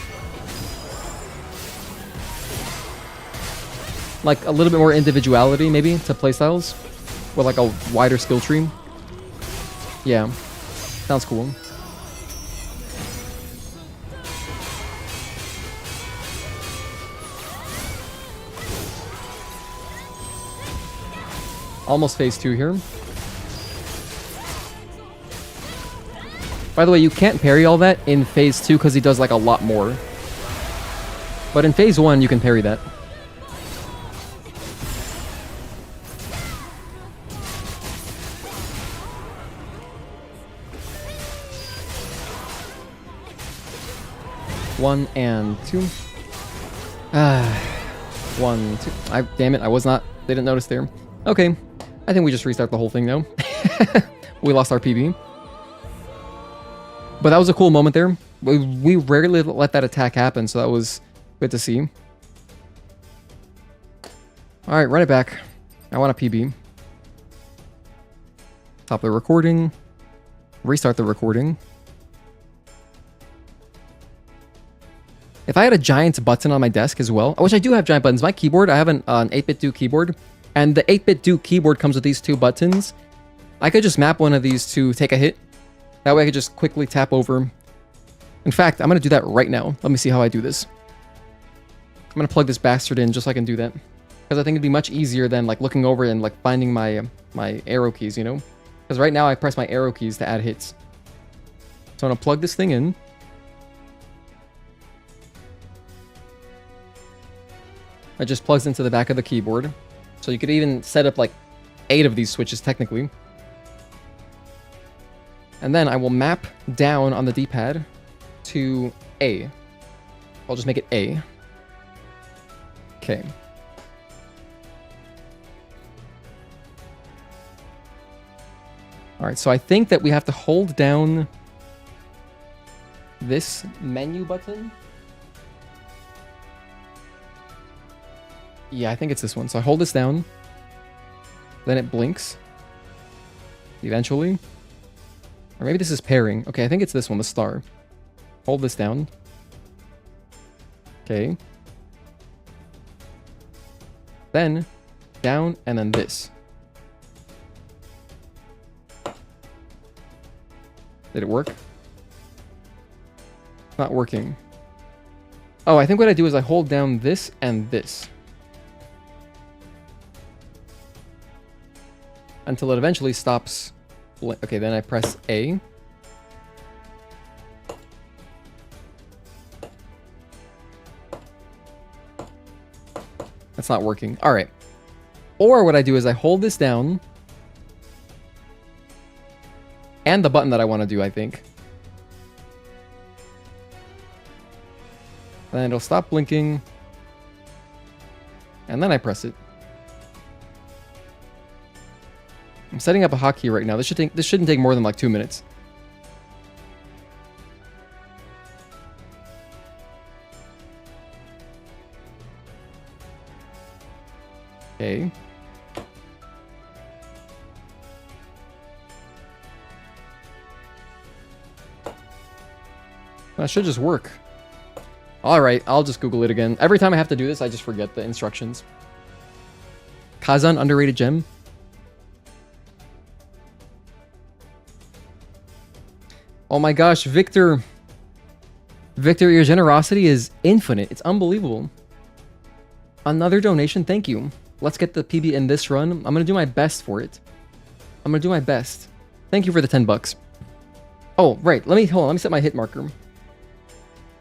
Like a little bit more individuality, maybe, to playstyles. With like a wider skill tree. Yeah. Sounds cool. Almost phase 2 here. By the way, you can't parry all that in phase 2 because he does like a lot more. But in phase 1, you can parry that. 1 and 2. 1, 2. Damn it, didn't notice there. Okay, I think we just restart the whole thing now. We lost our PB. But that was a cool moment there. We rarely let that attack happen, so that was good to see. Alright, run it back. I want a PB. Stop the recording. Restart the recording. If I had a giant button on my desk as well, which I do have giant buttons. My keyboard, I have an 8-bit Duke keyboard, and the 8-bit Duke keyboard comes with these 2 buttons. I could just map one of these to take a hit. That way I could just quickly tap over. In fact, I'm going to do that right now. Let me see how I do this. I'm going to plug this bastard in just so I can do that. Because I think it'd be much easier than like looking over and like finding my arrow keys, you know? Because right now I press my arrow keys to add hits. So I'm going to plug this thing in. It just plugs into the back of the keyboard. So you could even set up like 8 of these switches technically. And then I will map down on the D-pad to A. I'll just make it A. Okay. Alright, so I think that we have to hold down this menu button. Yeah, I think it's this one. So I hold this down. Then it blinks. Eventually. Or maybe this is pairing. Okay, I think it's this one, the star. Hold this down. Okay. Then down, and then this. Did it work? Not working. Oh, I think what I do is I hold down this and this. Until it eventually stops. Okay, then I press A. That's not working. All right. Or what I do is I hold this down. And the button that I want to do, I think. Then it'll stop blinking. And then I press it. I'm setting up a hotkey right now. This shouldn't take more than like 2 minutes. Okay. That should just work. Alright, I'll just Google it again. Every time I have to do this, I just forget the instructions. Kazan, underrated gem. Oh my gosh, Victor. Victor, your generosity is infinite. It's unbelievable. Another donation, thank you. Let's get the PB in this run. I'm going to do my best for it. I'm going to do my best. Thank you for the 10 bucks. Oh, right. Hold on. Let me set my hit marker.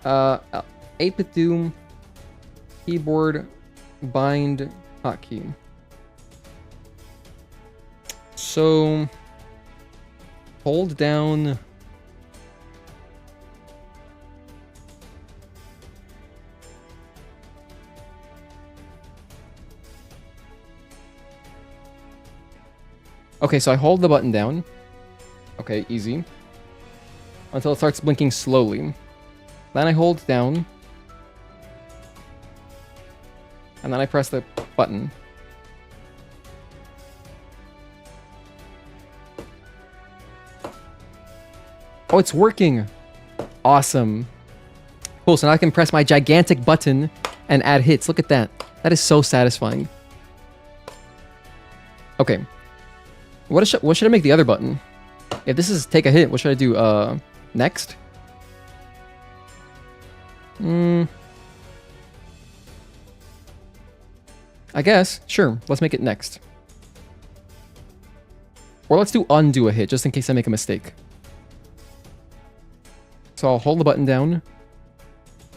8-bit Doom. Keyboard. Bind. Hotkey. So, hold down. Okay, so I hold the button down. Okay, easy. Until it starts blinking slowly. Then I hold down. And then I press the button. Oh, it's working! Awesome. Cool, so now I can press my gigantic button and add hits. Look at that. That is so satisfying. Okay. What should I make the other button? If this is take a hit, what should I do? Next? I guess. Sure. Let's make it next. Or let's do undo a hit, just in case I make a mistake. So I'll hold the button down.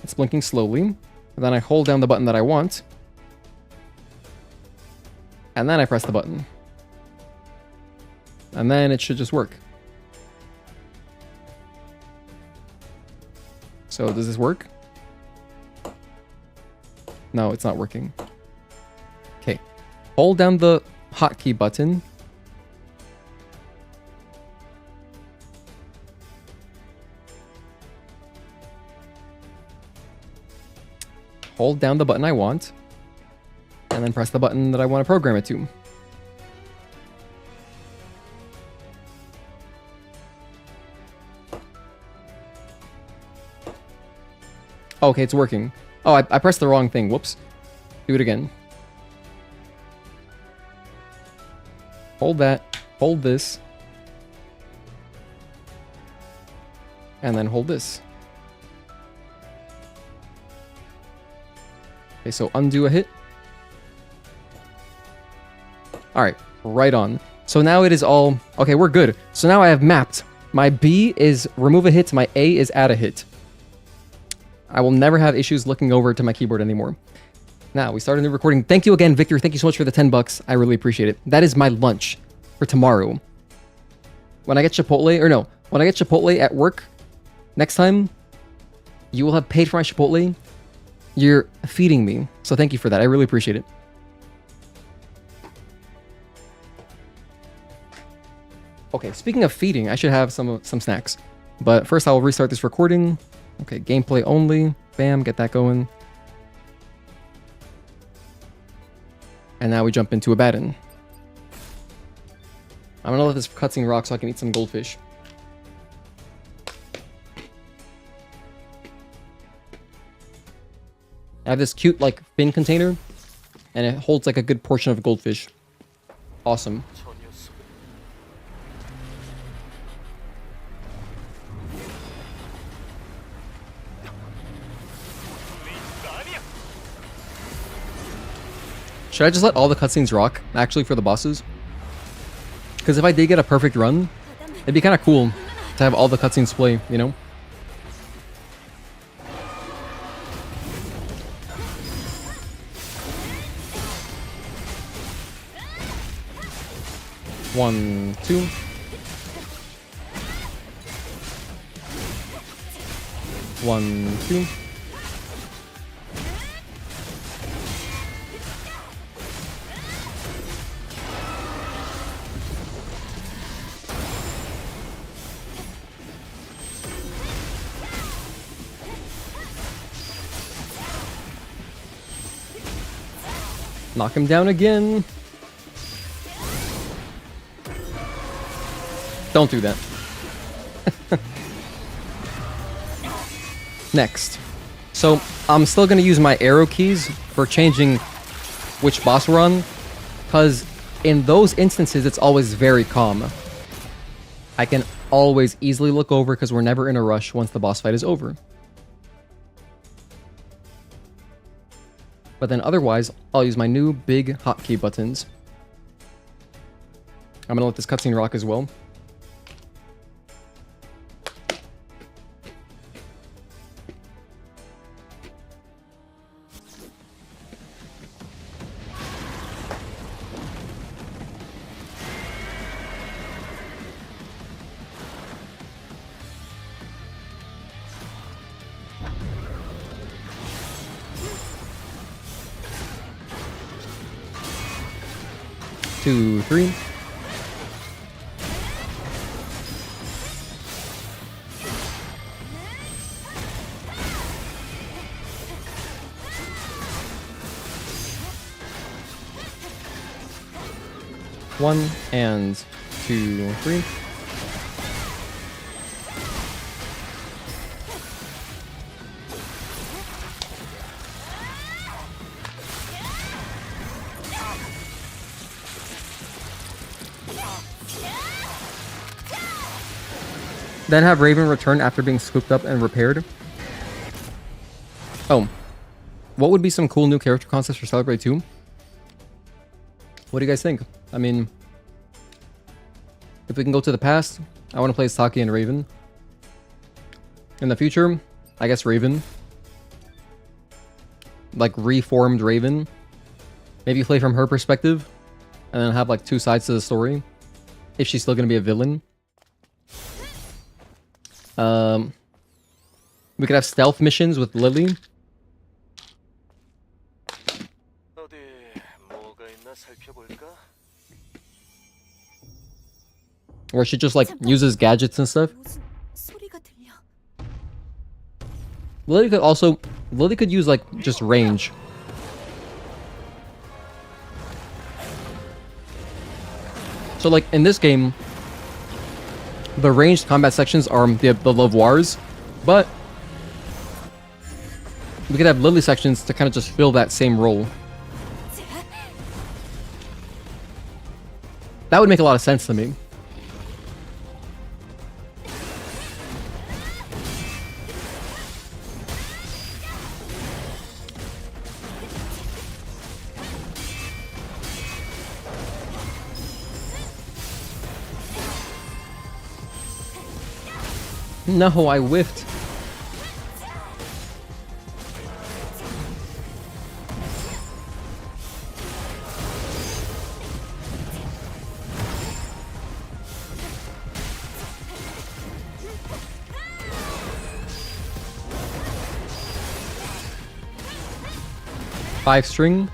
It's blinking slowly. And then I hold down the button that I want. And then I press the button. And then it should just work. So does this work? No, it's not working. Okay. Hold down the hotkey button. Hold down the button I want. And then press the button that I want to program it to. Okay, it's working. Oh, I pressed the wrong thing. Whoops. Do it again. Hold that. Hold this. And then hold this. Okay, so undo a hit. Alright, right on. So now it is all... Okay, we're good. So now I have mapped. My B is remove a hit, my A is add a hit. I will never have issues looking over to my keyboard anymore. Now, we started a new recording. Thank you again, Victor. Thank you so much for the 10 bucks. I really appreciate it. That is my lunch for tomorrow. When I get Chipotle, or no, when I get Chipotle at work next time, you will have paid for my Chipotle. You're feeding me. So thank you for that. I really appreciate it. Okay, speaking of feeding, I should have some snacks. But first I will restart this recording. Okay, gameplay only. Bam, get that going. And now we jump into Abaddon. I'm gonna let this cutscene rock so I can eat some goldfish. I have this cute, like, fin container, and it holds, like, a good portion of goldfish. Awesome. Should I just let all the cutscenes rock, actually, for the bosses? Because if I did get a perfect run, it'd be kind of cool to have all the cutscenes play, you know? One, two. One, two. Knock him down again. Don't do that. Next. So, I'm still going to use my arrow keys for changing which boss we're on, because in those instances, it's always very calm. I can always easily look over because we're never in a rush once the boss fight is over. But then otherwise, I'll use my new big hotkey buttons. I'm going to let this cutscene rock as well. Two, three. One and two, three. Then have Raven return after being scooped up and repaired. Oh. What would be some cool new character concepts for Celebrate 2? What do you guys think? I mean, if we can go to the past, I want to play as Tachy and Raven. In the future, I guess Raven. Like, reformed Raven. Maybe play from her perspective, and then have, like, two sides to the story. If she's still going to be a villain. We could have stealth missions with Lily. where she just like uses gadgets and stuff. Lily could use like just range. So like in this game, the ranged combat sections are the Lavoirs, but we could have Lily sections to kind of just fill that same role. That would make a lot of sense to me. No, I whiffed. Five string.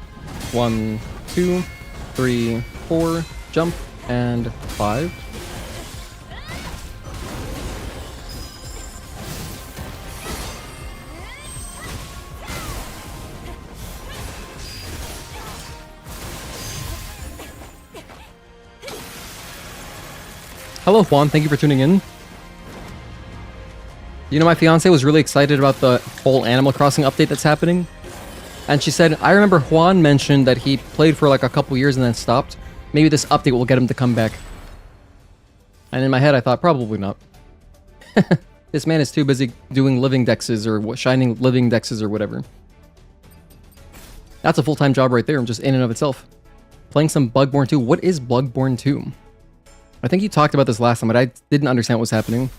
1, 2, 3, 4. Jump and 5. Hello Juan, thank you for tuning in. You know, my fiance was really excited about the whole Animal Crossing update that's happening. And she said, I remember Juan mentioned that he played for like a couple years and then stopped. Maybe this update will get him to come back. And in my head I thought, probably not. This man is too busy doing living dexes or shining living dexes or whatever. That's a full-time job right there, just in and of itself. Playing some Bloodborne 2. What is Bloodborne 2? I think you talked about this last time, but I didn't understand what was happening.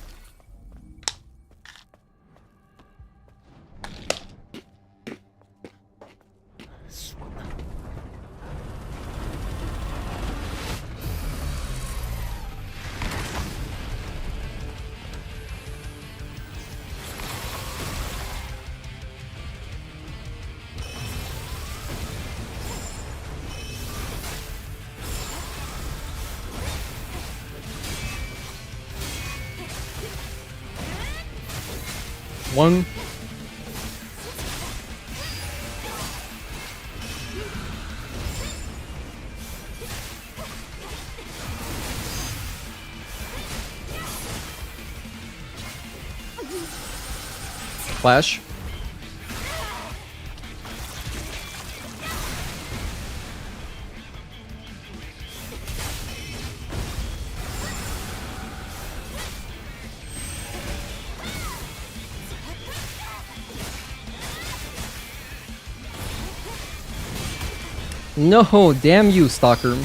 One. Flash. No, damn you, Stalker.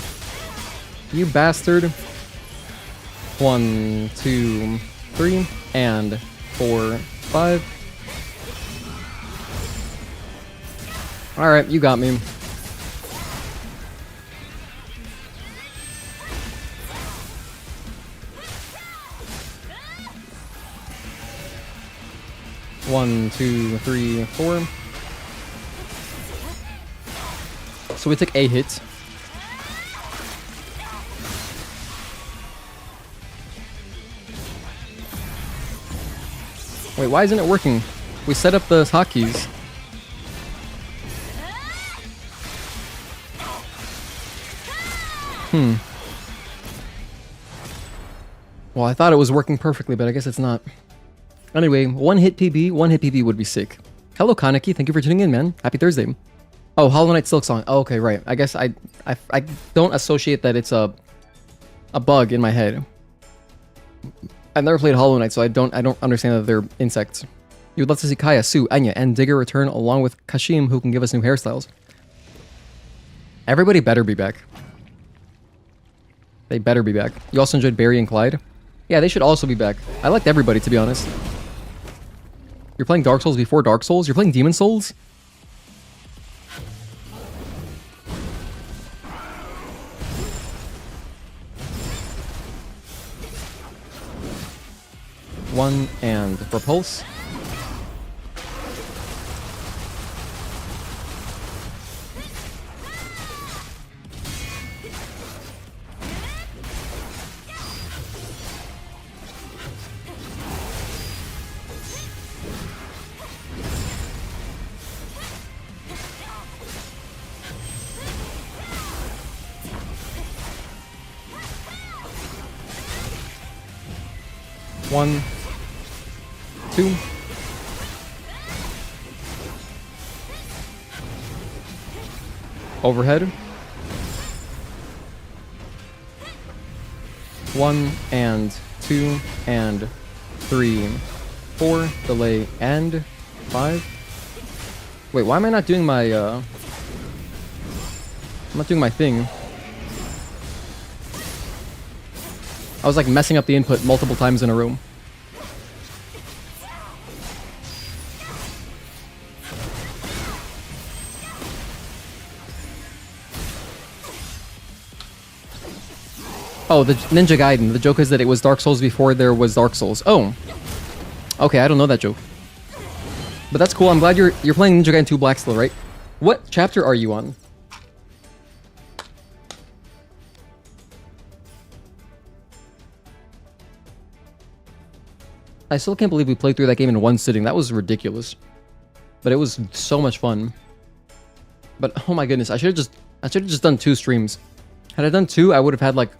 You bastard. 1, 2, 3, and 4, 5. Alright, you got me. One, 2, 3, 4. So we took a hit. Wait, why isn't it working? We set up the hotkeys. Well, I thought it was working perfectly, but I guess it's not. Anyway, one hit PB would be sick. Hello, Kaneki. Thank you for tuning in, man. Happy Thursday. Oh, Hollow Knight Silk Song. Oh, okay, right. I guess I don't associate that it's a bug in my head. I've never played Hollow Knight, so I don't understand that they're insects. You would love to see Kaya, Sue, Anya, and Digger return along with Kashim, who can give us new hairstyles. Everybody better be back. They better be back. You also enjoyed Barry and Clyde? Yeah, they should also be back. I liked everybody, to be honest. You're playing Dark Souls before Dark Souls? You're playing Demon Souls? One and repulse. 1, 2. Overhead. 1 and 2 and 3, 4. Delay and 5. Wait, why am I not doing my I'm not doing my thing. I was like messing up the input multiple times in a row. Oh, the Ninja Gaiden. The joke is that it was Dark Souls before there was Dark Souls. Oh. Okay, I don't know that joke. But that's cool. I'm glad you're playing Ninja Gaiden 2 Black still, right? What chapter are you on? I still can't believe we played through that game in one sitting. That was ridiculous. But it was so much fun. But oh my goodness, I should have just done 2 streams. Had I done 2, I would have had like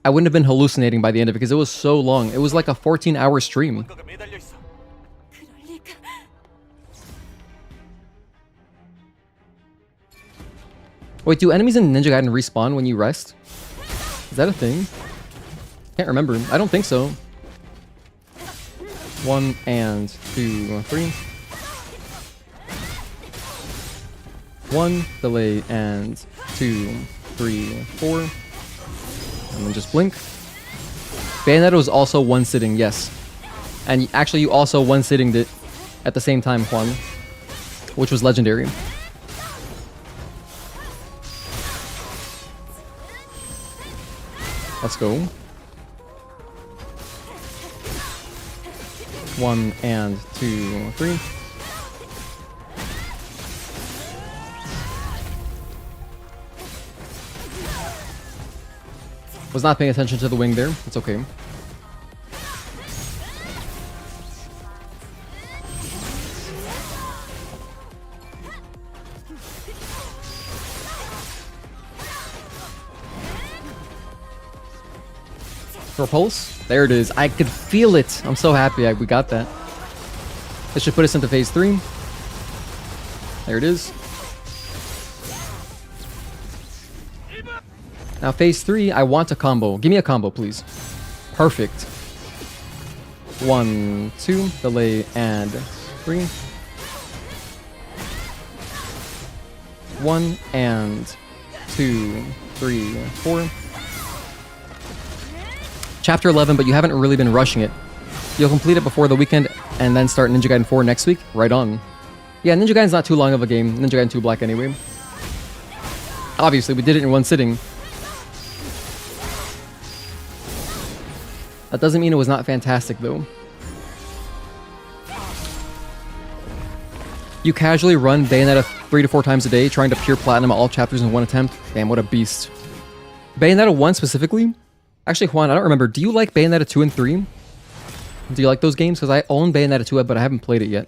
I wouldn't have been hallucinating by the end of it because it was so long. It was like a 14-hour stream. Wait, do enemies in Ninja Gaiden respawn when you rest? Is that a thing? Can't remember. I don't think so. 1 and 2, 3. 1, delay, and 2, 3, 4. And then just blink. Bayonetta was also one sitting, yes. And actually you also one sitting it at the same time, Juan. Which was legendary. Let's go. 1 and 2, 3. Was not paying attention to the wing there. It's okay. Repulse? There it is. I could feel it. I'm so happy we got that. This should put us into phase 3. There it is. Now phase 3, I want a combo. Give me a combo, please. Perfect. 1, 2, delay, and 3. 1 and 2, 3, 4. Chapter 11, but you haven't really been rushing it. You'll complete it before the weekend and then start Ninja Gaiden 4 next week? Right on. Yeah, Ninja Gaiden's not too long of a game. Ninja Gaiden 2 Black anyway. Obviously, we did it in one sitting. That doesn't mean it was not fantastic, though. You casually run Bayonetta 3 to 4 times a day, trying to pure platinum all chapters in one attempt? Damn, what a beast. Bayonetta 1 specifically? Actually, Juan, I don't remember. Do you like Bayonetta 2 and 3? Do you like those games? Because I own Bayonetta 2, but I haven't played it yet.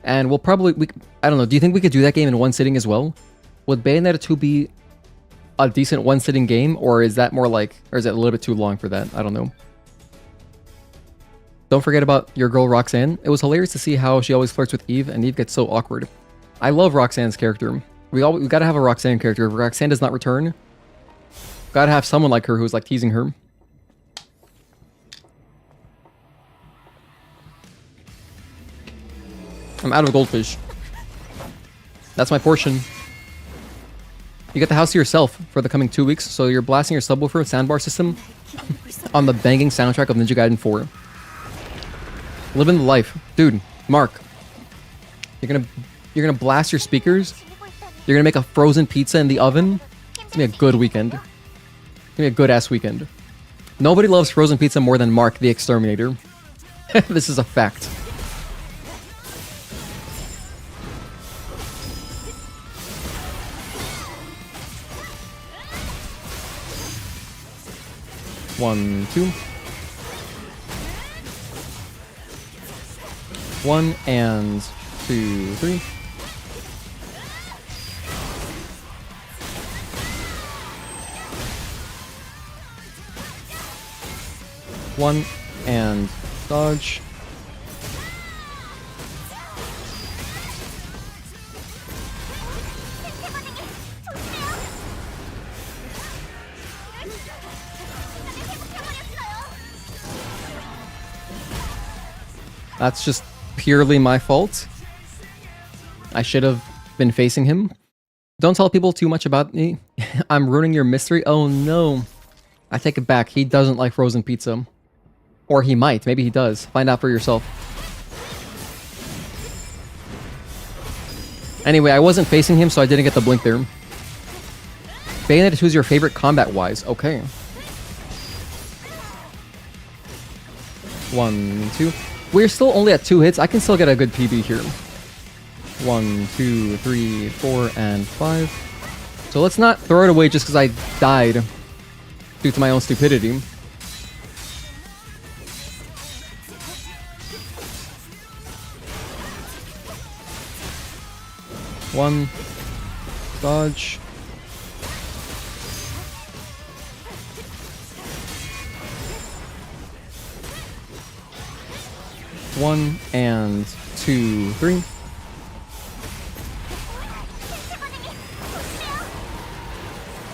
And we'll probably... I don't know. Do you think we could do that game in one sitting as well? Would Bayonetta 2 be a decent one-sitting game? Or is that more like... Or is it a little bit too long for that? I don't know. Don't forget about your girl Roxanne. It was hilarious to see how she always flirts with Eve, and Eve gets so awkward. I love Roxanne's character. We gotta have a Roxanne character. If Roxanne does not return, gotta have someone like her who's like teasing her. I'm out of goldfish. That's my portion. You get the house to yourself for the coming 2 weeks, so you're blasting your subwoofer soundbar system on the banging soundtrack of Ninja Gaiden 4. Living the life. Dude, Mark. You're gonna blast your speakers? You're gonna make a frozen pizza in the oven? It's gonna be a good weekend. It's gonna be a good-ass weekend. Nobody loves frozen pizza more than Mark, the Exterminator. This is a fact. One, 2. 1 and 2, 3. 1 and dodge. That's just purely my fault. I should have been facing him. Don't tell people too much about me. I'm ruining your mystery. Oh no. I take it back. He doesn't like frozen pizza. Or he might. Maybe he does. Find out for yourself. Anyway, I wasn't facing him, so I didn't get the blink there. Bayonetta 2 is your favorite combat-wise. Okay. 1, 2. We're still only at 2 hits. I can still get a good PB here. 1, 2, 3, 4, and 5. So let's not throw it away just because I died due to my own stupidity. One. Dodge. One and 2, 3.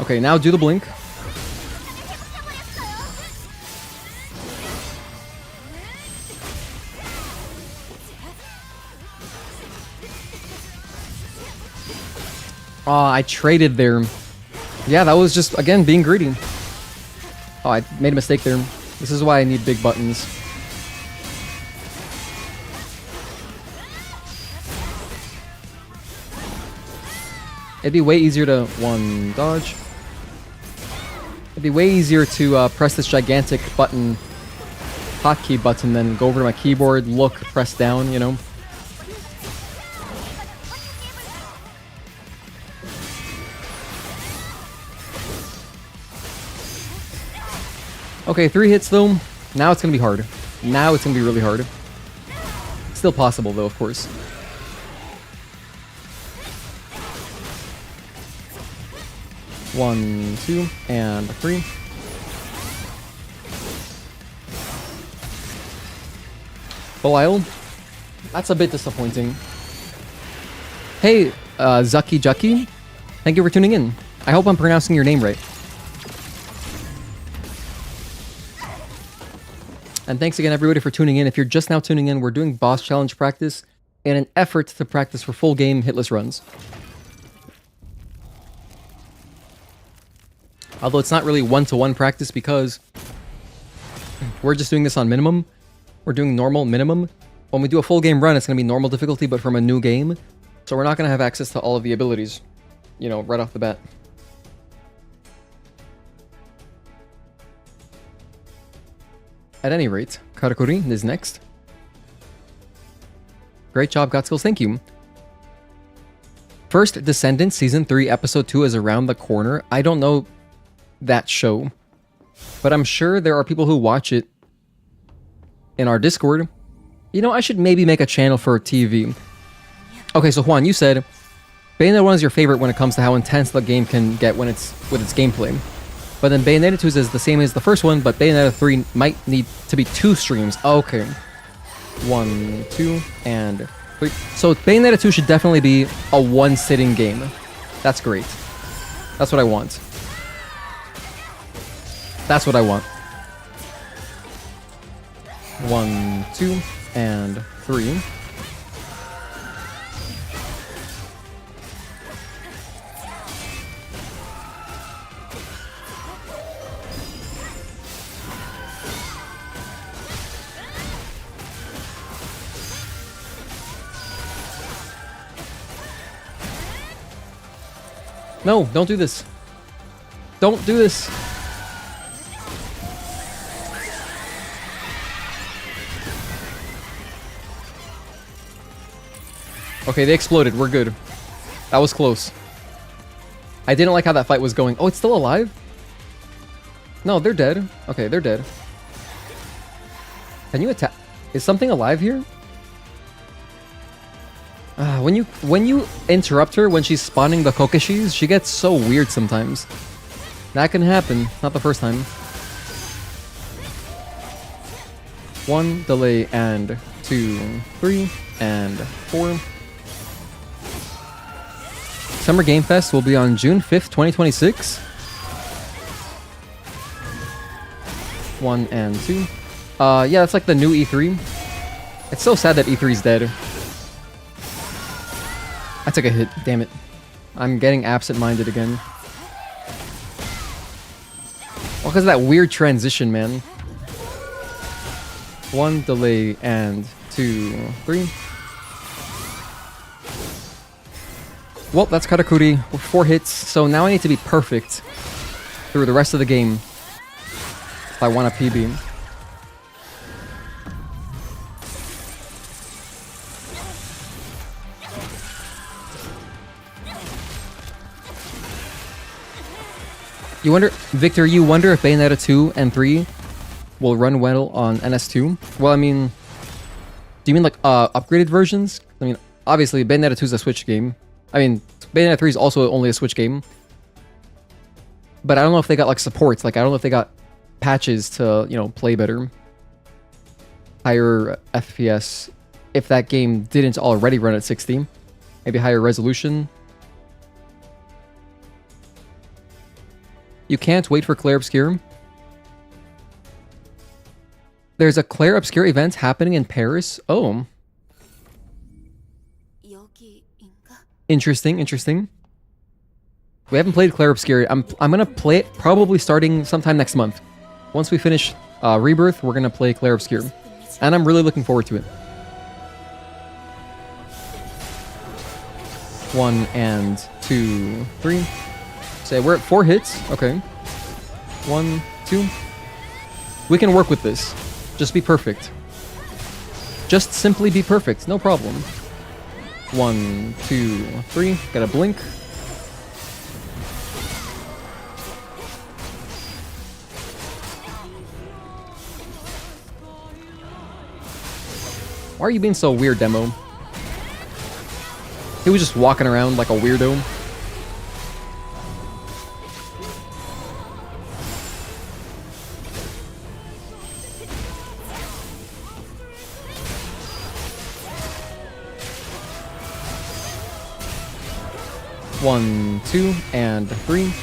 Okay, now do the blink. Oh, I traded there. Yeah, that was just, again, being greedy. Oh, I made a mistake there. This is why I need big buttons. It'd be way easier to, 1, dodge. It'd be way easier to press this gigantic button, hotkey button, than go over to my keyboard, look, press down, you know? Okay, 3 hits though. Now it's gonna be hard. Now it's gonna be really hard. Still possible though, of course. One, 2, and 3. Belial. That's a bit disappointing. Hey, Zucky Jucky. Thank you for tuning in. I hope I'm pronouncing your name right. And thanks again, everybody, for tuning in. If you're just now tuning in, we're doing boss challenge practice in an effort to practice for full game hitless runs. Although it's not really one-to-one practice because we're just doing this on minimum. We're doing normal minimum. When we do a full game run, it's going to be normal difficulty, but from a new game. So we're not going to have access to all of the abilities, you know, right off the bat. At any rate, Karakuri is next. Great job, Got Skills. Thank you. First Descendants Season 3 Episode 2 is around the corner. I don't know that show, but I'm sure there are people who watch it in our Discord. You know, I should maybe make a channel for TV. Okay, so Juan, you said Bayonetta 1 is your favorite when it comes to how intense the game can get when it's with its gameplay. But then Bayonetta 2 is the same as the first one, but Bayonetta 3 might need to be 2 streams. Okay. 1, 2, and 3. So Bayonetta 2 should definitely be a one-sitting game. That's great. That's what I want. That's what I want. 1, 2, and 3. No, don't do this. Don't do this. Okay, they exploded. We're good. That was close. I didn't like how that fight was going. Oh, it's still alive? No, they're dead. Okay, they're dead. Can you attack? Is something alive here? When you interrupt her when she's spawning the kokishis, she gets so weird sometimes. That can happen. Not the first time. 1, delay, and 2, 3, and 4. Summer Game Fest will be on June 5th, 2026. 1 and 2. Yeah, that's like the new E3. It's so sad that E3's dead. I took a hit, damn it. I'm getting absent-minded again. Well, because of that weird transition, man. 1, delay, and 2, 3. Well, that's Katakuri. 4 hits, so now I need to be perfect through the rest of the game if I want a PB. You wonder, Victor, you wonder if Bayonetta 2 and 3 will run well on NS2? Well, I mean, do you mean like upgraded versions? I mean, obviously Bayonetta 2 is a Switch game. I mean, Bayonetta 3 is also only a Switch game. But I don't know if they got like supports. Like, I don't know if they got patches to, you know, play better. Higher FPS. If that game didn't already run at 60. Maybe higher resolution. You can't wait for Claire Obscure. There's a Claire Obscure event happening in Paris. Oh. Interesting, interesting. We haven't played Claire Obscure. I'm gonna play it probably starting sometime next month. Once we finish Rebirth, we're gonna play Claire Obscure. And I'm really looking forward to it. 1 and 2, 3. Say we're at 4 hits. Okay. 1, 2. We can work with this. Just be perfect. Just simply be perfect. No problem. 1, 2, 3. Gotta blink. Why are you being so weird, Demo? He was just walking around like a weirdo. One, 2, and 3.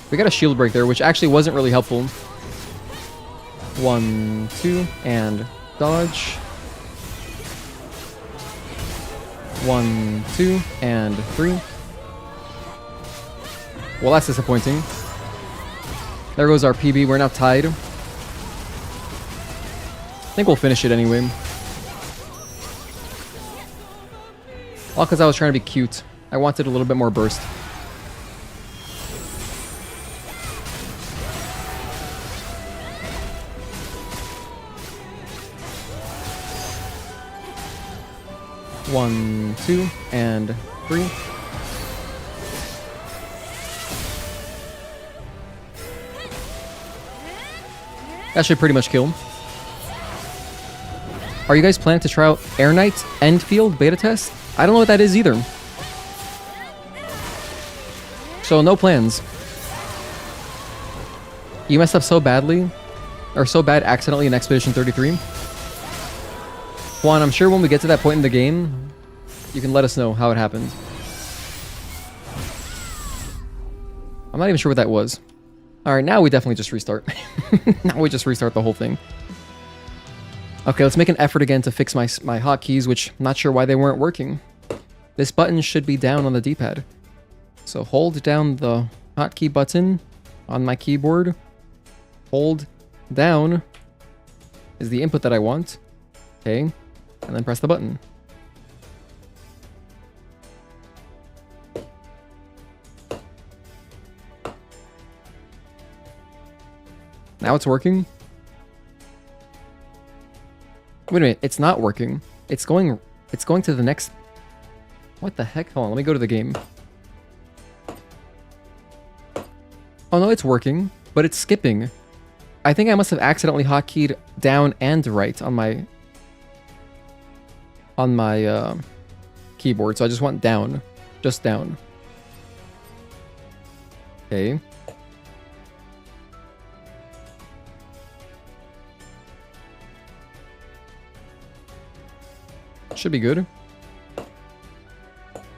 We got a shield break there, which actually wasn't really helpful. 1, 2, and dodge. 1, 2, and 3. Well, that's disappointing. There goes our PB. We're now tied. I think we'll finish it anyway. All because I was trying to be cute. I wanted a little bit more burst. One, 2, and 3. That should pretty much kill. Are you guys planning to try out Air Knight Endfield beta test? I don't know what that is either. So no plans. You messed up so badly, or so bad accidentally in Expedition 33. Juan, I'm sure when we get to that point in the game, you can let us know how it happened. I'm not even sure what that was. Alright, now we definitely just restart. Now we just restart the whole thing. Okay, let's make an effort again to fix my hotkeys, which I'm not sure why they weren't working. This button should be down on the D-pad. So hold down the hotkey button on my keyboard. Hold down is the input that I want. Okay, and then press the button. Now it's working. Wait a minute, it's not working. It's going to the next... What the heck? Hold on, let me go to the game. Oh no, it's working, but it's skipping. I think I must have accidentally hotkeyed down and right on my keyboard, so I just want down. Just down. Okay. Should be good.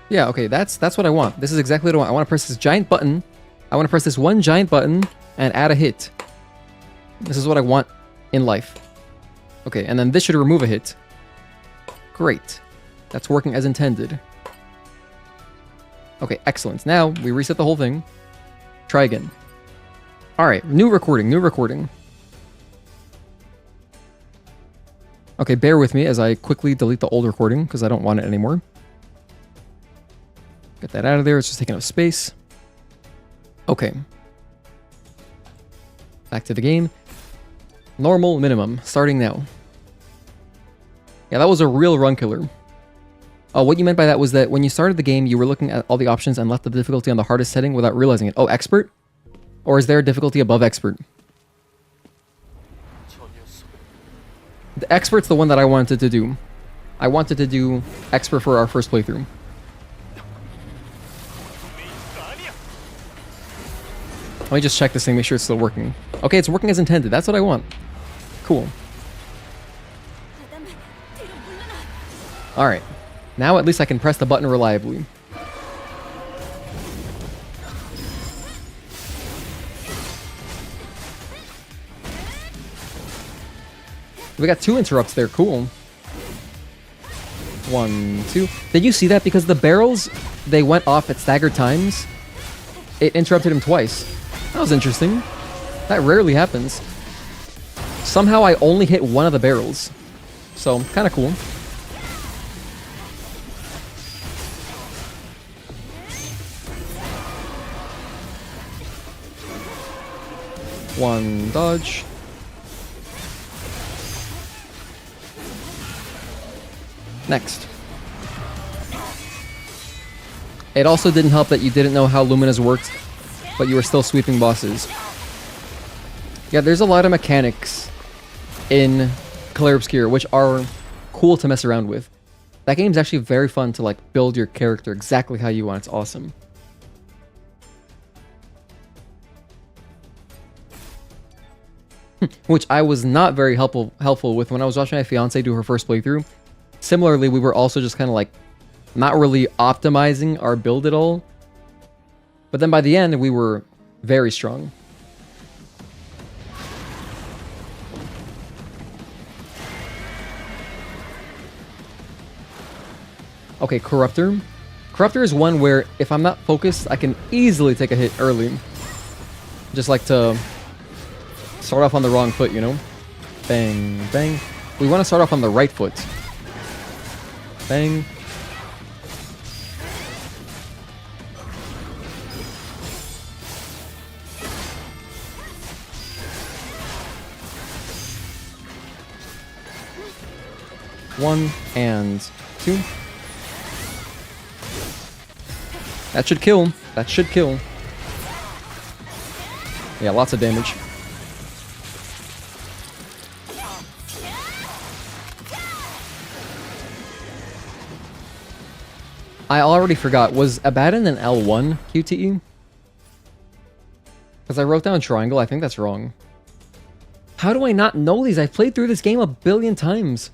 Yeah, okay, that's what I want. This is exactly what I want. I want to press this giant button. I want to press this one giant button and add a hit. This is what I want in life. Okay, and then this should remove a hit. Great. That's working as intended. Okay, excellent. Now, we reset the whole thing. Try again. Alright, new recording, new recording. Okay, bear with me as I quickly delete the old recording, because I don't want it anymore. Get that out of there, it's just taking up space. Okay. Back to the game. Normal, minimum, starting now. Yeah, that was a real run killer. Oh, what you meant by that was that when you started the game, you were looking at all the options and left the difficulty on the hardest setting without realizing it. Oh, expert? Or is there a difficulty above expert? The expert's the one that I wanted to do. I wanted to do expert for our first playthrough. Let me just check this thing, make sure it's still working. Okay, it's working as intended. That's what I want. Cool. Alright. Now at least I can press the button reliably. We got 2 interrupts there, cool. 1, 2. Did you see that? Because the barrels, they went off at staggered times. It interrupted him twice. That was interesting. That rarely happens. Somehow I only hit one of the barrels. So, kind of cool. One dodge. Next. It also didn't help that you didn't know how Luminous worked, but you were still sweeping bosses. Yeah, there's a lot of mechanics in Clair Obscur, which are cool to mess around with. That game's actually very fun to like build your character exactly how you want. It's awesome. Which I was not very helpful with when I was watching my fiance do her first playthrough. Similarly, we were also just kind of like not really optimizing our build at all. But then by the end, we were very strong. Okay, Corruptor. Corruptor is one where if I'm not focused, I can easily take a hit early. Just like to start off on the wrong foot, you know? Bang, bang. We want to start off on the right foot. Bang. One and 2. That should kill. That should kill. Yeah, lots of damage. I already forgot. Was Abaddon an L1 QTE? Because I wrote down triangle. I think that's wrong. How do I not know these? I've played through this game a billion times.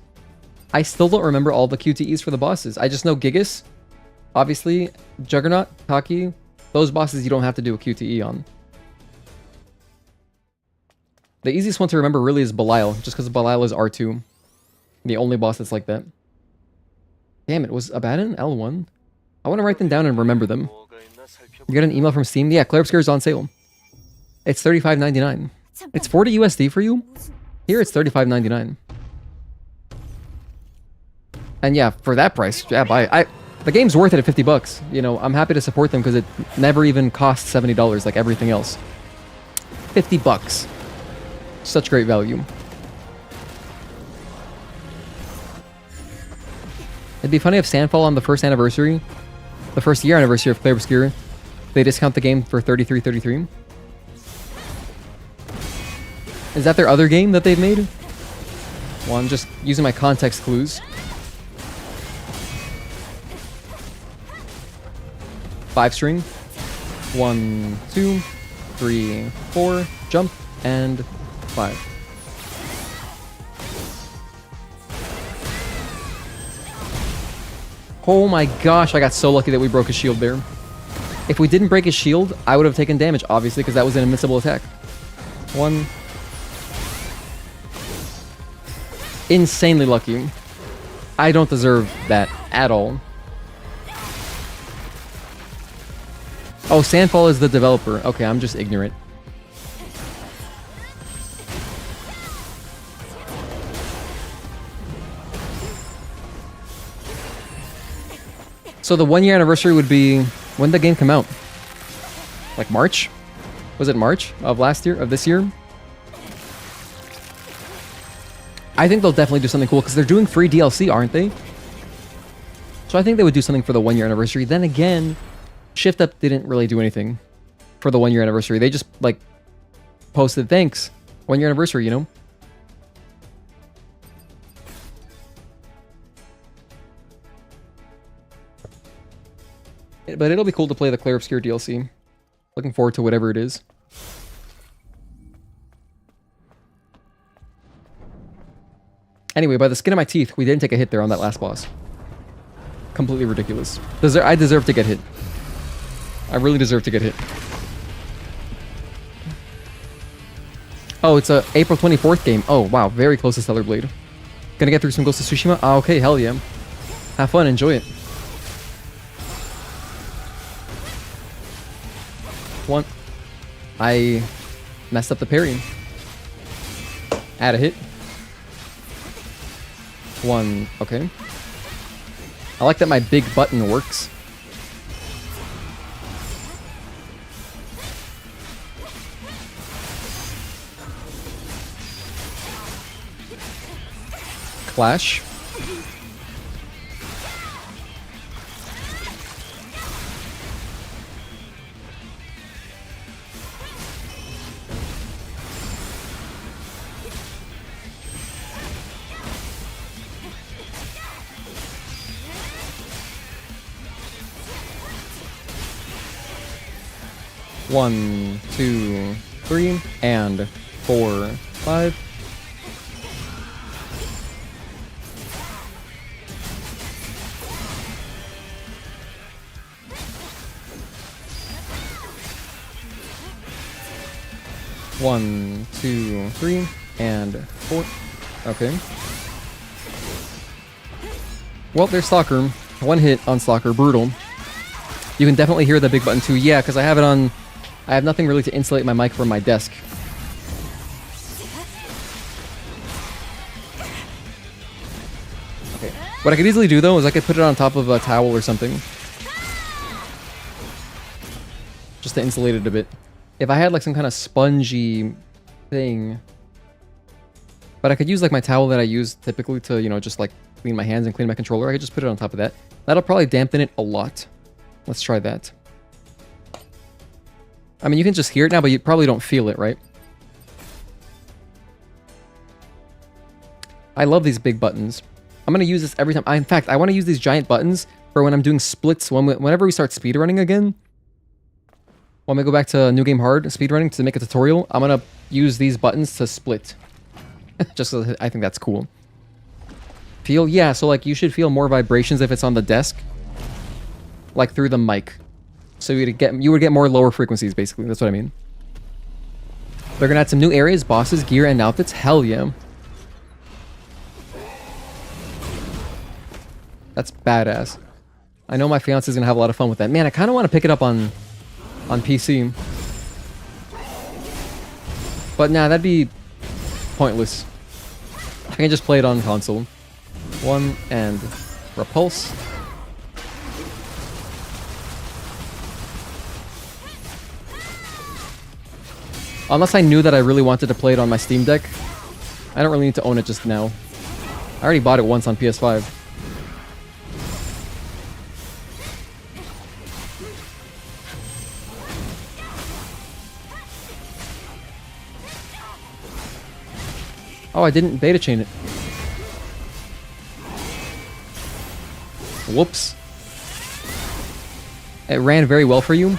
I still don't remember all the QTEs for the bosses. I just know Gigas. Obviously, Juggernaut, Tachy. Those bosses you don't have to do a QTE on. The easiest one to remember really is Belial, just because Belial is R2. The only boss that's like that. Damn it, was Abaddon L1? I want to write them down and remember them. You get an email from Steam? Yeah, Clair Obscur is on sale. It's $35.99. It's 40 USD for you? Here it's $35.99. And yeah, for that price, yeah, buy. The game's worth it at 50 bucks. You know, I'm happy to support them because it never even costs $70 like everything else. 50 bucks. Such great value. It'd be funny if Sandfall on the first anniversary, the first year anniversary of Clair Obscur, they discount the game for $33.33. Is that their other game that they've made? Well, I'm just using my context clues. 5 string. 1, 2, 3, 4, jump, and 5. Oh my gosh, I got so lucky that we broke his shield there. If we didn't break his shield, I would have taken damage, obviously, because that was an invincible attack. 1. Insanely lucky. I don't deserve that at all. Oh, Sandfall is the developer. Okay, I'm just ignorant. So the 1 year anniversary would be when did the game come out? Like March? Was it March of last year? Of this year? I think they'll definitely do something cool because they're doing free DLC, aren't they? So I think they would do something for the 1 year anniversary. Then again, Shift Up didn't really do anything for the 1 year anniversary. They just like posted thanks 1 year anniversary, you know? But it'll be cool to play the Clair Obscure DLC. Looking forward to whatever it is. Anyway, by the skin of my teeth, we didn't take a hit there on that last boss. Completely ridiculous. I deserve to get hit. I really deserve to get hit. Oh, it's a April 24th game. Oh, wow. Very close to Stellar Blade. Gonna get through some Ghost of Tsushima? Ah, okay, hell yeah. Have fun, enjoy it. 1. I messed up the parry. Add a hit. 1. Okay. I like that my big button works. Clash. One, 2, 3, and 4, 5. One, 2, 3, and 4. Okay. Well, there's Stalker. 1 hit on Stalker. Brutal. You can definitely hear the big button too. Yeah, because I have it on... I have nothing really to insulate my mic from my desk. Okay. What I could easily do, though, is I could put it on top of a towel or something. Just to insulate it a bit. If I had, like, some kind of spongy thing... But I could use, like, my towel that I use typically to, you know, just, like, clean my hands and clean my controller. I could just put it on top of that. That'll probably dampen it a lot. Let's try that. I mean, you can just hear it now, but you probably don't feel it, right? I love these big buttons. I'm going to use this every time. In fact, I want to use these giant buttons for when I'm doing splits. Whenever we start speedrunning again, when we go back to New Game Hard speedrunning to make a tutorial, I'm going to use these buttons to split. Just so I think that's cool. Feel? Yeah, so like you should feel more vibrations if it's on the desk. Like through the mic. So you would get more lower frequencies, basically. That's what I mean. They're gonna add some new areas, bosses, gear, and outfits. Hell yeah. That's badass. I know my fiance's gonna have a lot of fun with that. Man, I kind of want to pick it up on PC. But nah, that'd be pointless. I can just play it on console. 1 and repulse. Unless I knew that I really wanted to play it on my Steam Deck. I don't really need to own it just now. I already bought it once on PS5. Oh, I didn't beta chain it. Whoops. It ran very well for you.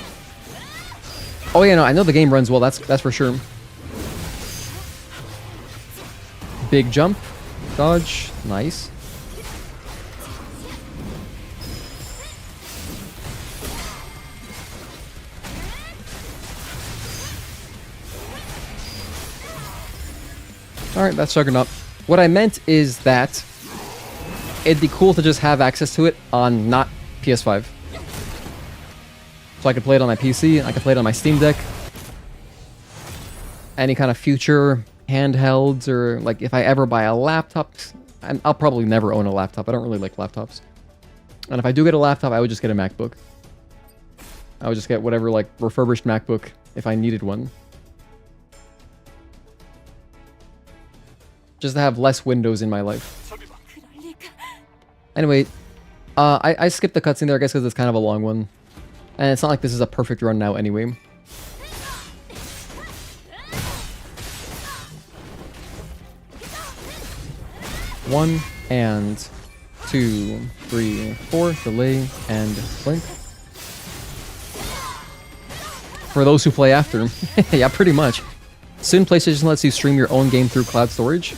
Oh yeah, no, I know the game runs well, that's for sure. Big jump. Dodge. Nice. Alright, that's Juggernaut. What I meant is that it'd be cool to just have access to it on not PS5. So I could play it on my PC, I could play it on my Steam Deck. Any kind of future handhelds, or like if I ever buy a laptop, and I'll probably never own a laptop. I don't really like laptops. And if I do get a laptop, I would just get a MacBook. I would just get whatever like refurbished MacBook if I needed one. Just to have less windows in my life. Anyway, I skipped the cutscene there, I guess, because it's kind of a long one. And it's not like this is a perfect run now anyway. One and 2, 3, 4, delay and blink. For those who play after. Yeah, pretty much. Soon PlayStation lets you stream your own game through cloud storage.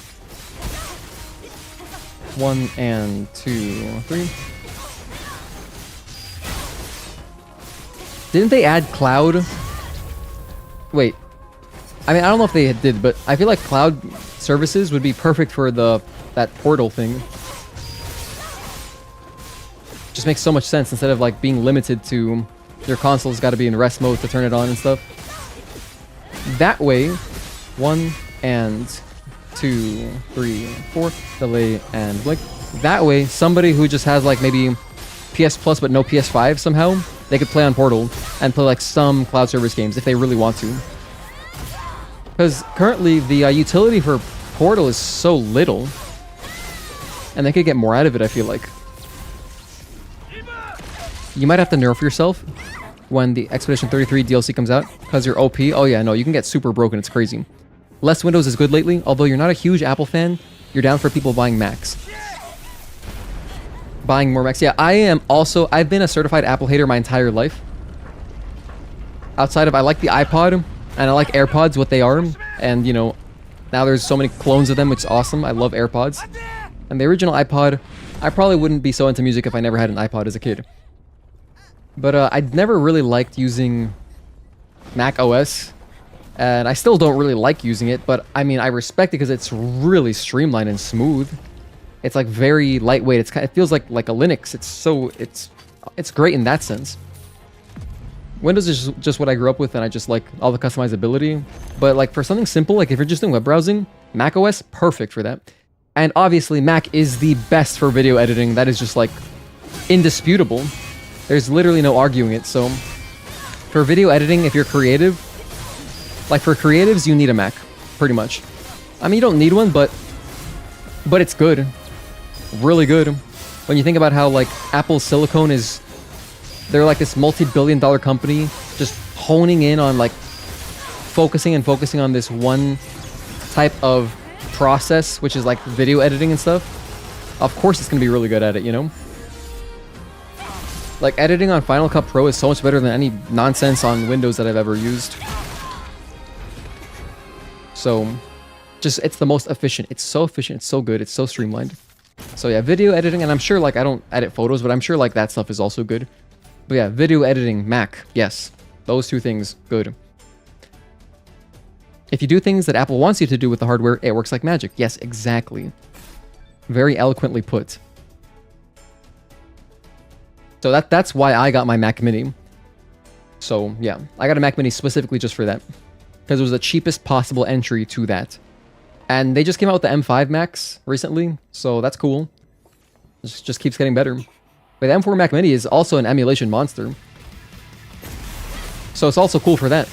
1 and 2, 3. Didn't they add cloud? Wait. I mean, I don't know if they did, but I feel like cloud services would be perfect for that portal thing. Just makes so much sense instead of like being limited to your console's got to be in rest mode to turn it on and stuff. That way, 1 and 2, 3, 4, delay and blink. That way, somebody who just has like maybe PS Plus but no PS5 somehow, they could play on Portal and play like some cloud service games if they really want to. Because currently the utility for Portal is so little, and they could get more out of it, I feel like. You might have to nerf yourself when the Expedition 33 DLC comes out, because you're OP. Oh yeah, no, you can get super broken, it's crazy. Less Windows is good lately, although you're not a huge Apple fan, you're down for people buying Macs. Buying more Macs. Yeah, I am also, I've been a certified Apple hater my entire life. Outside of, I like the iPod, and I like AirPods, what they are, and you know, now there's so many clones of them, which is awesome. I love AirPods. And the original iPod, I probably wouldn't be so into music if I never had an iPod as a kid. But I'd never really liked using Mac OS, and I still don't really like using it, but I mean, I respect it because it's really streamlined and smooth. It's like very lightweight. It feels like a Linux. It's great in that sense. Windows is just what I grew up with, and I just like all the customizability. But like for something simple, like if you're just doing web browsing, Mac OS, perfect for that. And obviously, Mac is the best for video editing. That is just like indisputable. There's literally no arguing it. So for video editing, if you're creative, like for creatives, you need a Mac, pretty much. I mean, you don't need one, but it's good. Really good. When you think about how like Apple Silicon is, they're like this multi-billion-dollar company just honing in on like focusing on this one type of process, which is like video editing and stuff. Of course it's gonna be really good at it, you know? Like editing on Final Cut Pro is so much better than any nonsense on Windows that I've ever used. So just, it's the most efficient. It's so efficient, it's so good, it's so streamlined. So yeah, video editing, and I'm sure like I don't edit photos, but I'm sure like that stuff is also good. But yeah, video editing, Mac, yes. Those two things, good. If you do things that Apple wants you to do with the hardware, it works like magic. Yes, exactly. Very eloquently put. So that's why I got my Mac Mini. So yeah, I got a Mac Mini specifically just for that. Because it was the cheapest possible entry to that. And they just came out with the M5 Macs recently, so that's cool. It just keeps getting better. But the M4 Mac Mini is also an emulation monster. So it's also cool for that.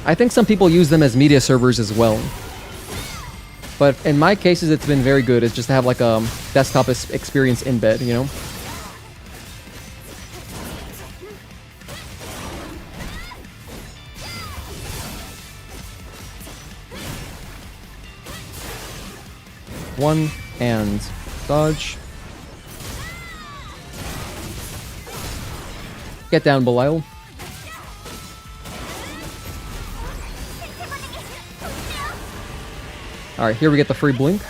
I think some people use them as media servers as well. But in my cases, it's been very good. It's just to have like a desktop experience in bed, you know? One and dodge. Get down, Belial. Alright, here we get the free blink.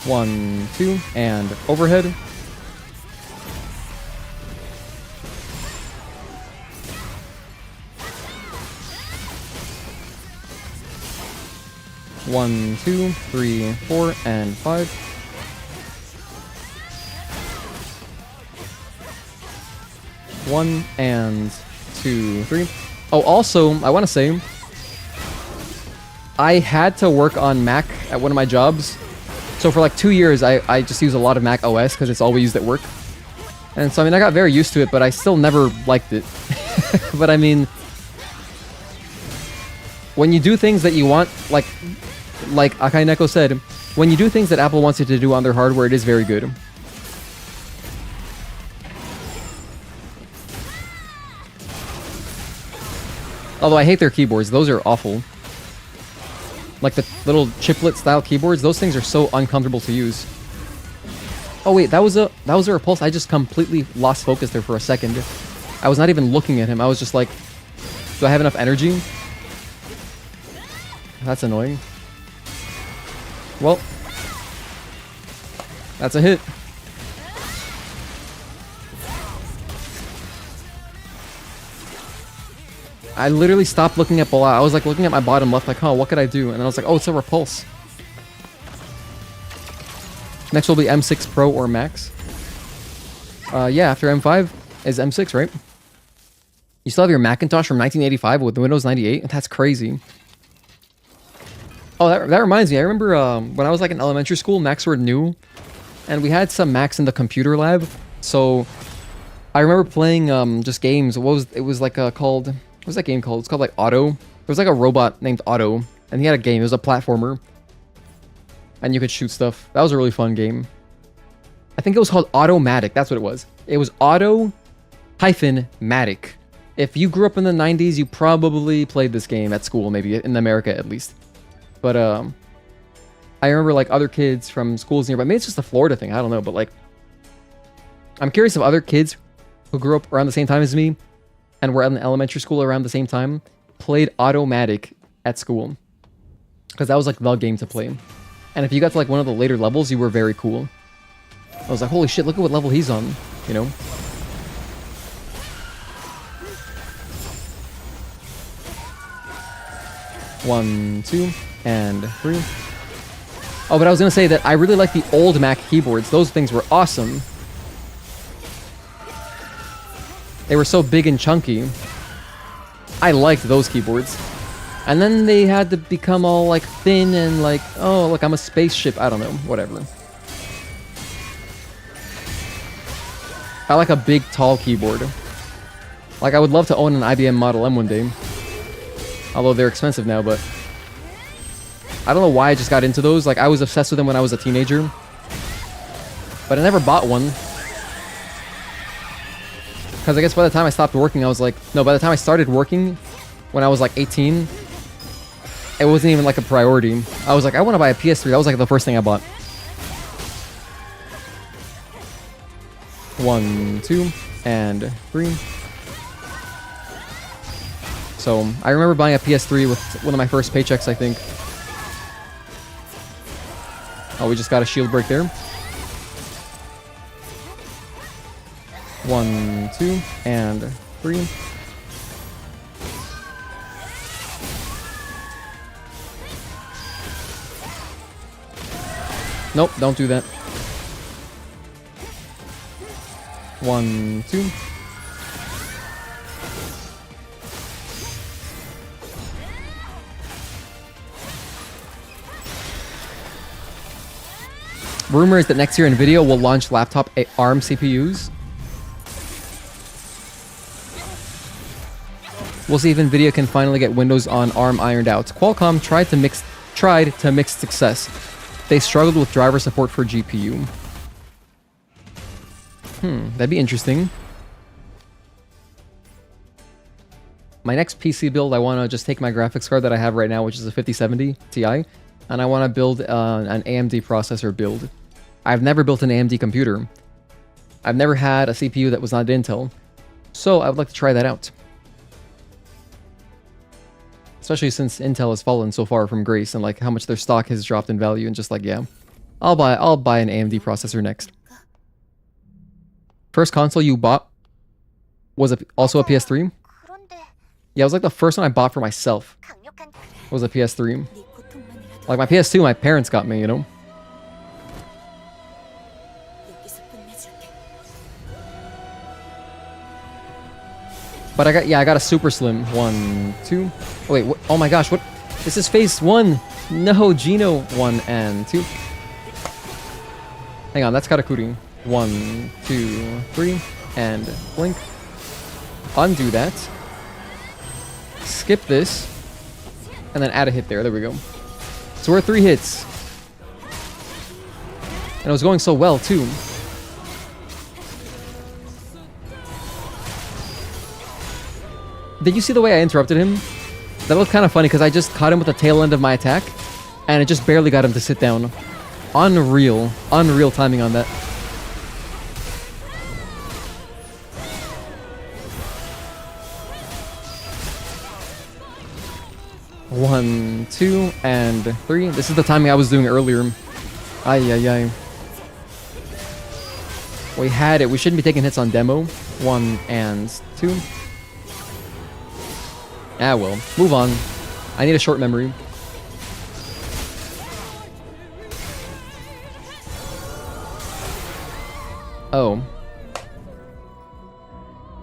One, two, and overhead. One, two, three, four, and 5. One and 2, 3. Oh, also, I want to say, I had to work on Mac at one of my jobs. So for like 2 years, I just use a lot of Mac OS because it's all we used at work. And so, I mean, I got very used to it, but I still never liked it. But I mean, when you do things that you want, like Akai Neko said, when you do things that Apple wants you to do on their hardware, it is very good. Although I hate their keyboards, those are awful. Like the little chiplet style keyboards, those things are so uncomfortable to use. Oh wait, that was a repulse. I just completely lost focus there for a second. I was not even looking at him. I was just like, do I have enough energy? That's annoying. Well, that's a hit. I literally stopped looking at Bola. I was like looking at my bottom left, like, huh, what could I do? And then I was like, oh, it's a repulse. Next will be M6 Pro or Max. Yeah, after M5 is M6, right? You still have your Macintosh from 1985 with Windows 98? That's crazy. Oh, that reminds me. I remember when I was like in elementary school, Macs were new. And we had some Macs in the computer lab. So I remember playing just games. It was like called... What was that game called? It's called like Otto. There was like a robot named Otto. And he had a game. It was a platformer. And you could shoot stuff. That was a really fun game. I think it was called Automatic. That's what it was. It was Auto-Matic. If you grew up in the 90s, you probably played this game at school, maybe in America at least. But I remember like other kids from schools nearby. Maybe it's just a Florida thing. I don't know. But like, I'm curious if other kids who grew up around the same time as me and were in elementary school around the same time played Automatic at school. Because that was like the game to play. And if you got to like one of the later levels, you were very cool. I was like, holy shit, look at what level he's on, you know? One, two, and 3. Oh, but I was gonna say that I really like the old Mac keyboards. Those things were awesome. They were so big and chunky. I liked those keyboards. And then they had to become all like thin and like, oh, look, I'm a spaceship. I don't know, whatever. I like a big, tall keyboard. Like, I would love to own an IBM Model M one day. Although they're expensive now, but... I don't know why I just got into those. Like, I was obsessed with them when I was a teenager. But I never bought one. Because I guess by the time I stopped working, I was like... No, by the time I started working, when I was like 18, it wasn't even like a priority. I was like, I want to buy a PS3. That was like the first thing I bought. 1, 2, and 3. So, I remember buying a PS3 with one of my first paychecks, I think. Oh, we just got a shield break there. 1, 2, and 3. Nope, don't do that. 1, 2. Rumor is that next year NVIDIA will launch laptop ARM CPUs. We'll see if NVIDIA can finally get Windows on ARM ironed out. Qualcomm tried to mixed success. They struggled with driver support for GPU. That'd be interesting. My next PC build, I want to just take my graphics card that I have right now, which is a 5070 Ti, and I want to build an AMD processor build. I've never built an AMD computer. I've never had a CPU that was not Intel. So I would like to try that out. Especially since Intel has fallen so far from grace and like how much their stock has dropped in value, and just like, yeah, I'll buy an AMD processor next. First console you bought was also a PS3? Yeah, it was like the first one I bought for myself. Was a PS3. Like my PS2, my parents got me, you know? But I got a super slim. 1, 2. Oh, wait, what? Oh my gosh, what? This is phase 1. No, Gino. 1 and 2. Hang on, that's Katakuri. 1, 2, 3. And blink. Undo that. Skip this. And then add a hit there. There we go. So we're at 3 hits. And it was going so well, too. Did you see the way I interrupted him? That looked kind of funny because I just caught him with the tail end of my attack. And it just barely got him to sit down. Unreal. Unreal timing on that. One, 2, and 3. This is the timing I was doing earlier. Ay, ay, ay. We had it. We shouldn't be taking hits on demo. 1 and 2. Ah, well. Move on. I need a short memory. Oh.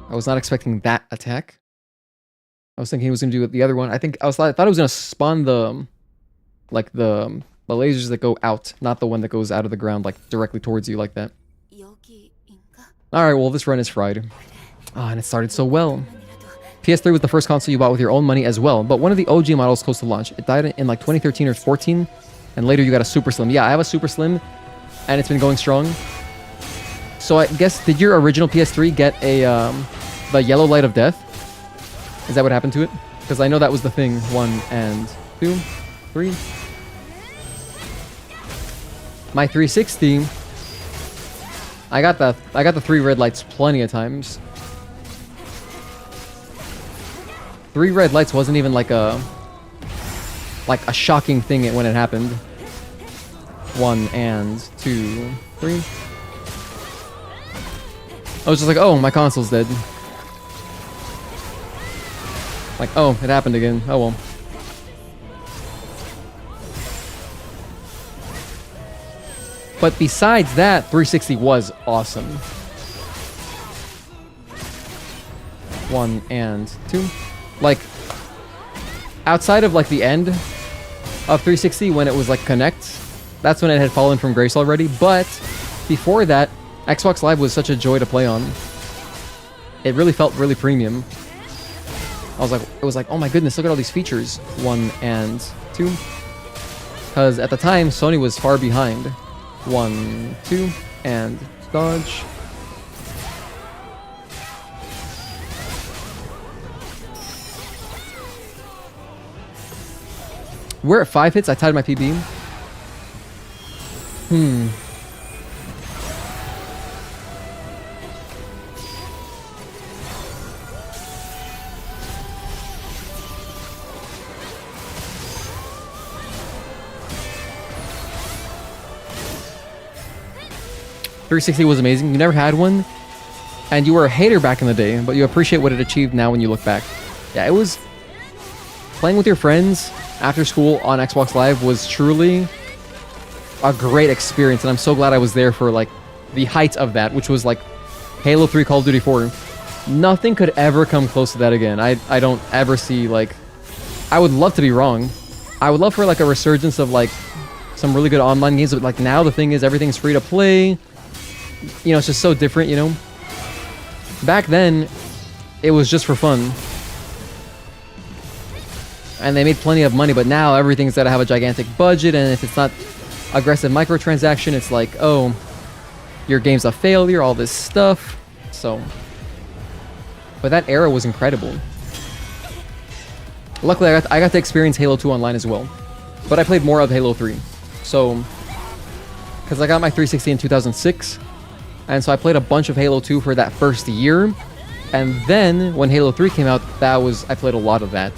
I was not expecting that attack. I was thinking he was going to do the other one. I thought it was going to spawn the lasers that go out, not the one that goes out of the ground, like directly towards you like that. Alright, well, this run is fried. Ah, and it started so well. PS3 was the first console you bought with your own money as well, but one of the OG models close to launch. It died in like 2013 or 14, and later you got a Super Slim. Yeah, I have a Super Slim, and it's been going strong. So I guess, did your original PS3 get the yellow light of death? Is that what happened to it? Because I know that was the thing. 1 and 2, 3. My 360, I got the 3 red lights plenty of times. 3 red lights wasn't even like a shocking thing when it happened. 1 and 2, 3. I was just like, oh, my console's dead. Like, oh, it happened again. Oh well. But besides that, 360 was awesome. 1 and 2. Like, outside of like the end of 360 when it was like Connect, that's when it had fallen from grace already. But before that, Xbox Live was such a joy to play on. It really felt really premium. It was like, oh my goodness, look at all these features. 1 and 2. Because at the time, Sony was far behind. 1, 2, and dodge. We're at 5 hits. I tied my PB. Hmm. .360 was amazing. You never had one, and you were a hater back in the day, but you appreciate what it achieved now when you look back. Yeah, it was... Playing with your friends after school on Xbox Live was truly a great experience, and I'm so glad I was there for, like, the height of that, which was, like, Halo 3, Call of Duty 4. Nothing could ever come close to that again. I don't ever see, like... I would love to be wrong. I would love for, like, a resurgence of, like, some really good online games, but, like, now the thing is everything's free to play. You know, it's just so different, you know? Back then, it was just for fun. And they made plenty of money, but now everything's got to have a gigantic budget, and if it's not aggressive microtransaction, it's like, oh, your game's a failure, all this stuff. So, but that era was incredible. Luckily, I got to experience Halo 2 online as well. But I played more of Halo 3. So, because I got my 360 in 2006, and so I played a bunch of Halo 2 for that first year, and then when Halo 3 came out, I played a lot of that.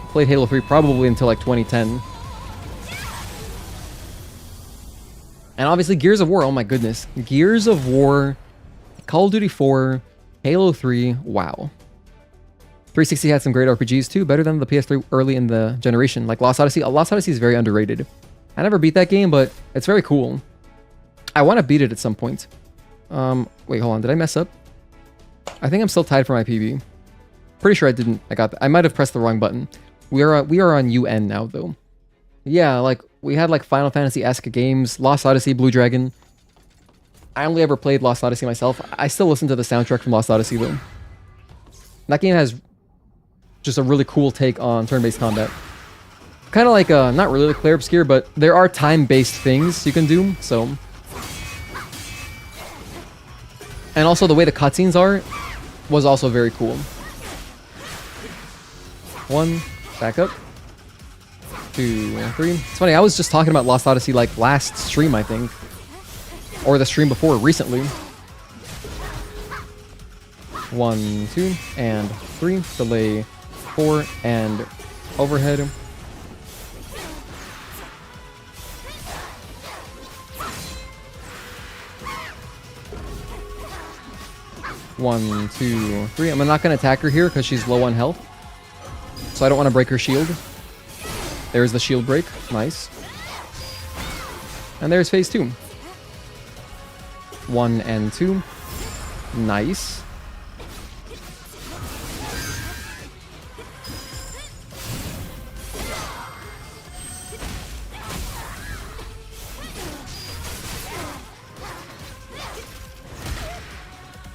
Played Halo 3 probably until like 2010. And obviously Gears of War, oh my goodness. Gears of War, Call of Duty 4, Halo 3, wow. 360 had some great RPGs too, better than the PS3 early in the generation. Like Lost Odyssey. Lost Odyssey is very underrated. I never beat that game, but it's very cool. I want to beat it at some point. Wait, hold on. Did I mess up? I think I'm still tied for my PB. Pretty sure I didn't. I might have pressed the wrong button. We are on UN now, though. Yeah, like, we had, like, Final Fantasy-esque games. Lost Odyssey, Blue Dragon. I only ever played Lost Odyssey myself. I still listen to the soundtrack from Lost Odyssey, though. That game has just a really cool take on turn-based combat. Kind of like, not really Claire Obscure, but there are time-based things you can do, so... And also the way the cutscenes are was also very cool. 1, back up. 2, 3. It's funny, I was just talking about Lost Odyssey like last stream, I think. Or the stream before, recently. 1, 2, and 3. Delay 4, and overhead. One, 2, 3. I'm not going to attack her here because she's low on health. So I don't want to break her shield. There's the shield break. Nice. And there's phase 2. 1 and 2. Nice.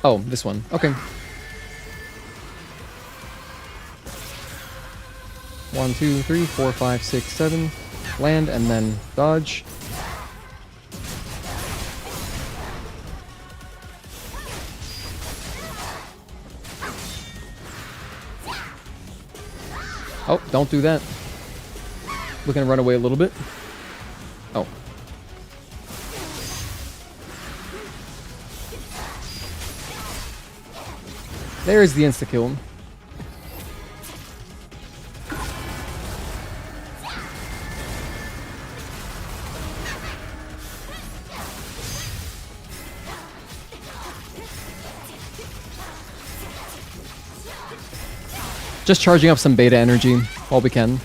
Oh, this one. Okay. 1, 2, 3, 4, 5, 6, 7. Land and then dodge. Oh, don't do that. We're gonna run away a little bit. Oh. There's the insta-kill. Just charging up some beta energy while we can.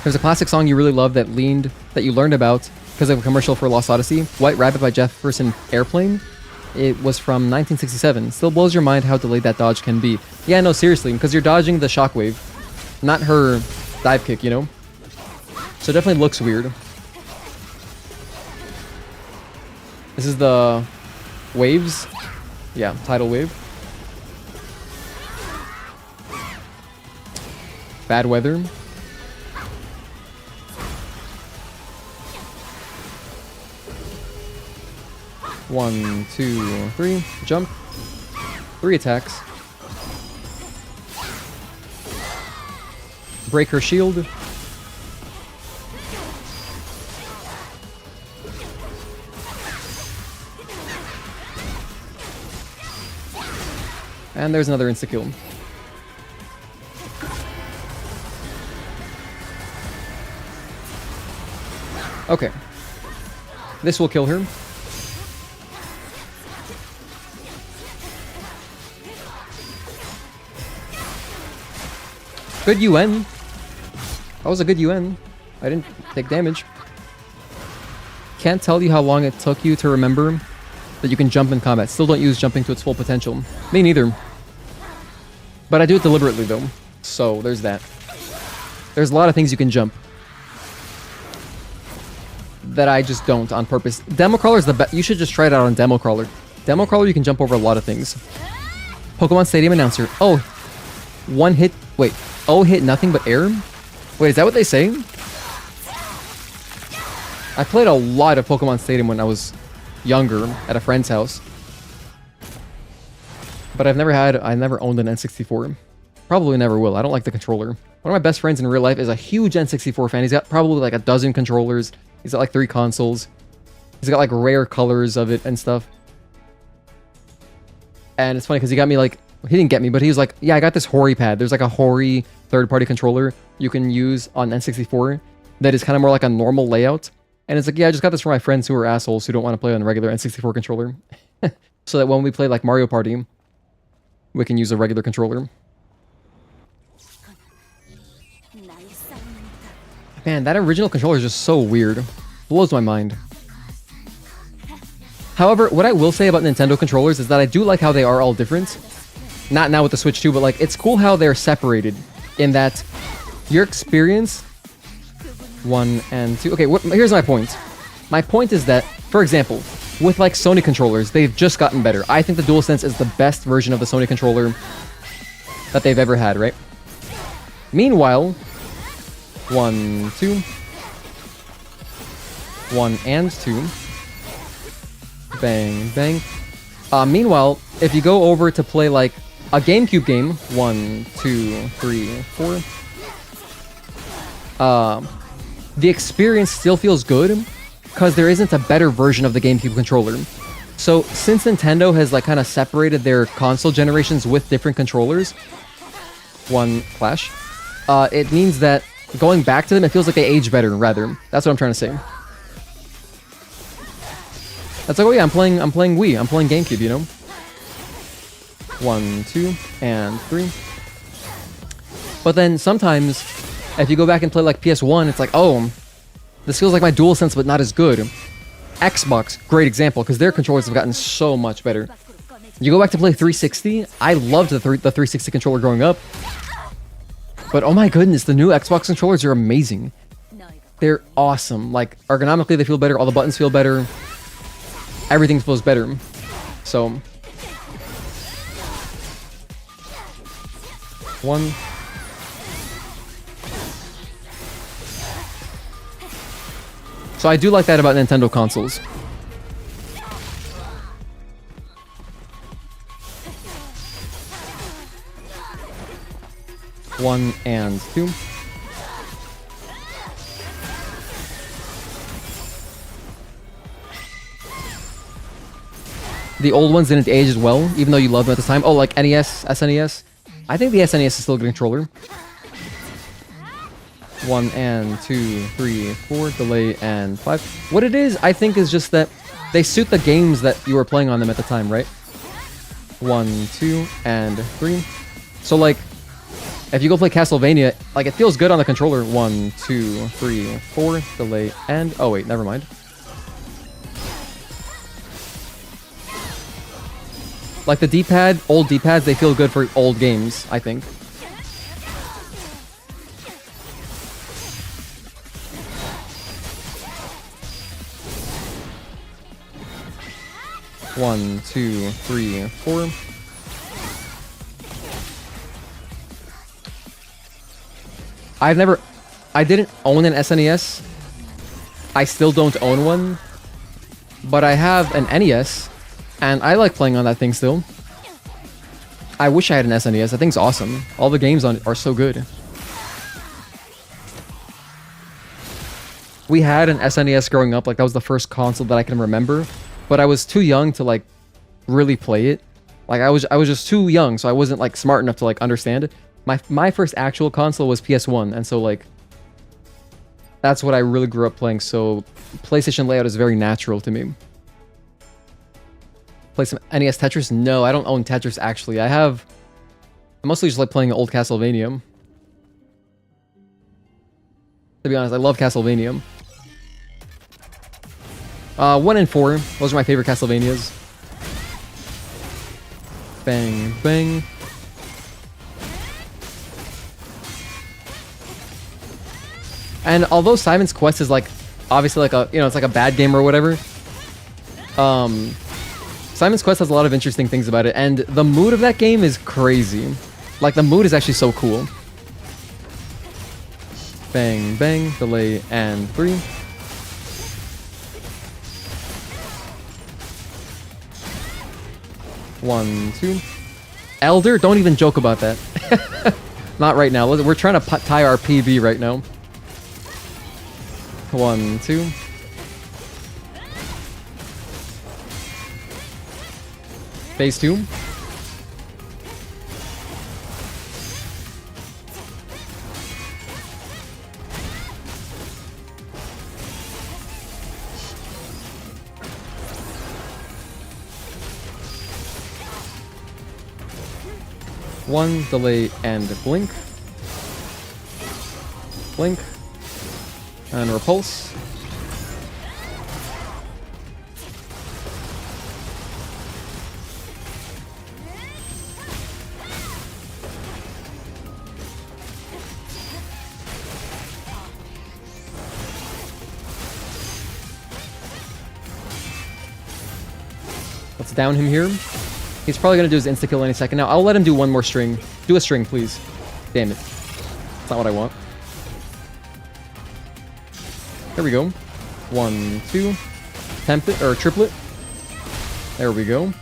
There's a classic song you really love that you learned about because of a commercial for Lost Odyssey, White Rabbit by Jefferson Airplane. It was from 1967. Still blows your mind how delayed that dodge can be. Yeah, no, seriously, because you're dodging the shockwave, not her dive kick, you know? So it definitely looks weird. This is the waves. Yeah, tidal wave. Bad weather. One, 2, 3. Jump. 3 attacks. Break her shield. And there's another insta-kill. Okay. This will kill her. Good UN. That was a good UN. I didn't take damage. Can't tell you how long it took you to remember that you can jump in combat. Still don't use jumping to its full potential. Me neither. But I do it deliberately though. So there's that. There's a lot of things you can jump that I just don't on purpose. Demo Crawler is the best. You should just try it out on Demo Crawler. Demo Crawler, you can jump over a lot of things. Pokemon Stadium announcer. Oh, one hit. Wait. Oh, hit nothing but air? Wait, is that what they say? I played a lot of Pokemon Stadium when I was younger at a friend's house. But I never owned an N64. Probably never will. I don't like the controller. One of my best friends in real life is a huge N64 fan. He's got probably like a dozen controllers. He's got like 3 consoles. He's got like rare colors of it and stuff. And it's funny because he got me like, he didn't get me, but he was like, yeah, I got this Hori pad. There's like a Hori third-party controller you can use on N64 that is kind of more like a normal layout. And it's like, yeah, I just got this for my friends who are assholes who don't want to play on a regular N64 controller. So that when we play like Mario Party, we can use a regular controller. Man, that original controller is just so weird. Blows my mind. However, what I will say about Nintendo controllers is that I do like how they are all different. Not now with the Switch 2, but like it's cool how they're separated in that your experience 1 and 2. Okay, here's my point. My point is that, for example, with like Sony controllers, they've just gotten better. I think the DualSense is the best version of the Sony controller that they've ever had, right? Meanwhile, 1, 2, 1 and 2. Bang, bang. Meanwhile, if you go over to play like a GameCube game, 1, 2, 3, 4. The experience still feels good because there isn't a better version of the GameCube controller. So since Nintendo has like kind of separated their console generations with different controllers, one clash, it means that going back to them, it feels like they age better. Rather, that's what I'm trying to say. That's like, oh yeah, I'm playing Wii, I'm playing GameCube, you know. 1, 2, and 3. But then sometimes, if you go back and play like PS1, it's like, oh, this feels like my DualSense, but not as good. Xbox, great example, because their controllers have gotten so much better. You go back to play 360, I loved the 360 controller growing up. But oh my goodness, the new Xbox controllers are amazing. They're awesome. Like, ergonomically they feel better, all the buttons feel better. Everything feels better. So 1. So I do like that about Nintendo consoles. One and 2. The old ones didn't age as well, even though you loved them at the time. Oh, like NES, SNES. I think the SNES is still a good controller. 1 and 2, 3, 4, delay, and 5. What it is, I think, is just that they suit the games that you were playing on them at the time, right? 1, 2, and 3. So, like, if you go play Castlevania, like, it feels good on the controller. 1, 2, 3, 4, delay, and... Oh, wait, never mind. Like, the D-pad, old D-pads, they feel good for old games, I think. One, 2, 3, 4. I didn't own an SNES. I still don't own one. But I have an NES. And I like playing on that thing still. I wish I had an SNES. That thing's awesome. All the games on it are so good. We had an SNES growing up. Like, that was the first console that I can remember. But I was too young to, like, really play it. Like, I was just too young, so I wasn't, like, smart enough to, like, understand it. My first actual console was PS1, and so, like, that's what I really grew up playing. So PlayStation layout is very natural to me. Play some NES Tetris? No, I don't own Tetris, actually. I mostly just like playing old Castlevania. To be honest, I love Castlevania. 1 and 4, those are my favorite Castlevanias. Bang, bang. And although Simon's Quest is like, obviously like a, you know, it's like a bad game or whatever. Simon's Quest has a lot of interesting things about it, and the mood of that game is crazy. Like, the mood is actually so cool. Bang, bang, delay, and 3. One, 2. Elder? Don't even joke about that. Not right now. We're trying to tie our PB right now. 1, 2. Phase 2. One, delay, and blink. Blink. And repulse. Let's down him here. He's probably going to do his insta-kill any second now. I'll let him do one more string. Do a string, please. Damn it. That's not what I want. There we go. 1, 2. Templet, or triplet. There we go.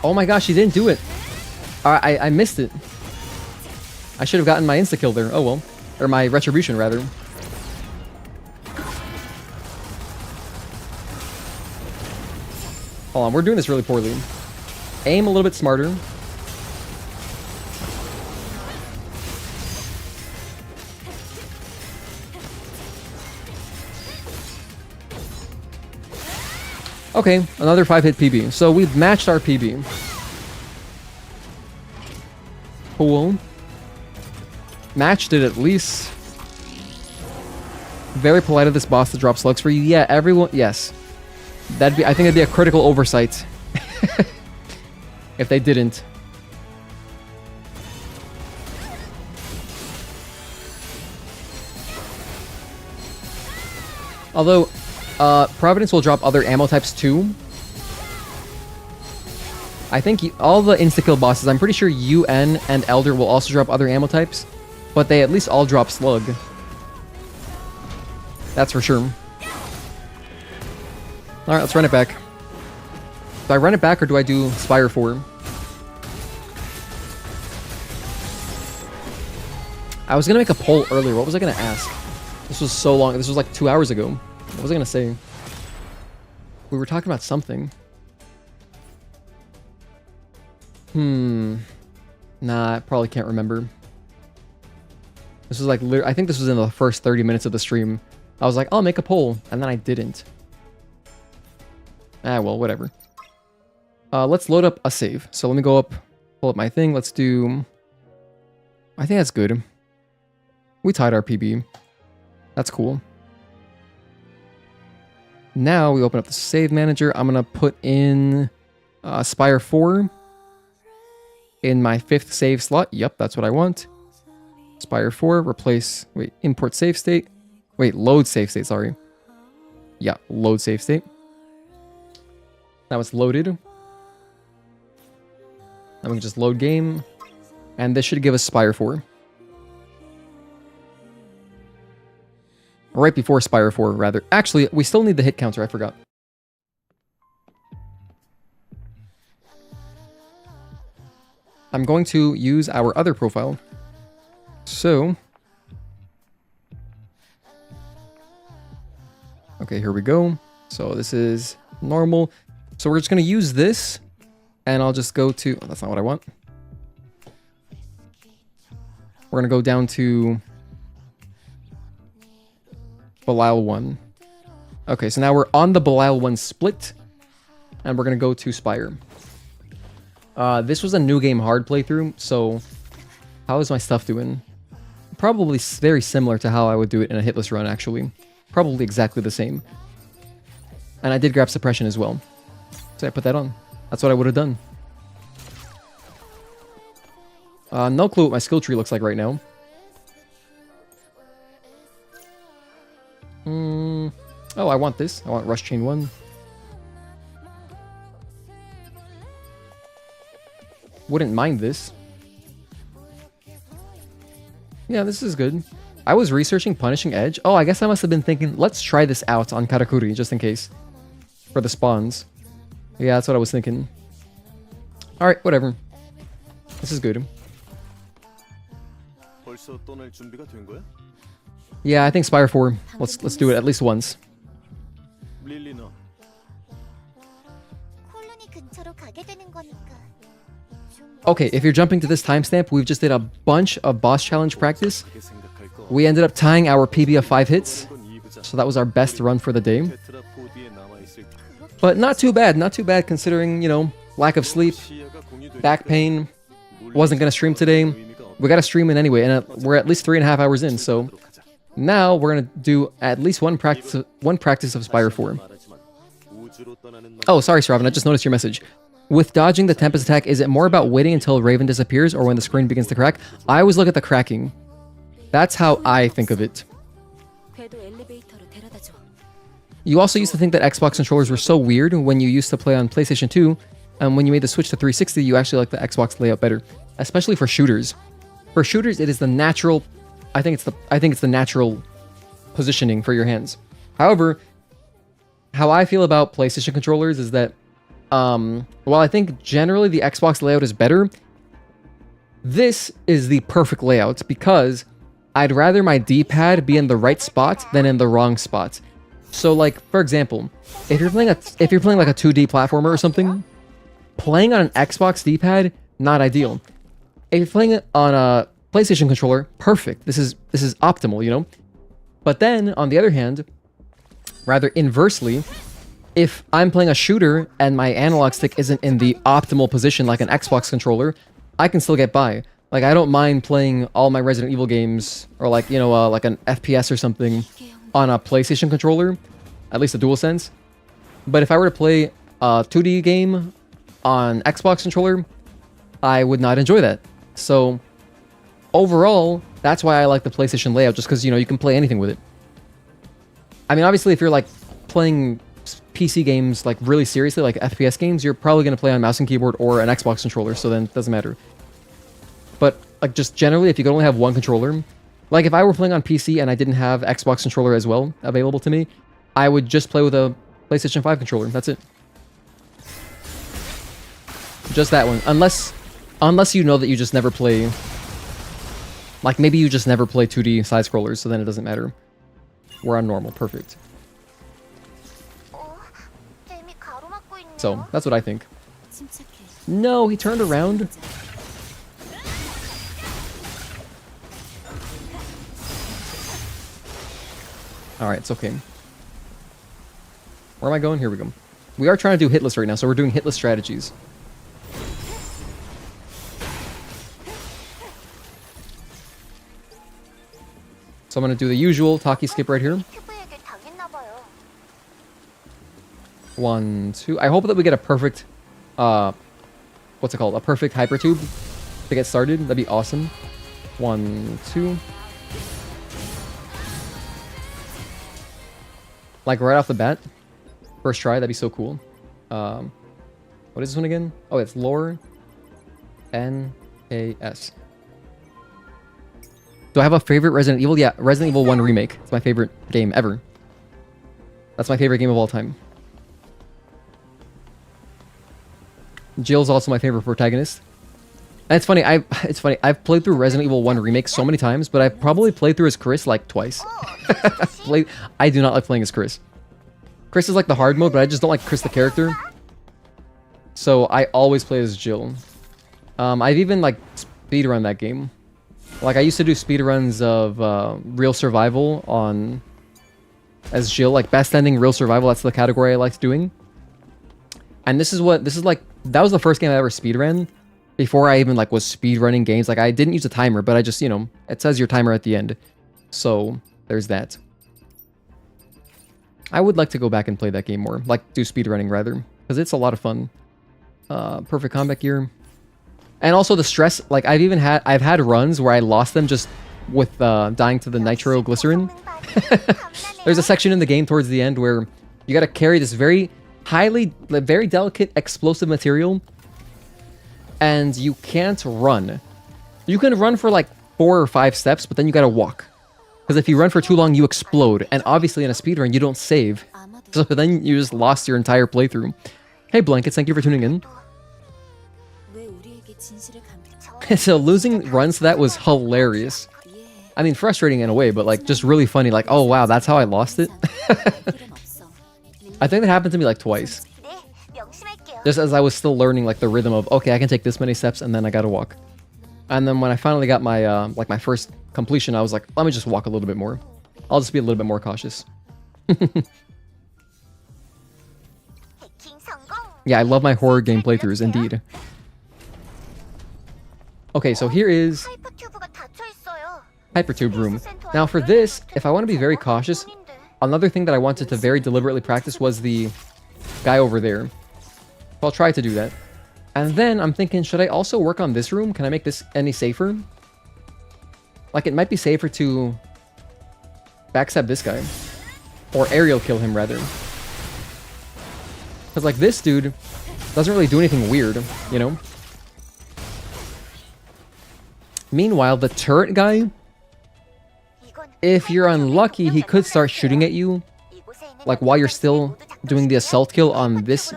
Oh my gosh, he didn't do it. I missed it. I should have gotten my insta-kill there. Oh well. Or my retribution, rather. Hold on, we're doing this really poorly. Aim a little bit smarter. Okay, another 5-hit PB. So we've matched our PB. Cool. Matched it at least. Very polite of this boss to drop slugs for you. Yeah, everyone. Yes. I think it'd be a critical oversight if they didn't. Although, Providence will drop other ammo types too. I think all the insta-kill bosses, I'm pretty sure UN and Elder will also drop other ammo types, but they at least all drop slug. That's for sure. Alright, let's run it back. Do I run it back or do I do Spire 4? I was gonna make a poll earlier. What was I gonna ask? This was so long. This was like 2 hours ago. What was I gonna say? We were talking about something. Nah, I probably can't remember. This was like, I think this was in the first 30 minutes of the stream. I was like, I'll make a poll, and then I didn't. Ah, well, whatever. Let's load up a save. So let me go up, pull up my thing. Let's do... I think that's good. We tied our PB. That's cool. Now we open up the save manager. I'm going to put in Spire 4 in my 5th save slot. Yep, that's what I want. Spire 4, replace... Wait, import save state. Wait, load save state, sorry. Yeah, load save state. Now it's loaded. Now we can just load game. And this should give us Spire 4. Right before Spire 4, rather. Actually, we still need the hit counter, I forgot. I'm going to use our other profile. So... Okay, here we go. So this is normal. So we're just going to use this, and I'll just go to... Oh, that's not what I want. We're going to go down to Belial 1. Okay, so now we're on the Belial 1 split, and we're going to go to Spire. This was a new game hard playthrough, so how is my stuff doing? Probably very similar to how I would do it in a hitless run, actually. Probably exactly the same. And I did grab suppression as well. So I put that on. That's what I would have done. No clue what my skill tree looks like right now. Oh, I want this. I want Rush Chain 1. Wouldn't mind this. Yeah, this is good. I was researching Punishing Edge. Oh, I guess I must have been thinking, let's try this out on Karakuri, just in case. For the spawns. Yeah, that's what I was thinking. Alright, whatever. This is good. Yeah, I think Spire 4. Let's do it at least once. Okay, if you're jumping to this timestamp, we've just did a bunch of boss challenge practice. We ended up tying our PB of 5 hits, so that was our best run for the day. But not too bad considering, you know, lack of sleep, back pain, wasn't gonna stream today. We gotta stream it anyway, and we're at least 3.5 hours in, so now we're gonna do at least one practice of Spire 4. Oh, sorry, Sravan, I just noticed your message. With dodging the Tempest attack, is it more about waiting until Raven disappears or when the screen begins to crack? I always look at the cracking. That's how I think of it. You also used to think that Xbox controllers were so weird when you used to play on PlayStation 2, and when you made the switch to 360, you actually like the Xbox layout better, especially for shooters. For shooters, it is the natural. I think it's the natural positioning for your hands. However, how I feel about PlayStation controllers is that, while I think generally the Xbox layout is better, this is the perfect layout because I'd rather my D-pad be in the right spot than in the wrong spot. So, like, for example, if you're playing like a 2D platformer or something, playing on an Xbox D-pad, not ideal. If you're playing it on a PlayStation controller, perfect. This is optimal, you know? But then, on the other hand, rather inversely, if I'm playing a shooter and my analog stick isn't in the optimal position like an Xbox controller, I can still get by. Like, I don't mind playing all my Resident Evil games, or like, you know, like an FPS or something on a PlayStation controller, at least a DualSense. But if I were to play a 2D game on Xbox controller, I would not enjoy that. So, overall, that's why I like the PlayStation layout, just because, you know, you can play anything with it. I mean, obviously, if you're, like, playing PC games, like, really seriously, like FPS games, you're probably going to play on mouse and keyboard or an Xbox controller, so then it doesn't matter. But, like, just generally, if you could only have one controller, like, if I were playing on PC and I didn't have Xbox controller as well available to me, I would just play with a PlayStation 5 controller. That's it. Just that one. Unless you know that you just never play... Like, maybe you just never play 2D side-scrollers, so then it doesn't matter. We're on normal. Perfect. So, that's what I think. No, he turned around. Alright, it's okay. Where am I going? Here we go. We are trying to do Hitless right now, so we're doing Hitless strategies. So I'm going to do the usual Tachy skip right here. 1, 2. I hope that we get a perfect... what's it called? A perfect Hypertube to get started. That'd be awesome. 1, 2... Like, right off the bat. First try, that'd be so cool. What is this one again? Oh, it's Lore N-A-S. Do I have a favorite Resident Evil? Yeah, Resident Evil 1 Remake. It's my favorite game ever. That's my favorite game of all time. Jill's also my favorite protagonist. And it's funny, I've played through Resident Evil 1 Remake so many times, but I've probably played through as Chris like twice. I do not like playing as Chris. Chris is like the hard mode, but I just don't like Chris the character. So I always play as Jill. I've even like speedrun that game. Like I used to do speedruns of Real Survival on as Jill, like best ending Real Survival. That's the category I liked doing. And this is like, that was the first game I ever speedran. Before I even like was speedrunning games, like I didn't use a timer, but I just, you know, it says your timer at the end. So there's that. I would like to go back and play that game more, like do speedrunning rather, because it's a lot of fun. Perfect combat gear. And also the stress, like I've had runs where I lost them just with dying to the nitroglycerin. There's a section in the game towards the end where you gotta carry this very delicate explosive material, and you can't run. You can run for like 4 or 5 steps, but then you gotta walk. Because if you run for too long, you explode. And obviously in a speedrun, you don't save. So then you just lost your entire playthrough. Hey Blankets, thank you for tuning in. So losing runs to that was hilarious. I mean, frustrating in a way, but like just really funny. Like, oh wow, that's how I lost it. I think that happened to me like twice. Just as I was still learning like the rhythm of, okay, I can take this many steps and then I gotta walk. And then when I finally got my like my first completion, I was like, let me just walk a little bit more. I'll just be a little bit more cautious. Yeah, I love my horror game playthroughs, indeed. Okay, so here is Hypertube room. Now for this, if I want to be very cautious, another thing that I wanted to very deliberately practice was the guy over there. So I'll try to do that. And then I'm thinking, should I also work on this room? Can I make this any safer? Like, it might be safer to backstab this guy. Or aerial kill him, rather. Because, like, this dude doesn't really do anything weird, you know? Meanwhile, the turret guy, if you're unlucky, he could start shooting at you, like, while you're still doing the assault kill on this,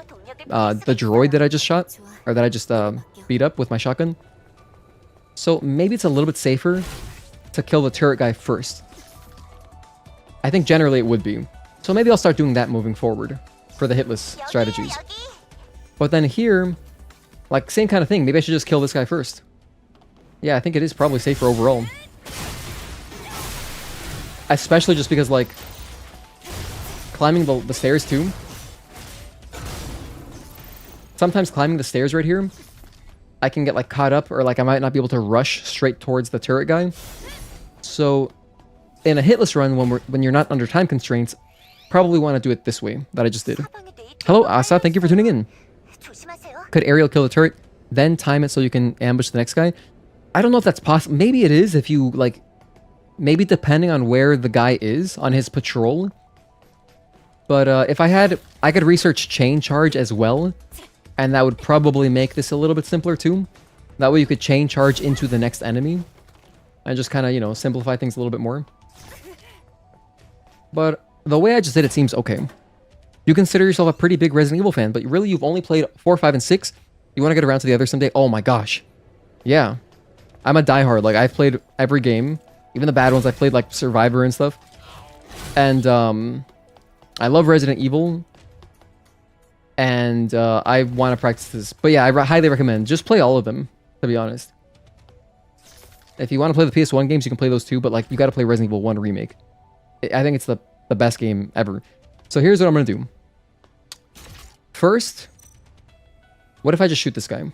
the droid that I just shot, or that I just beat up with my shotgun. So maybe it's a little bit safer to kill the turret guy first. I think generally it would be. So maybe I'll start doing that moving forward for the hitless strategies. But then here, like, same kind of thing. Maybe I should just kill this guy first. Yeah, I think it is probably safer overall. Especially just because, like, climbing the stairs too. Sometimes climbing the stairs right here, I can get, like, caught up, or, like, I might not be able to rush straight towards the turret guy. So, in a hitless run, when you're not under time constraints, probably want to do it this way that I just did. Hello, Asa. Thank you for tuning in. Could aerial kill the turret, then time it so you can ambush the next guy? I don't know if that's possible. Maybe it is if you, like... Maybe depending on where the guy is on his patrol. But if I could research chain charge as well. And that would probably make this a little bit simpler too. That way you could chain charge into the next enemy. And just kind of, you know, simplify things a little bit more. But the way I just did it seems okay. You consider yourself a pretty big Resident Evil fan, but really you've only played 4, 5, and 6. You want to get around to the others someday? Oh my gosh. Yeah. I'm a diehard. Like, I've played every game. Even the bad ones. I've played, like, Survivor and stuff. And, I love Resident Evil. And, I want to practice this. But yeah, I highly recommend. Just play all of them, to be honest. If you want to play the PS1 games, you can play those too. But, like, you got to play Resident Evil 1 Remake. I think it's the best game ever. So here's what I'm going to do. First, what if I just shoot this guy?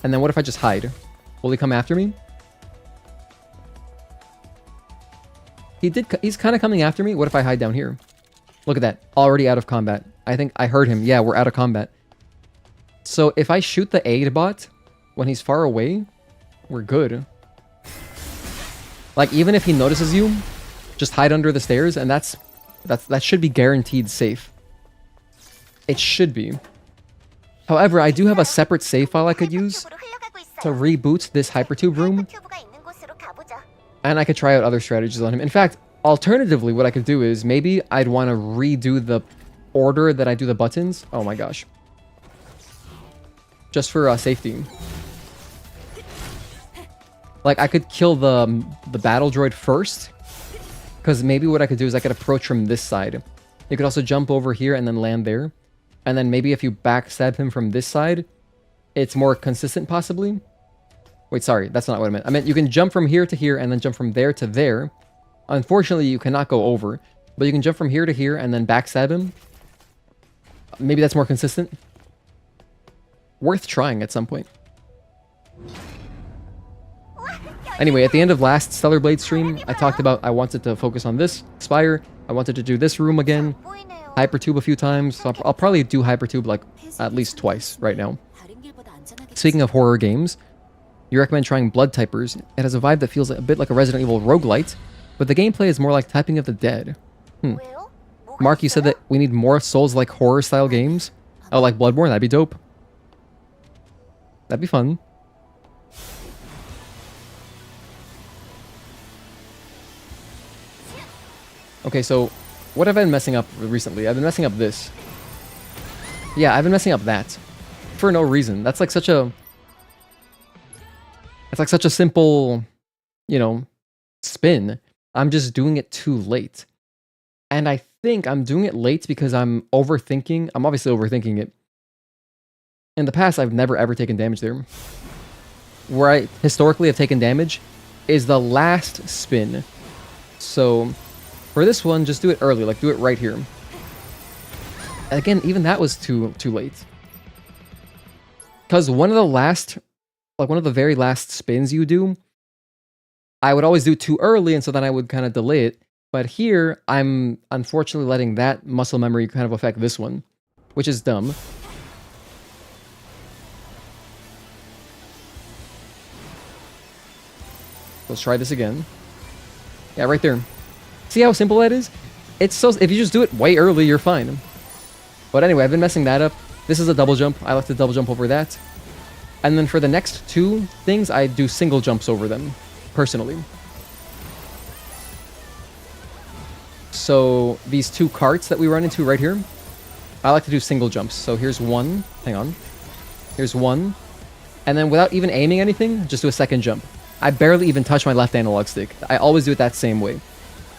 And then what if I just hide? Will he come after me? He's kind of coming after me. What if I hide down here? Look at that. Already out of combat. I think I heard him. Yeah, we're out of combat. So if I shoot the aid bot when he's far away, we're good. Like, even if he notices you, just hide under the stairs, and that should be guaranteed safe. It should be. However, I do have a separate save file I could use to reboot this Hypertube room. And I could try out other strategies on him. In fact, alternatively, what I could do is maybe I'd want to redo the order that I do the buttons. Oh my gosh. Just for safety. Like, I could kill the battle droid first. Because maybe what I could do is I could approach from this side. You could also jump over here and then land there. And then maybe if you backstab him from this side, it's more consistent possibly. Wait, sorry, that's not what I meant. I meant you can jump from here to here and then jump from there to there. Unfortunately, you cannot go over. But you can jump from here to here and then backstab him. Maybe that's more consistent. Worth trying at some point. Anyway, at the end of last Stellar Blade stream, I talked about I wanted to focus on this Spire. I wanted to do this room again. Hypertube a few times. So I'll probably do Hypertube like at least twice right now. Speaking of horror games, you recommend trying Blood Typers. It has a vibe that feels a bit like a Resident Evil roguelite, but the gameplay is more like Typing of the Dead. Mark, you said that we need more Souls-like horror-style games. Oh, like Bloodborne? That'd be dope. That'd be fun. Okay, so what have I been messing up recently? I've been messing up this. Yeah, I've been messing up that. For no reason. That's like such a... It's like such a simple, you know, spin. I'm just doing it too late. And I think I'm doing it late because I'm overthinking. I'm obviously overthinking it. In the past, I've never ever taken damage there. Where I historically have taken damage is the last spin. So for this one, just do it early, like do it right here. And again, even that was too late. Because one of the very last spins you do, I would always do too early, and so then I would kind of delay it. But here, I'm unfortunately letting that muscle memory kind of affect this one, which is dumb. Let's try this again. Yeah, right there. See how simple that is? It's so, if you just do it way early, you're fine. But anyway, I've been messing that up. This is a double jump. I like to double jump over that. And then for the next two things, I do single jumps over them, personally. So these two carts that we run into right here, I like to do single jumps. So here's one. Hang on. Here's one. And then without even aiming anything, just do a second jump. I barely even touch my left analog stick. I always do it that same way.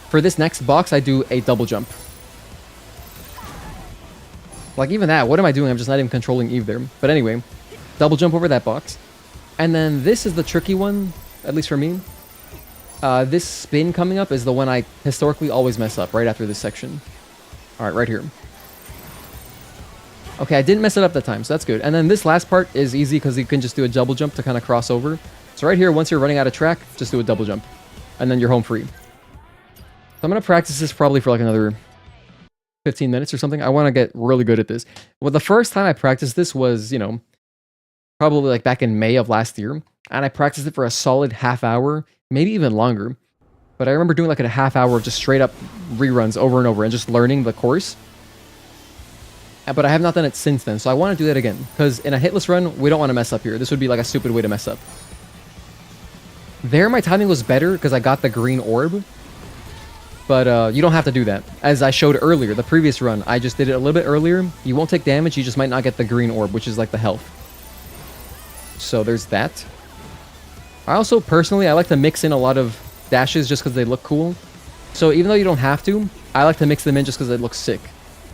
For this next box, I do a double jump. Like even that, what am I doing? I'm just not even controlling Eve there. But anyway, double jump over that box. And then this is the tricky one, at least for me. This spin coming up is the one I historically always mess up right after this section. Alright, right here. Okay, I didn't mess it up that time, so that's good. And then this last part is easy because you can just do a double jump to kind of cross over. So right here, once you're running out of track, just do a double jump. And then you're home free. So I'm going to practice this probably for like another 15 minutes or something. I want to get really good at this. Well, the first time I practiced this was, you know, probably like back in May of last year. And I practiced it for a solid half hour, maybe even longer. But I remember doing like a half hour of just straight up reruns over and over and just learning the course. But I have not done it since then, so I want to do that again. Because in a hitless run, we don't want to mess up here. This would be like a stupid way to mess up. There, my timing was better because I got the green orb. But you don't have to do that. As I showed earlier, the previous run, I just did it a little bit earlier. You won't take damage, you just might not get the green orb, which is like the health. So there's that. I also, personally, I like to mix in a lot of dashes just because they look cool. So even though you don't have to, I like to mix them in just because it looks sick.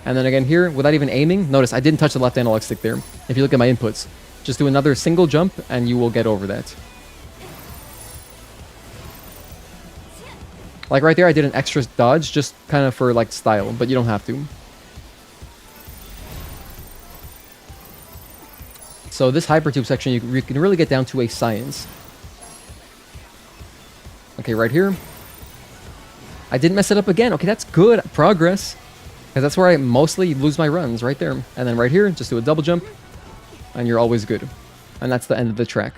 And then again here, without even aiming, notice I didn't touch the left analog stick there. If you look at my inputs, just do another single jump and you will get over that. Like right there, I did an extra dodge just kind of for like style, but you don't have to. So this Hypertube section, you can really get down to a science. Okay, right here. I didn't mess it up again. Okay, that's good progress. Because that's where I mostly lose my runs, right there. And then right here, just do a double jump. And you're always good. And that's the end of the track.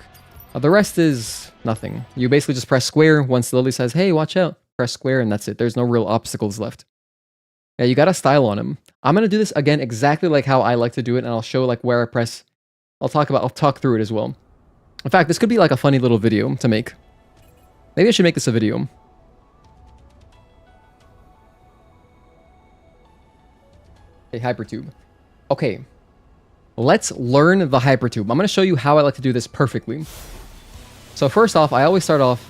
The rest is nothing. You basically just press square once Lily says, hey, watch out. Press square and that's it. There's no real obstacles left. Yeah, you got a style on him. I'm going to do this again exactly like how I like to do it. And I'll show like where I press. I'll talk through it as well. In fact, this could be like a funny little video to make. Maybe I should make this a video. Okay, Hypertube. Okay. Let's learn the Hypertube. I'm going to show you how I like to do this perfectly. So first off, I always start off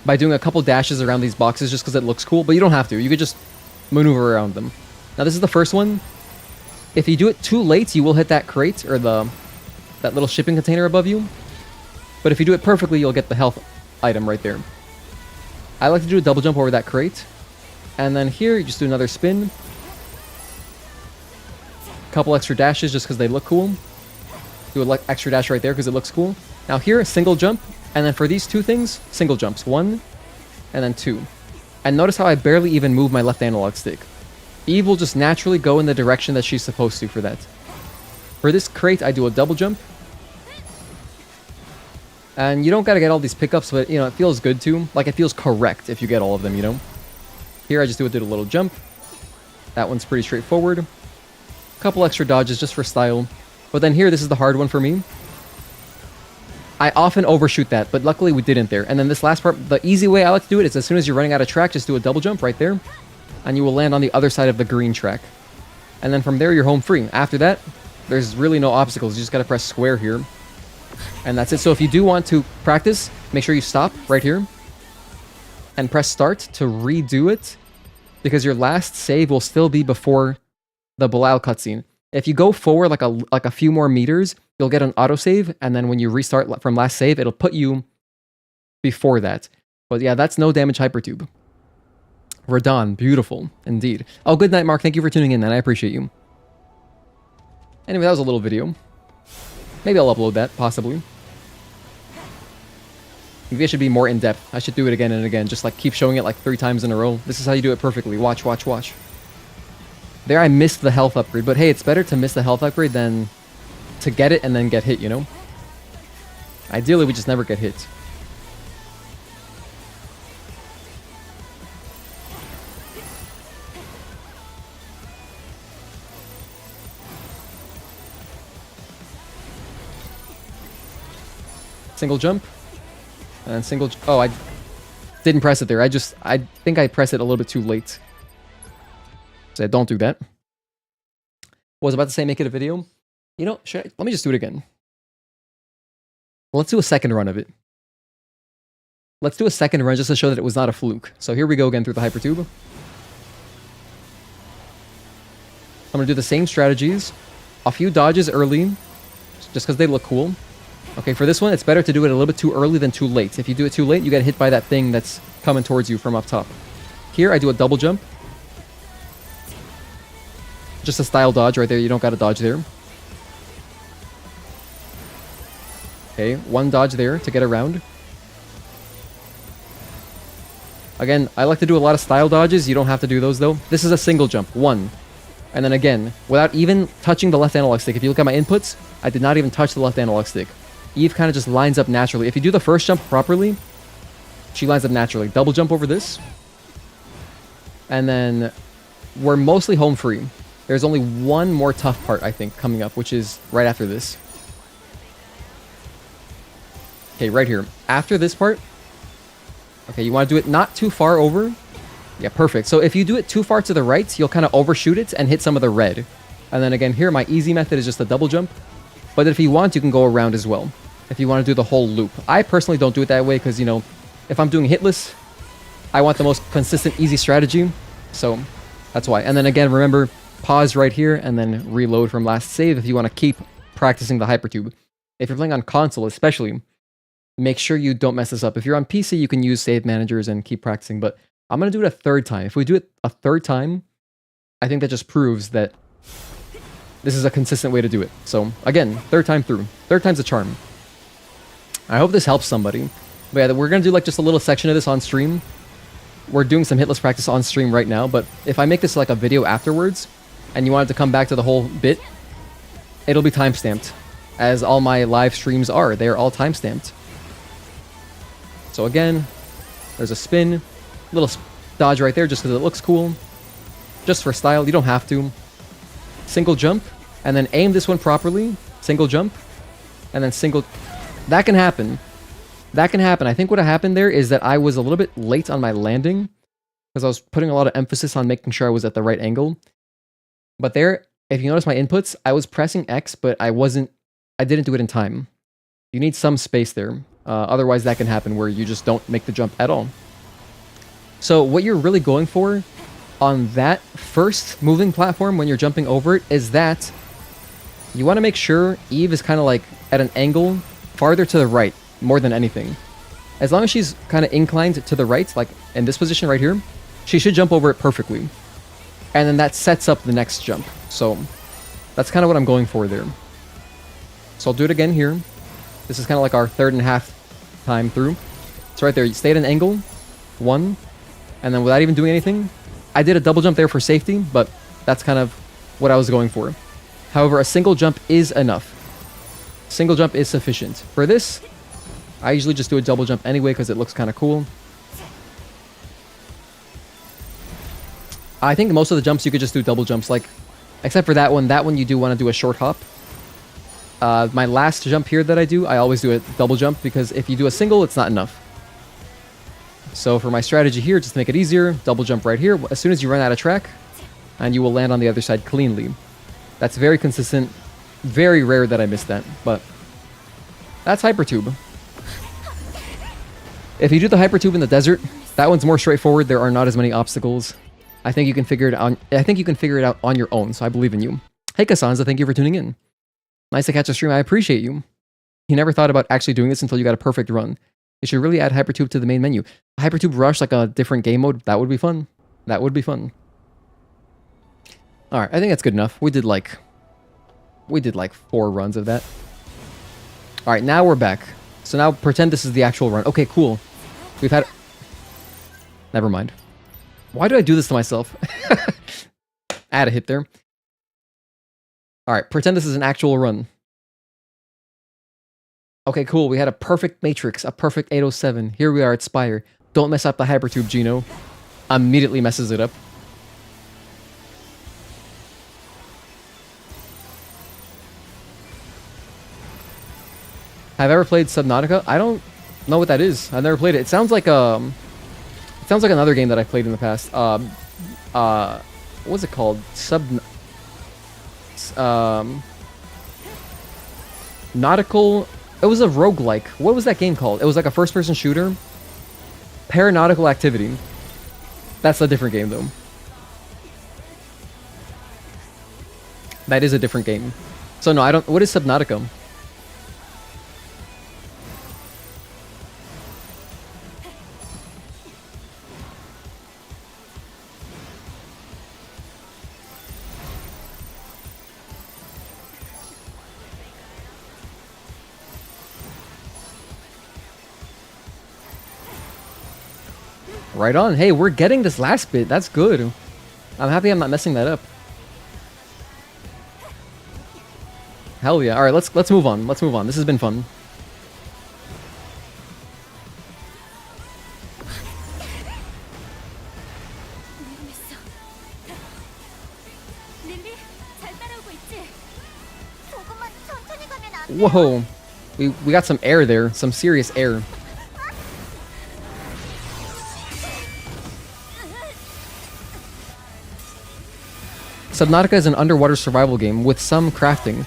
by doing a couple dashes around these boxes just because it looks cool, but you don't have to. You could just maneuver around them. Now this is the first one. If you do it too late, you will hit that crate or that little shipping container above you. But if you do it perfectly, you'll get the health item right there. I like to do a double jump over that crate. And then here, you just do another spin. Couple extra dashes just because they look cool. Do an extra dash right there because it looks cool. Now here, single jump. And then for these two things, single jumps. 1 and then 2. And notice how I barely even move my left analog stick. Eve will just naturally go in the direction that she's supposed to for that. For this crate, I do a double jump. And you don't gotta get all these pickups, but you know, it feels good too. Like it feels correct if you get all of them, you know? Here I just did a little jump. That one's pretty straightforward. Couple extra dodges just for style. But then here, this is the hard one for me. I often overshoot that, but luckily we didn't there. And then this last part, the easy way I like to do it is as soon as you're running out of track, just do a double jump right there. And you will land on the other side of the green track. And then from there, you're home free. After that, there's really no obstacles. You just gotta press square here. And that's it. So if you do want to practice, make sure you stop right here. And press start to redo it. because your last save will still be before the Belial cutscene. If you go forward like a few more meters, you'll get an autosave, and then when you restart from last save, it'll put you before that. But yeah, that's no damage Hypertube. Radon, beautiful, indeed. Oh, good night, Mark. Thank you for tuning in, man. I appreciate you. Anyway, that was a little video. Maybe I'll upload that, possibly. Maybe I should be more in-depth. I should do it again and again. Just like keep showing it like 3 times in a row. This is how you do it perfectly. Watch, watch, watch. There I missed the health upgrade. But hey, it's better to miss the health upgrade than to get it and then get hit, you know? Ideally, we just never get hit. Single jump. And single... Oh, I didn't press it there. I think I pressed it a little bit too late. So don't do that. Was about to say make it a video. You know, let me just do it again. Let's do a second run of it. Let's do a second run just to show that it was not a fluke. So here we go again through the Hypertube. I'm going to do the same strategies. A few dodges early, just because they look cool. Okay, for this one, it's better to do it a little bit too early than too late. If you do it too late, you get hit by that thing that's coming towards you from up top. Here, I do a double jump. Just a style dodge right there. You don't got to dodge there. Okay, one dodge there to get around. Again, I like to do a lot of style dodges. You don't have to do those, though. This is a single jump. One. And then again, without even touching the left analog stick. If you look at my inputs, I did not even touch the left analog stick. Eve kind of just lines up naturally. If you do the first jump properly, she lines up naturally. Double jump over this. And then we're mostly home free. There's only one more tough part, I think, coming up, which is right after this. Okay, right here. After this part, okay, you want to do it not too far over. Yeah, perfect. So if you do it too far to the right, you'll kind of overshoot it and hit some of the red. And then again, here, my easy method is just a double jump. But if you want, you can go around as well. If you want to do the whole loop. I personally don't do it that way because, you know, if I'm doing Hitless, I want the most consistent, easy strategy. So that's why. And then again, remember, pause right here and then reload from last save if you want to keep practicing the Hypertube. If you're playing on console especially, make sure you don't mess this up. If you're on PC, you can use save managers and keep practicing. But I'm going to do it a third time. If we do it a third time, I think that just proves that this is a consistent way to do it. So again, third time through. Third time's a charm. I hope this helps somebody. But yeah, we're going to do like just a little section of this on stream. We're doing some Hitless practice on stream right now. But if I make this like a video afterwards, and you wanted to come back to the whole bit, it'll be timestamped. As all my live streams are. They are all timestamped. So again, there's a spin. Little dodge right there just because it looks cool. Just for style. You don't have to. Single jump, and then aim this one properly. Single jump, and then single... That can happen. That can happen. I think what happened there is that I was a little bit late on my landing, because I was putting a lot of emphasis on making sure I was at the right angle. But there, if you notice my inputs, I was pressing X, but I didn't do it in time. You need some space there. Otherwise, that can happen where you just don't make the jump at all. So what you're really going for on that first moving platform when you're jumping over it is that you want to make sure Eve is kind of like at an angle farther to the right more than anything. As long as she's kind of inclined to the right, like in this position right here, she should jump over it perfectly. And then that sets up the next jump. So that's kind of what I'm going for there. So I'll do it again here. This is kind of like our third and a half time through. So right there, you stay at an angle, one, and then without even doing anything, I did a double jump there for safety, but that's kind of what I was going for. However, a single jump is enough. Single jump is sufficient. For this, I usually just do a double jump anyway because it looks kind of cool. I think most of the jumps you could just do double jumps, like, except for that one you do want to do a short hop. My last jump here that I do, I always do a double jump because if you do a single, it's not enough. So for my strategy here, just to make it easier, double jump right here as soon as you run out of track, and you will land on the other side cleanly. That's very consistent. Very rare that I miss that, but that's Hypertube. If you do the Hypertube in the desert, that one's more straightforward. There are not as many obstacles. I think you can figure it out. I think you can figure it out on your own. So I believe in you. Hey Kasanza, thank you for tuning in. Nice to catch a stream. I appreciate you. You never thought about actually doing this until you got a perfect run. You should really add Hypertube to the main menu. Hypertube Rush, like a different game mode, that would be fun. That would be fun. All right, I think that's good enough. We did like 4 runs of that. All right, now we're back. So now pretend this is the actual run. Okay, cool. We've had... Never mind. Why do I do this to myself? Add a hit there. All right, pretend this is an actual run. Okay, cool. We had a perfect matrix, a perfect 807. Here we are at Spire. Don't mess up the Hypertube, Gino. Immediately messes it up. Have I ever played Subnautica? I don't know what that is. I've never played it. It sounds like another game that I played in the past. What's it called? Nautical. It was a roguelike. What was that game called? It was like a first-person shooter. Paranautical Activity. That's a different game, though. That is a different game. So no, I don't... What is Subnautica? Right on. Hey, we're getting this last bit. That's good. I'm happy I'm not messing that up. Hell yeah. All right, let's move on. Let's move on. This has been fun. Whoa. We got some air there. Some serious air. Subnautica is an underwater survival game with some crafting,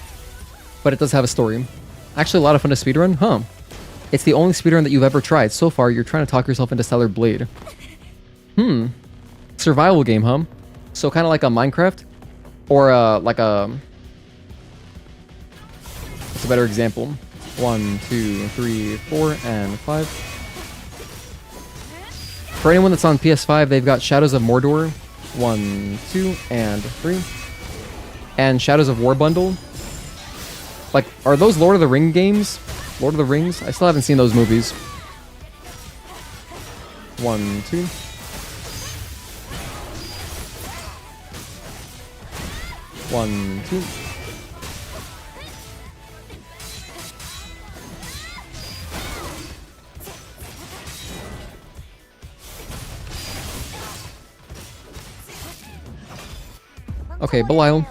but it does have a story. Actually, a lot of fun to speedrun, huh? It's the only speedrun that you've ever tried. So far, you're trying to talk yourself into Stellar Blade. Survival game, huh? So kind of like a Minecraft? Or like a... What's a better example? 1, 2, 3, 4, and 5. For anyone that's on PS5, they've got Shadows of Mordor. 1, 2, and 3. And Shadows of War bundle. Like, are those Lord of the Ring games? Lord of the Rings? I still haven't seen those movies. 1, 2. One, two. Okay, Belial.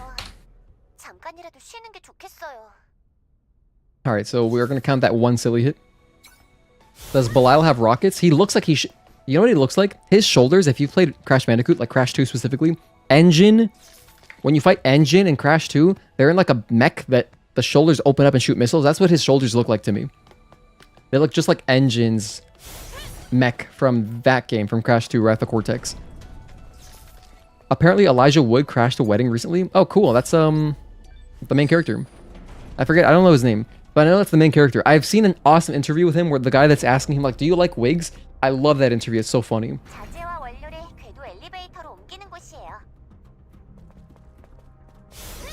Alright, so we're gonna count that one silly hit. Does Belial have rockets? He looks like he should... You know what he looks like? His shoulders, if you've played Crash Bandicoot, like Crash 2 specifically, Engine... When you fight Engine in Crash 2, they're in like a mech that the shoulders open up and shoot missiles. That's what his shoulders look like to me. They look just like Engine's mech from that game, from Crash 2, Wrath of Cortex. Apparently Elijah Wood crashed a wedding recently. Oh, cool. That's the main character. I forget. I don't know his name, but I know that's the main character. I've seen an awesome interview with him where the guy that's asking him, like, do you like wigs? I love that interview. It's so funny.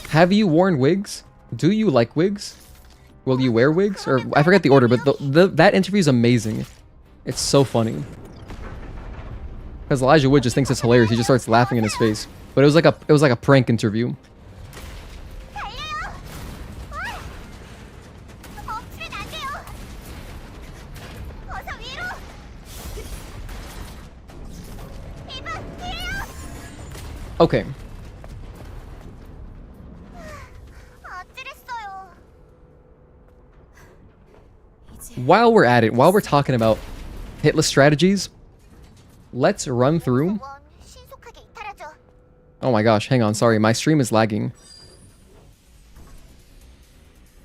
Have you worn wigs? Do you like wigs? Will you wear wigs? Or I forget the order, but that interview is amazing. It's so funny. Because Elijah Wood just thinks it's hilarious. He just starts laughing in his face. But it was like a prank interview. Okay. While we're at it, while we're talking about hitless strategies, let's run through... Oh my gosh, hang on, sorry, my stream is lagging.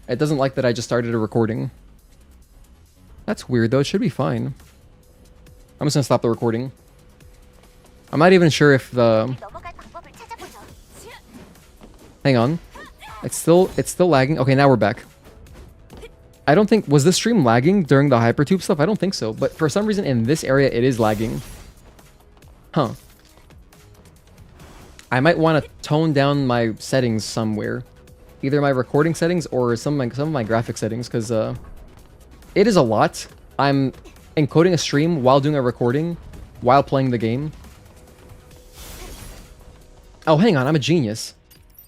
It doesn't like that I just started a recording. That's weird though, it should be fine. I'm just gonna stop the recording. I'm not even sure if the... Hang on. It's still lagging. Okay, now we're back. I don't think... Was this stream lagging during the Hypertube stuff? I don't think so. But for some reason in this area, it is lagging. Huh. I might want to tone down my settings somewhere. Either my recording settings or some of my graphic settings, because it is a lot. I'm encoding a stream while doing a recording, while playing the game. Oh, hang on, I'm a genius.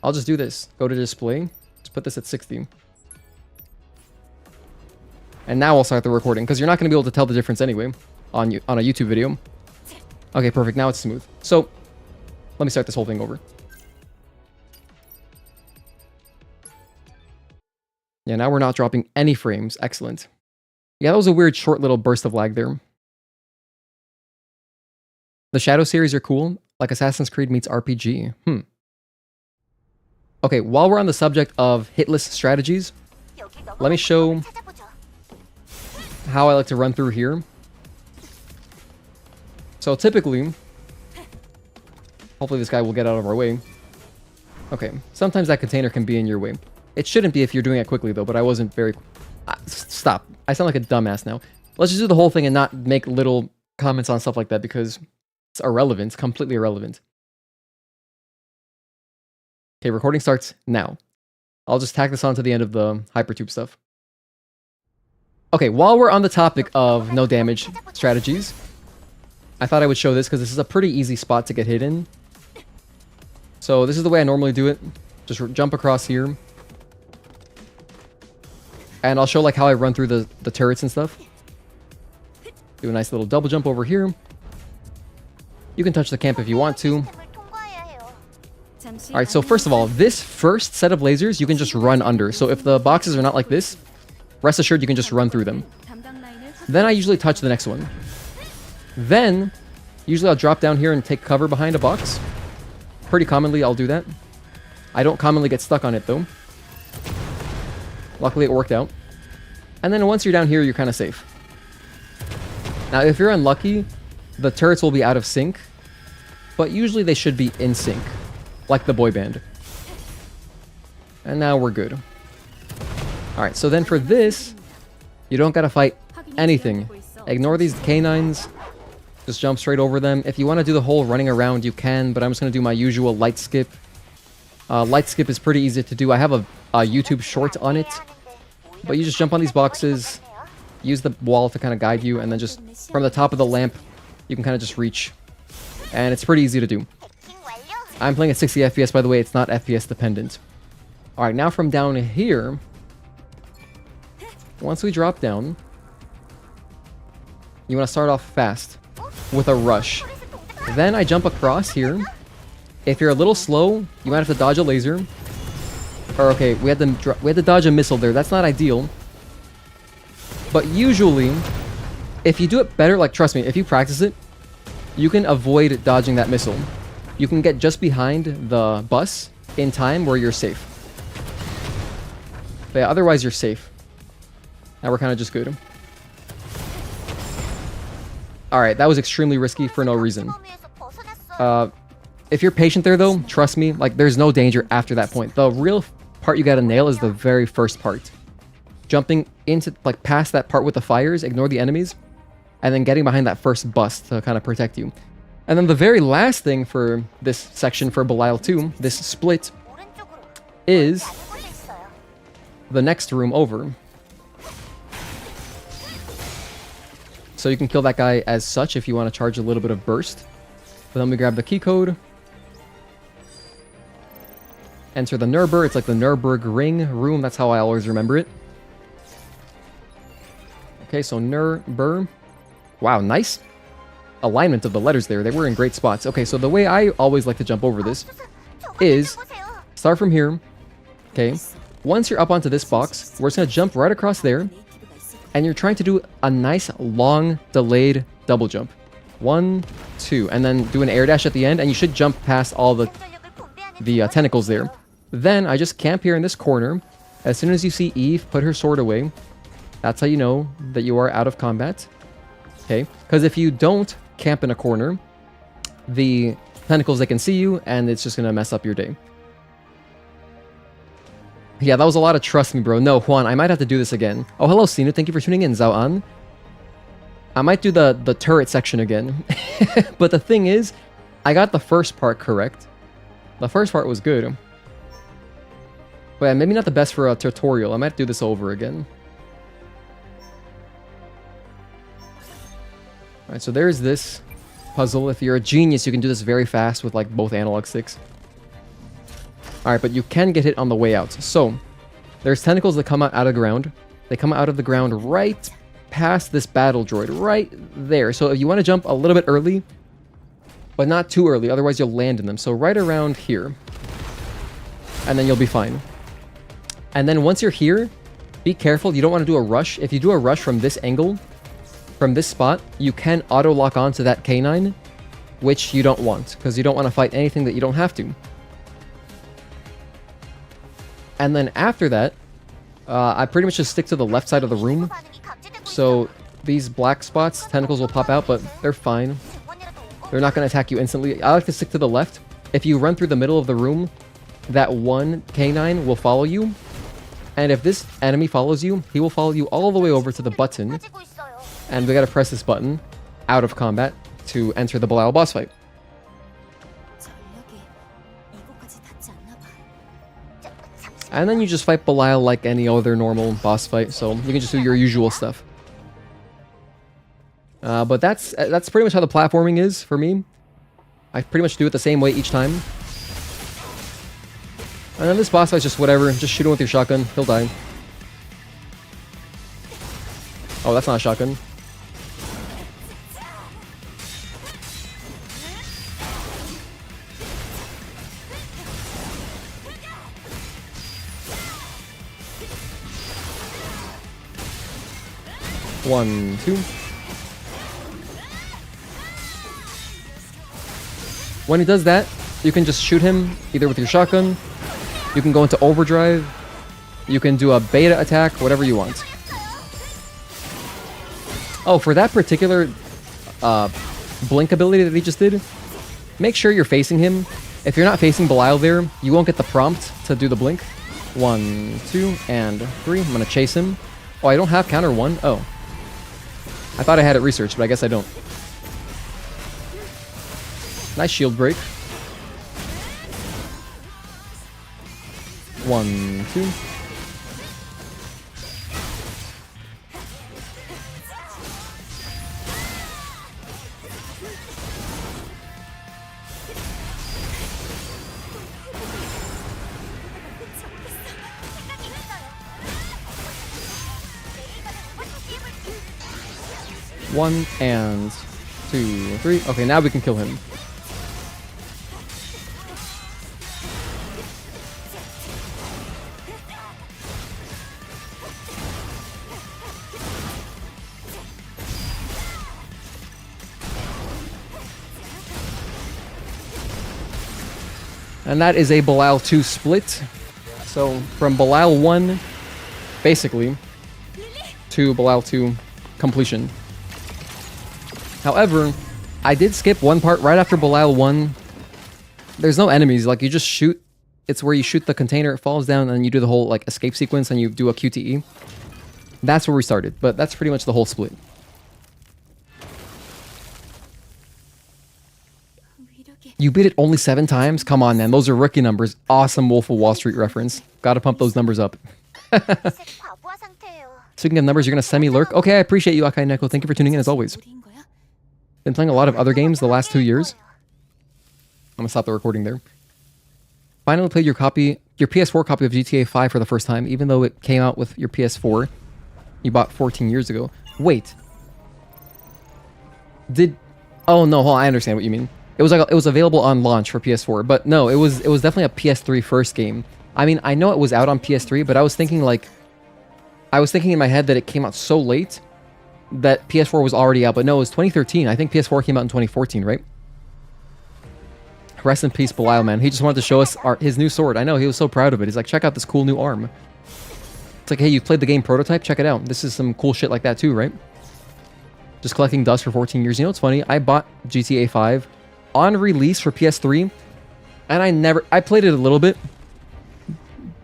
I'll just do this. Go to display. Just put this at 60. And now I'll start the recording, because you're not going to be able to tell the difference anyway on a YouTube video. Okay, perfect. Now it's smooth. So, let me start this whole thing over. Yeah, now we're not dropping any frames. Excellent. Yeah, that was a weird short little burst of lag there. The Shadow series are cool. Like Assassin's Creed meets RPG. Okay, while we're on the subject of hitless strategies, let me show how I like to run through here. So typically, hopefully this guy will get out of our way. Okay, sometimes that container can be in your way. It shouldn't be if you're doing it quickly though, but I wasn't very... Stop. I sound like a dumbass now. Let's just do the whole thing and not make little comments on stuff like that because it's irrelevant, completely irrelevant. Okay, recording starts now. I'll just tack this on to the end of the Hypertube stuff. Okay, while we're on the topic of no damage strategies, I thought I would show this because this is a pretty easy spot to get hit in. So this is the way I normally do it. Just jump across here. And I'll show like how I run through the turrets and stuff. Do a nice little double jump over here. You can touch the camp if you want to. Alright, so first of all, this first set of lasers you can just run under. So if the boxes are not like this, rest assured you can just run through them. Then I usually touch the next one. Then, usually I'll drop down here and take cover behind a box. Pretty commonly I'll do that. I don't commonly get stuck on it though. Luckily it worked out. And then once you're down here, you're kind of safe. Now if you're unlucky, the turrets will be out of sync. But usually they should be in sync. Like the boy band. And now we're good. Alright, so then for this, you don't gotta fight anything. Ignore these canines. Just jump straight over them. If you want to do the whole running around, you can, but I'm just going to do my usual light skip. Light skip is pretty easy to do. I have a YouTube short on it. But you just jump on these boxes, use the wall to kind of guide you, and then just from the top of the lamp, you can kind of just reach. And it's pretty easy to do. I'm playing at 60 FPS, by the way. It's not FPS dependent. Alright, now from down here, once we drop down, you want to start off fast with a rush. Then I jump across here. If you're a little slow, you might have to dodge a laser. Or okay, we had to dodge a missile there. That's not ideal. But usually, if you do it better, like trust me, if you practice it, you can avoid dodging that missile. You can get just behind the bus in time where you're safe. But yeah, otherwise you're safe. Now we're kind of just good. Alright, that was extremely risky for no reason. If you're patient there though, trust me, like there's no danger after that point. The real part you gotta nail is the very first part. Jumping into, like past that part with the fires, ignore the enemies, and then getting behind that first bus to kind of protect you. And then the very last thing for this section for Belial 2, this split, is the next room over. So you can kill that guy as such if you want to charge a little bit of burst. But then we grab the key code. Enter the Nurburg. It's like the Nürburgring room. That's how I always remember it. Okay, so Nurburg. Wow, nice alignment of the letters there. They were in great spots. Okay, so the way I always like to jump over this is start from here. Okay, once you're up onto this box, we're just going to jump right across there. And you're trying to do a nice, long, delayed double jump. 1, 2, and then do an air dash at the end, and you should jump past all the tentacles there. Then I just camp here in this corner. As soon as you see Eve put her sword away, that's how you know that you are out of combat. Okay? Because if you don't camp in a corner, the tentacles, they can see you, and it's just gonna mess up your day. Yeah, that was a lot of trust me, bro. No, Juan, I might have to do this again. Oh, hello, Sinu. Thank you for tuning in, Zhao An. I might do the turret section again. But the thing is, I got the first part correct. The first part was good. But yeah, maybe not the best for a tutorial. I might do this over again. Alright, so there's this puzzle. If you're a genius, you can do this very fast with like both analog sticks. Alright, but you can get hit on the way out. So, there's tentacles that come out of the ground. They come out of the ground right past this battle droid. Right there. So if you want to jump a little bit early, but not too early, otherwise you'll land in them. So right around here. And then you'll be fine. And then once you're here, be careful. You don't want to do a rush. If you do a rush from this angle, from this spot, you can auto-lock onto that K9, which you don't want, because you don't want to fight anything that you don't have to. And then after that, I pretty much just stick to the left side of the room. So these black spots, tentacles will pop out, but they're fine. They're not going to attack you instantly. I like to stick to the left. If you run through the middle of the room, that one K9 will follow you. And if this enemy follows you, he will follow you all the way over to the button. And we gotta press this button out of combat to enter the Belial boss fight. And then you just fight Belial like any other normal boss fight, so you can just do your usual stuff. But that's pretty much how the platforming is for me. I pretty much do it the same way each time. And then this boss fight's just whatever, just shoot him with your shotgun, he'll die. Oh, that's not a shotgun. One, two. When he does that, you can just shoot him either with your shotgun, you can go into overdrive, you can do a beta attack, whatever you want. Oh, for that particular blink ability that he just did, make sure you're facing him. If you're not facing Belial there, you won't get the prompt to do the blink. 1, 2, and 3. I'm gonna chase him. Oh, I don't have counter 1? Oh. I thought I had it researched, but I guess I don't. Nice shield break. 1, 2. One and 2, 3. Okay, now we can kill him. And that is a Belial 2 split. So from Belial 1, basically, to Belial 2 completion. However, I did skip one part right after Belial 1. There's no enemies, like you just shoot. It's where you shoot the container, it falls down, and you do the whole like escape sequence and you do a QTE. That's where we started, but that's pretty much the whole split. You beat it only 7 times? Come on, man. Those are rookie numbers. Awesome Wolf of Wall Street reference. Gotta pump those numbers up. Speaking of numbers, you're gonna semi-lurk? Okay, I appreciate you, Akai Neko. Thank you for tuning in as always. Been playing a lot of other games the last 2 years. I'm gonna stop the recording there. Finally played your PS4 copy of GTA 5 for the first time, even though it came out with your PS4 you bought 14 years ago. Wait. Oh no, hold on, I understand what you mean. It was available on launch for PS4, but no, it was definitely a PS3 first game. I mean, I know it was out on PS3, but I was thinking in my head that it came out so late that PS4 was already out, but no, it was 2013. I think PS4 came out in 2014, right? Rest in peace, Belial, man. He just wanted to show us his new sword. I know, he was so proud of it. He's like, check out this cool new arm. It's like, hey, you played the game Prototype? Check it out. This is some cool shit like that too, right? Just collecting dust for 14 years. You know what's funny? I bought GTA 5 on release for PS3, and I played it a little bit,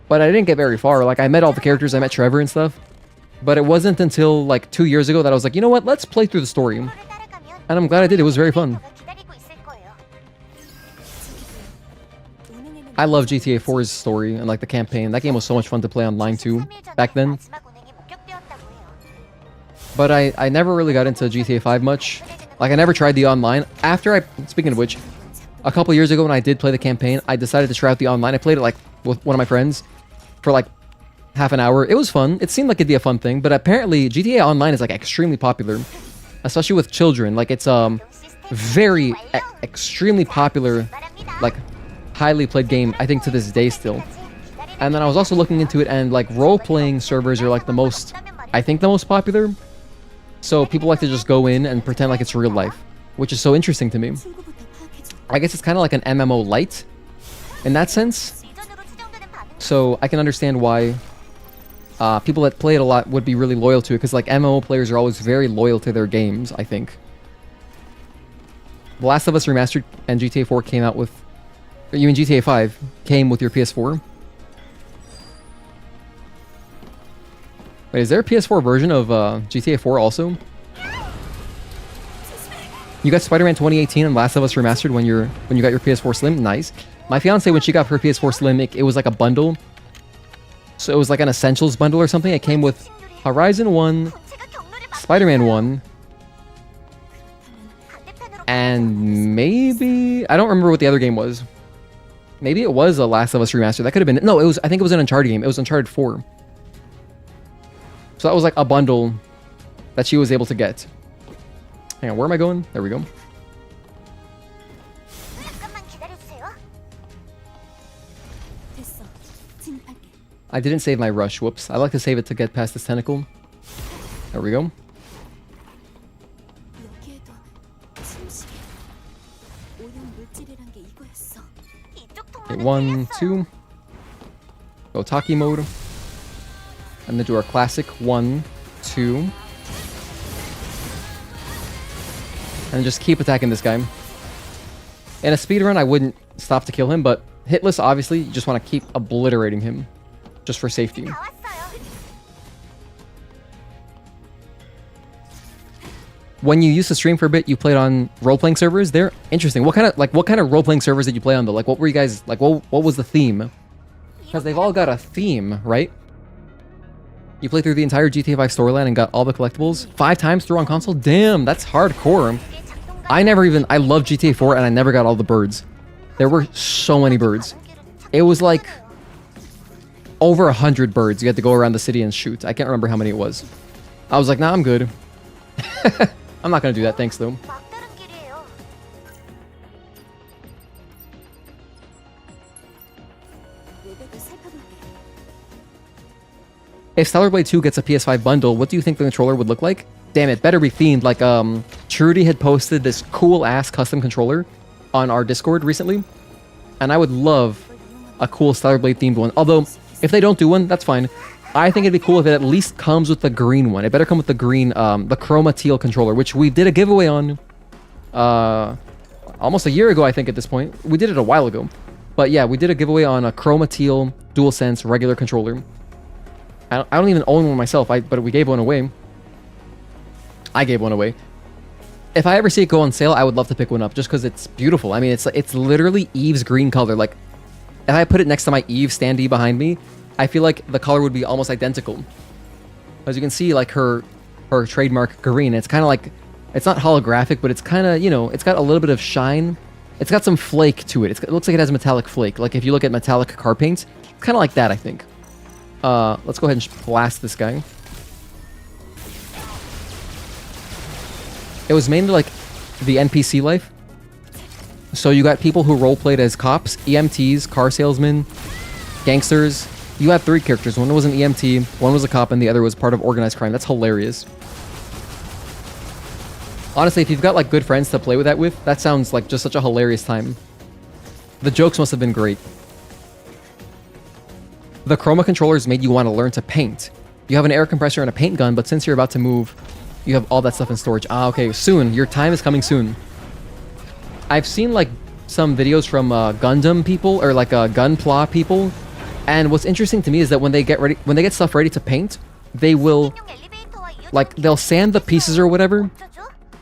but I didn't get very far. Like, I met all the characters, I met Trevor and stuff, but it wasn't until like 2 years ago that I was like, you know what, let's play through the story. And I'm glad I did, it was very fun. I love GTA 4's story and like the campaign. That game was so much fun to play online too, back then. But I never really got into GTA 5 much. Like, I never tried the online. Speaking of which, a couple years ago when I did play the campaign, I decided to try out the online. I played it like with one of my friends for like half an hour. It was fun. It seemed like it'd be a fun thing, but apparently GTA Online is like extremely popular, especially with children. Like, it's very extremely popular, like highly played game, I think, to this day still. And then I was also looking into it, and like role-playing servers are like the most popular. So people like to just go in and pretend like it's real life, which is so interesting to me. I guess it's kind of like an MMO light in that sense. So I can understand why people that play it a lot would be really loyal to it, because like MMO players are always very loyal to their games, I think. The Last of Us Remastered and GTA 4 came out with... You mean GTA 5 came with your PS4? Wait, is there a PS4 version of GTA 4 also? You got Spider-Man 2018 and Last of Us Remastered when you got your PS4 Slim? Nice. My fiance, when she got her PS4 Slim, it was like a bundle. So it was like an Essentials bundle or something. It came with Horizon 1, Spider-Man 1, and maybe... I don't remember what the other game was. Maybe it was a Last of Us Remastered. That could have been... No, I think it was an Uncharted game. It was Uncharted 4. So that was like a bundle that she was able to get. Hang on, where am I going? There we go. I didn't save my rush. Whoops. I like to save it to get past this tentacle. There we go. Okay, 1, 2. Go Tachy mode. And then do our classic 1, 2. And just keep attacking this guy. In a speedrun, I wouldn't stop to kill him, but Hitless, obviously, you just want to keep obliterating him. Just for safety. When you used to stream for a bit, you played on role-playing servers. They're interesting. What kind of role-playing servers did you play on though? Like, what were you guys like? What was the theme? Because they've all got a theme, right? You played through the entire GTA 5 storyline and got all the collectibles 5 times through on console. Damn, that's hardcore. I love GTA 4 and I never got all the birds. There were so many birds. It was like over 100 birds you had to go around the city and shoot. I can't remember how many it was. I was like, nah, I'm good. I'm not gonna do that, thanks though. If Stellar Blade 2 gets a PS5 bundle, what do you think the controller would look like? Damn, it better be themed. Like, Trudy had posted this cool-ass custom controller on our Discord recently. And I would love a cool Stellar Blade themed one. Although, if they don't do one, that's fine. I think it'd be cool if it at least comes with the green one. It better come with the green, the Chroma Teal controller, which we did a giveaway on almost a year ago, I think, at this point. We did it a while ago. But yeah, we did a giveaway on a Chroma Teal DualSense regular controller. I don't even own one myself, but we gave one away. I gave one away. If I ever see it go on sale, I would love to pick one up, just because it's beautiful. I mean, it's literally Eve's green color. Like, if I put it next to my Eve standee behind me, I feel like the color would be almost identical. As you can see, like, her trademark green, it's kind of like, it's not holographic, but it's kind of, you know, it's got a little bit of shine. It's got some flake to it. It looks like it has metallic flake. Like, if you look at metallic car paint, it's kind of like that, I think. Let's go ahead and blast this guy. It was mainly like the NPC life. So you got people who roleplayed as cops, EMTs, car salesmen, gangsters. You had 3 characters. One was an EMT, one was a cop, and the other was part of organized crime. That's hilarious. Honestly, if you've got like good friends to play with that sounds like just such a hilarious time. The jokes must have been great. The Chroma controllers made you want to learn to paint. You have an air compressor and a paint gun, but since you're about to move, you have all that stuff in storage. Ah, okay, soon. Your time is coming soon. I've seen like some videos from Gundam people or like Gunpla people, and what's interesting to me is that when they get stuff ready to paint, they will like they'll sand the pieces or whatever,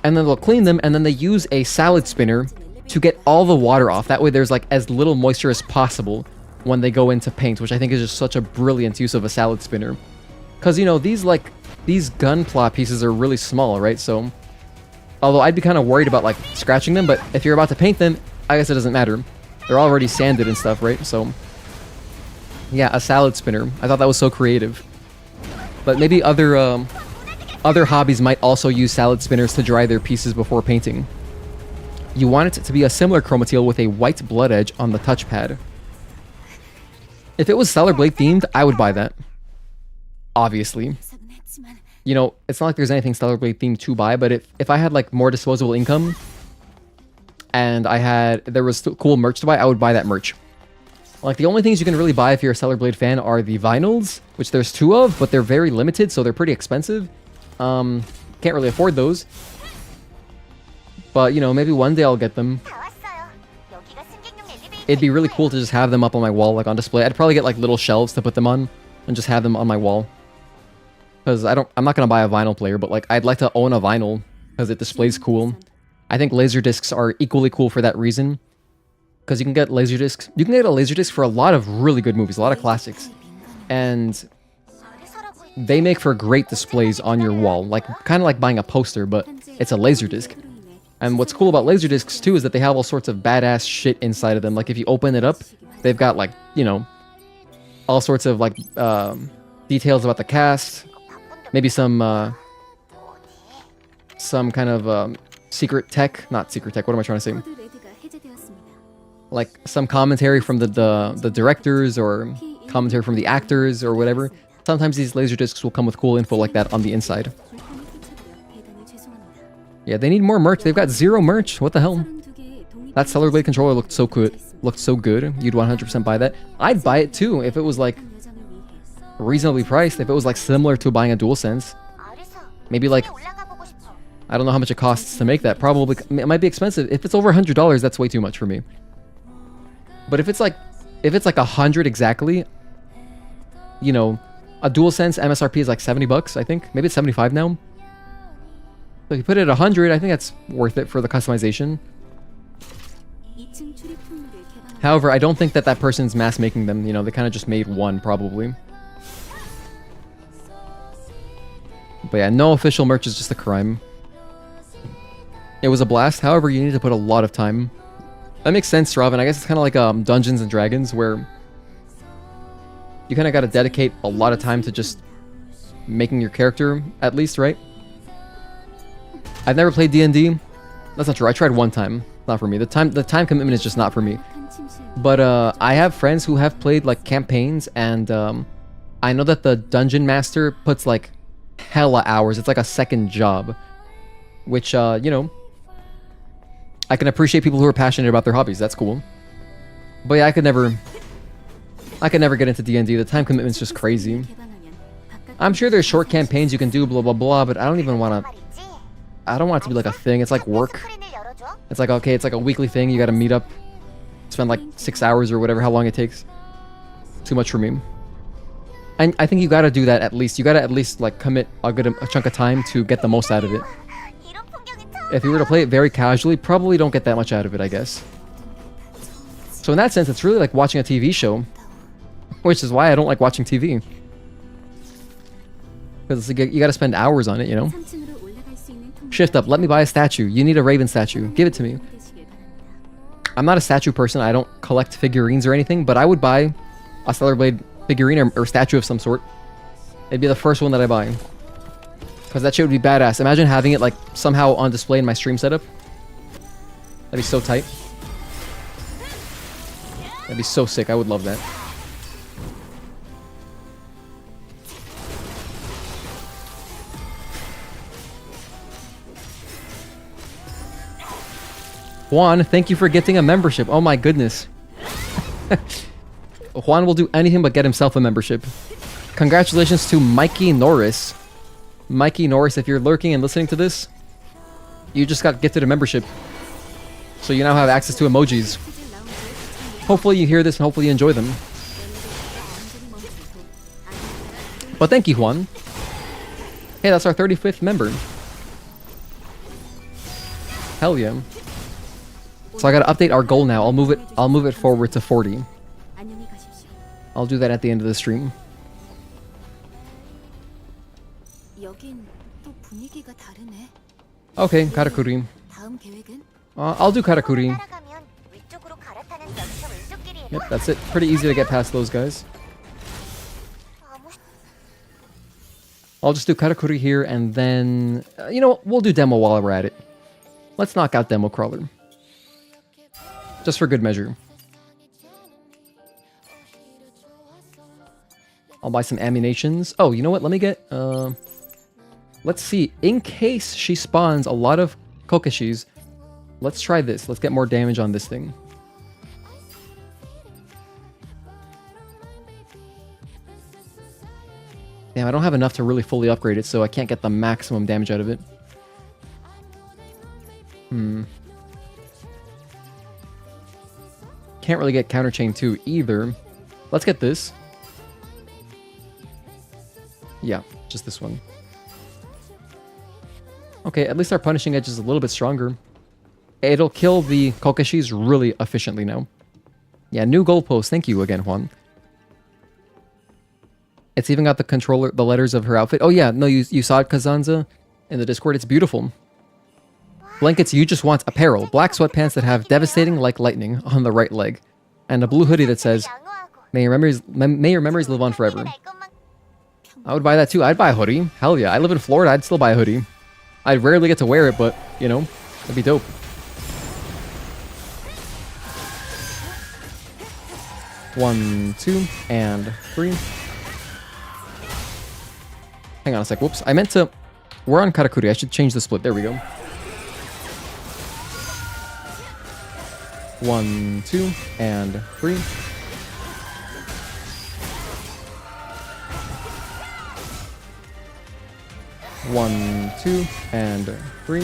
and then they'll clean them, and then they use a salad spinner to get all the water off. That way there's like as little moisture as possible when they go into paint, which I think is just such a brilliant use of a salad spinner. Because, you know, these Gunpla pieces are really small, right? So, although I'd be kind of worried about like scratching them, but if you're about to paint them, I guess it doesn't matter. They're already sanded and stuff, right? So, yeah, a salad spinner. I thought that was so creative. But maybe other hobbies might also use salad spinners to dry their pieces before painting. You want it to be a similar chroma with a white blood edge on the touchpad. If it was Stellar Blade themed, I would buy that. Obviously. You know, it's not like there's anything Stellar Blade themed to buy, but if I had like more disposable income and there was cool merch to buy, I would buy that merch. Like, the only things you can really buy if you're a Stellar Blade fan are the vinyls, which there's 2 of, but they're very limited, so they're pretty expensive. Can't really afford those. But, you know, maybe one day I'll get them. It'd be really cool to just have them up on my wall, like on display. I'd probably get like little shelves to put them on and just have them on my wall. Because I'm not gonna buy a vinyl player, but like I'd like to own a vinyl because it displays cool. I think laser discs are equally cool for that reason. Because you can get laser discs. You can get a laser disc for a lot of really good movies, a lot of classics. And they make for great displays on your wall. Like, kind of like buying a poster, but it's a laser disc. And what's cool about laser discs too is that they have all sorts of badass shit inside of them. Like, if you open it up, they've got like, you know, all sorts of like details about the cast. Maybe some kind of secret tech. Not secret tech, what am I trying to say? Like some commentary from the directors or commentary from the actors or whatever. Sometimes these laser discs will come with cool info like that on the inside. Yeah, they need more merch. They've got 0 merch. What the hell? That Stellar Blade controller looked so good. Looked so good. You'd 100% buy that. I'd buy it too if it was like reasonably priced. If it was like similar to buying a DualSense. Maybe like, I don't know how much it costs to make that. Probably, it might be expensive. If it's over $100, that's way too much for me. But if it's like 100 exactly, you know, a DualSense MSRP is like 70 bucks, I think. Maybe it's 75 now. So if you put it at 100, I think that's worth it for the customization. However, I don't think that person's mass making them. You know, they kind of just made one, probably. But yeah, no official merch is just a crime. It was a blast. However, you need to put a lot of time. That makes sense, Robin. I guess it's kind of like Dungeons and Dragons, where you kind of got to dedicate a lot of time to just making your character, at least, right? I've never played D&D. That's not true. I tried one time. Not for me. The time commitment is just not for me. But I have friends who have played like campaigns, and I know that the dungeon master puts like hella hours. It's like a second job, which you know, I can appreciate people who are passionate about their hobbies. That's cool. But yeah, I could never get into D&D. The time commitment's just crazy. I'm sure there's short campaigns you can do, blah blah blah, but I don't want it to be like a thing. It's like work. It's like, okay, it's like a weekly thing. You gotta meet up, spend like 6 hours or whatever, how long it takes. Too much for me. And I think you gotta do that at least. You gotta at least like commit a chunk of time to get the most out of it. If you were to play it very casually, probably don't get that much out of it, I guess. So in that sense, it's really like watching a TV show. Which is why I don't like watching TV. Because like, you gotta spend hours on it, you know? Shift up, let me buy a statue. You need a Raven statue. Give it to me. I'm not a statue person. I don't collect figurines or anything, but I would buy a Stellar Blade figurine or statue of some sort. It'd be the first one that I buy. Because that shit would be badass. Imagine having it like somehow on display in my stream setup. That'd be so tight. That'd be so sick. I would love that. Juan, thank you for getting a membership. Oh my goodness. Juan will do anything but get himself a membership. Congratulations to Mikey Norris. Mikey Norris, if you're lurking and listening to this, you just got gifted a membership. So you now have access to emojis. Hopefully you hear this and hopefully you enjoy them. But thank you, Juan. Hey, that's our 35th member. Hell yeah. So I gotta update our goal now. I'll move it forward to 40. I'll do that at the end of the stream. Okay, Karakuri. I'll do Karakuri. Yep, that's it. Pretty easy to get past those guys. I'll just do Karakuri here, and then... you know what? We'll do Demo while we're at it. Let's knock out Demo Crawler. Just for good measure. I'll buy some ammunitions. Oh, you know what? Let me get... let's see. In case she spawns a lot of Kokashis, let's try this. Let's get more damage on this thing. Damn, I don't have enough to really fully upgrade it, so I can't get the maximum damage out of it. Can't really get Counter Chain 2 either. Let's get this. Yeah, just this one. Okay, at least our Punishing Edge is a little bit stronger. It'll kill the Kokashis really efficiently now. Yeah, new goalpost. Thank you again, Juan. It's even got the letters of her outfit. Oh yeah, no, you saw it, Kazanza, in the Discord. It's beautiful. Blankets, you just want apparel. Black sweatpants that have devastating like lightning on the right leg. And a blue hoodie that says, may your memories live on forever. I would buy that too. I'd buy a hoodie. Hell yeah. I live in Florida. I'd still buy a hoodie. I'd rarely get to wear it, but, you know, that'd be dope. One, two, and three. Hang on a sec. Whoops. I meant to... We're on Karakuri. I should change the split. There we go. 1, 2, and 3. One, 2, and 3.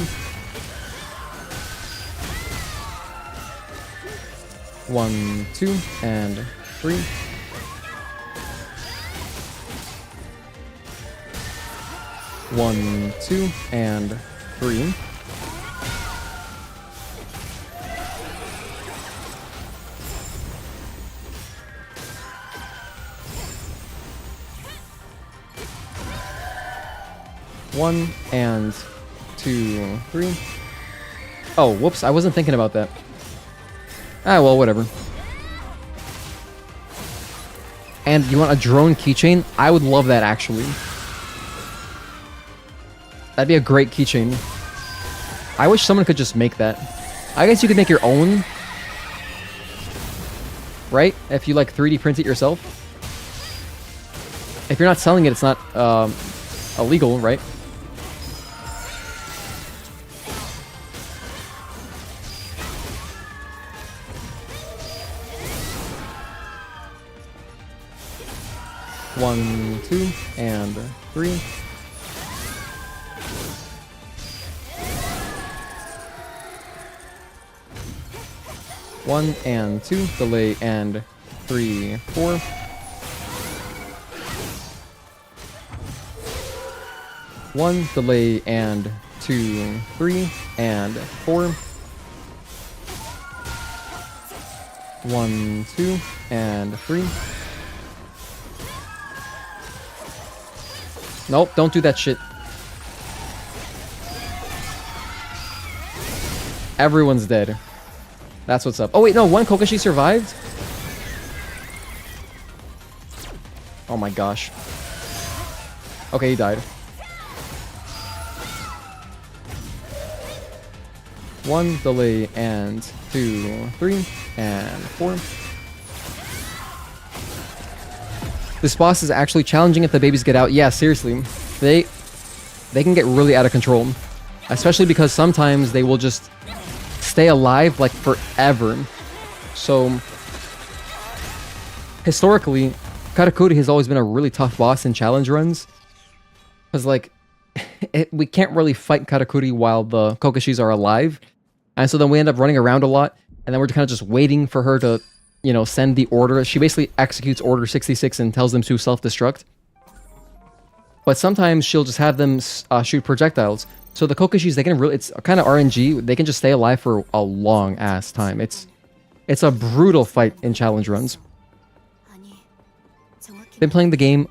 1, 2, and 3. 1, 2, and 3. 1 and 2, 3. Oh, whoops, I wasn't thinking about that. Ah, well, whatever. And you want a drone keychain? I would love that, actually. That'd be a great keychain. I wish someone could just make that. I guess you could make your own. Right? If you, like, 3D print it yourself. If you're not selling it, it's not illegal, right? One, 2, and 3. 1 and 2, delay, and 3, 4. 1, delay, and 2, 3, and 4. 1, 2, and 3. Nope, don't do that shit. Everyone's dead. That's what's up. Oh wait, no, one Kokashi survived? Oh my gosh. Okay, he died. 1, delay, and 2, 3, and 4. This boss is actually challenging if the babies get out. Yeah, seriously. They can get really out of control. Especially because sometimes they will just stay alive like forever. So historically, Karakuri has always been a really tough boss in challenge runs. Because like we can't really fight Karakuri while the Kokashis are alive. And so then we end up running around a lot, and then we're kind of just waiting for her to, you know, send the order. She basically executes order 66 and tells them to self-destruct. But sometimes she'll just have them shoot projectiles. So the Kokishis, they can really, it's kind of RNG. They can just stay alive for a long ass time. It's a brutal fight in challenge runs. Been playing the game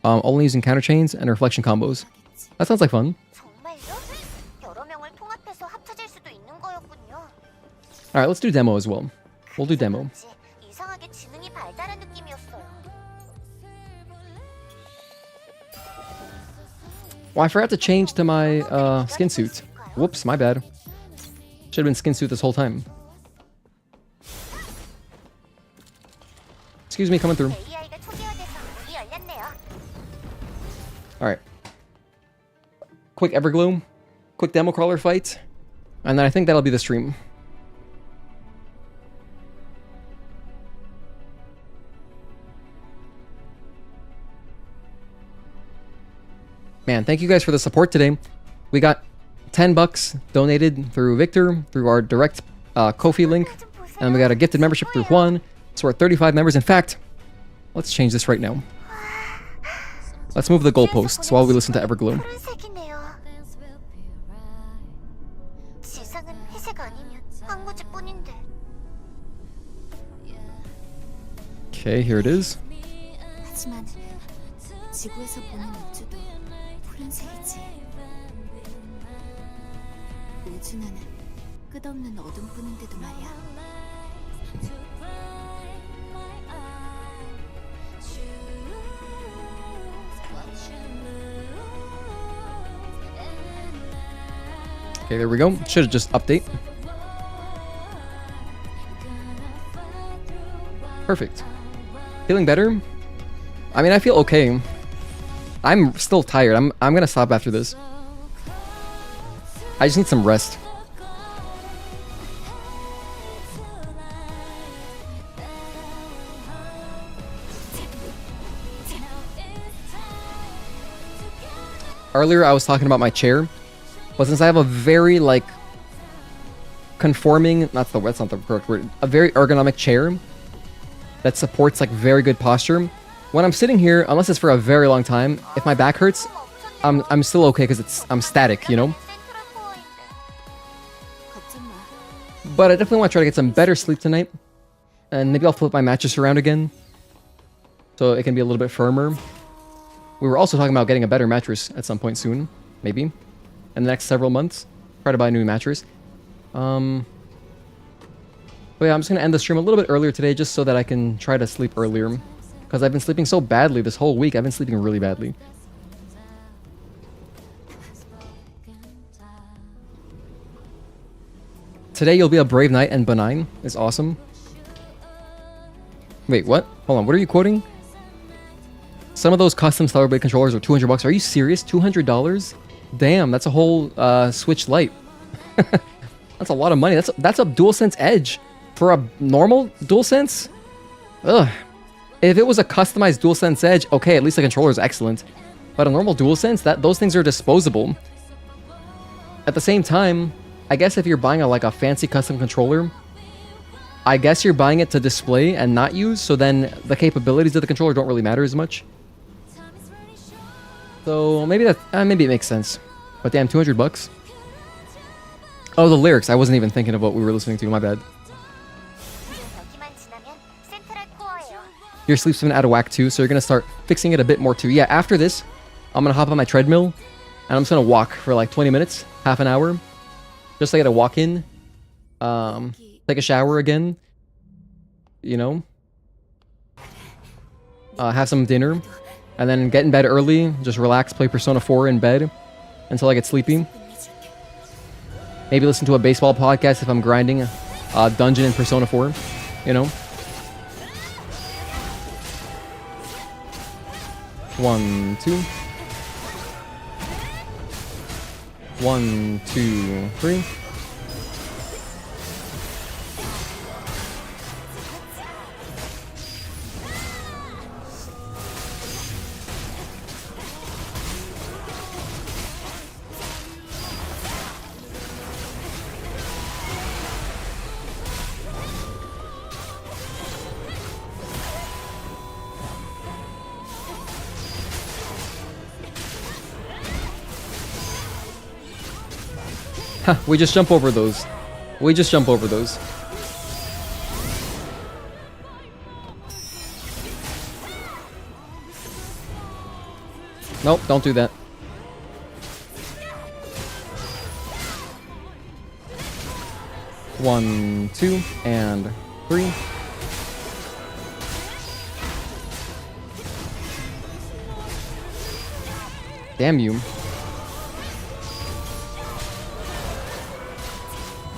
only using counter chains and reflection combos. That sounds like fun. Alright, let's do demo as well. We'll do demo. Well, I forgot to change to my skin suit. Whoops, my bad. Should have been skin suit this whole time. Excuse me, coming through. Alright. Quick Everglow. Quick demo crawler fight. And then I think that'll be the stream. Man, thank you guys for the support today. We got 10 bucks donated through Victor, through our direct Ko-fi link. And we got a gifted membership through Juan. So we're at 35 members. In fact, let's change this right now. Let's move the goalposts while we listen to Everglow. Okay, here it is. Okay, there we go. Should have just update. Perfect. Feeling better? I mean, I feel okay. I'm still tired. I'm gonna stop after this. I just need some rest. Earlier I was talking about my chair, but since I have a very like conforming, that's not the correct word, a very ergonomic chair that supports like very good posture. When I'm sitting here, unless it's for a very long time, if my back hurts, I'm still okay because I'm static, you know? But I definitely want to try to get some better sleep tonight. And maybe I'll flip my mattress around again, so it can be a little bit firmer. We were also talking about getting a better mattress at some point soon, maybe. In the next several months. Try to buy a new mattress. But yeah, I'm just going to end the stream a little bit earlier today just so that I can try to sleep earlier. Because I've been sleeping so badly this whole week. I've been sleeping really badly. Today you'll be a brave knight and benign is awesome. Wait, what? Hold on, what are you quoting? Some of those custom Stellar Blade controllers are 200 bucks. Are you serious? $200? Damn, that's a whole Switch Lite. That's a lot of money. That's a DualSense Edge for a normal DualSense. Ugh. If it was a customized DualSense Edge, okay, at least the controller is excellent. But a normal DualSense, those things are disposable. At the same time, I guess if you're buying a fancy custom controller, I guess you're buying it to display and not use, so then the capabilities of the controller don't really matter as much. So maybe maybe it makes sense. But damn, 200 bucks. Oh, the lyrics. I wasn't even thinking of what we were listening to. My bad. Your sleep's been out of whack too, so you're gonna start fixing it a bit more too. Yeah, after this, I'm gonna hop on my treadmill and I'm just gonna walk for like 20 minutes, half an hour. Just like to walk in, take a shower again, you know, have some dinner, and then get in bed early, just relax, play Persona 4 in bed until I get sleepy. Maybe listen to a baseball podcast if I'm grinding a dungeon in Persona 4, you know. 1, 2. 1, 2, 3. Ha, we just jump over those. We just jump over those. Nope, don't do that. One, two, and three. Damn you.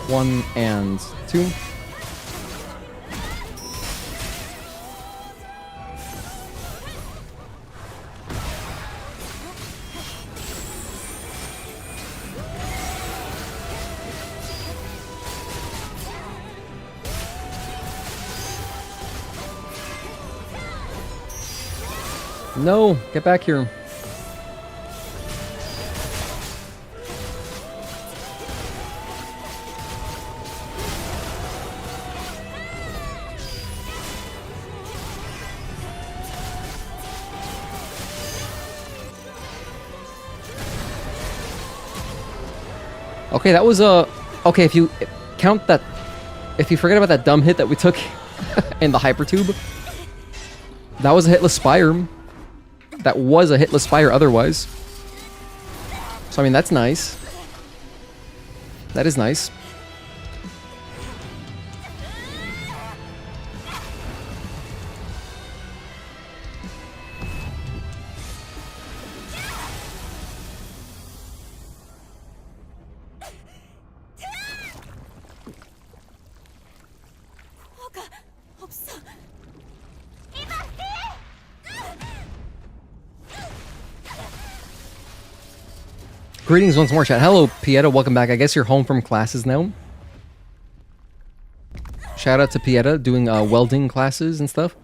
One and two. No, get back here. Okay, that was a... Okay, if you count that... If you forget about that dumb hit that we took in the Hypertube, that was a Hitless Spire. That was a Hitless Spire otherwise. So, I mean, that's nice. That is nice. Greetings once more, chat. Hello, Pieta. Welcome back. I guess you're home from classes now. Shout out to Pieta doing welding classes and stuff.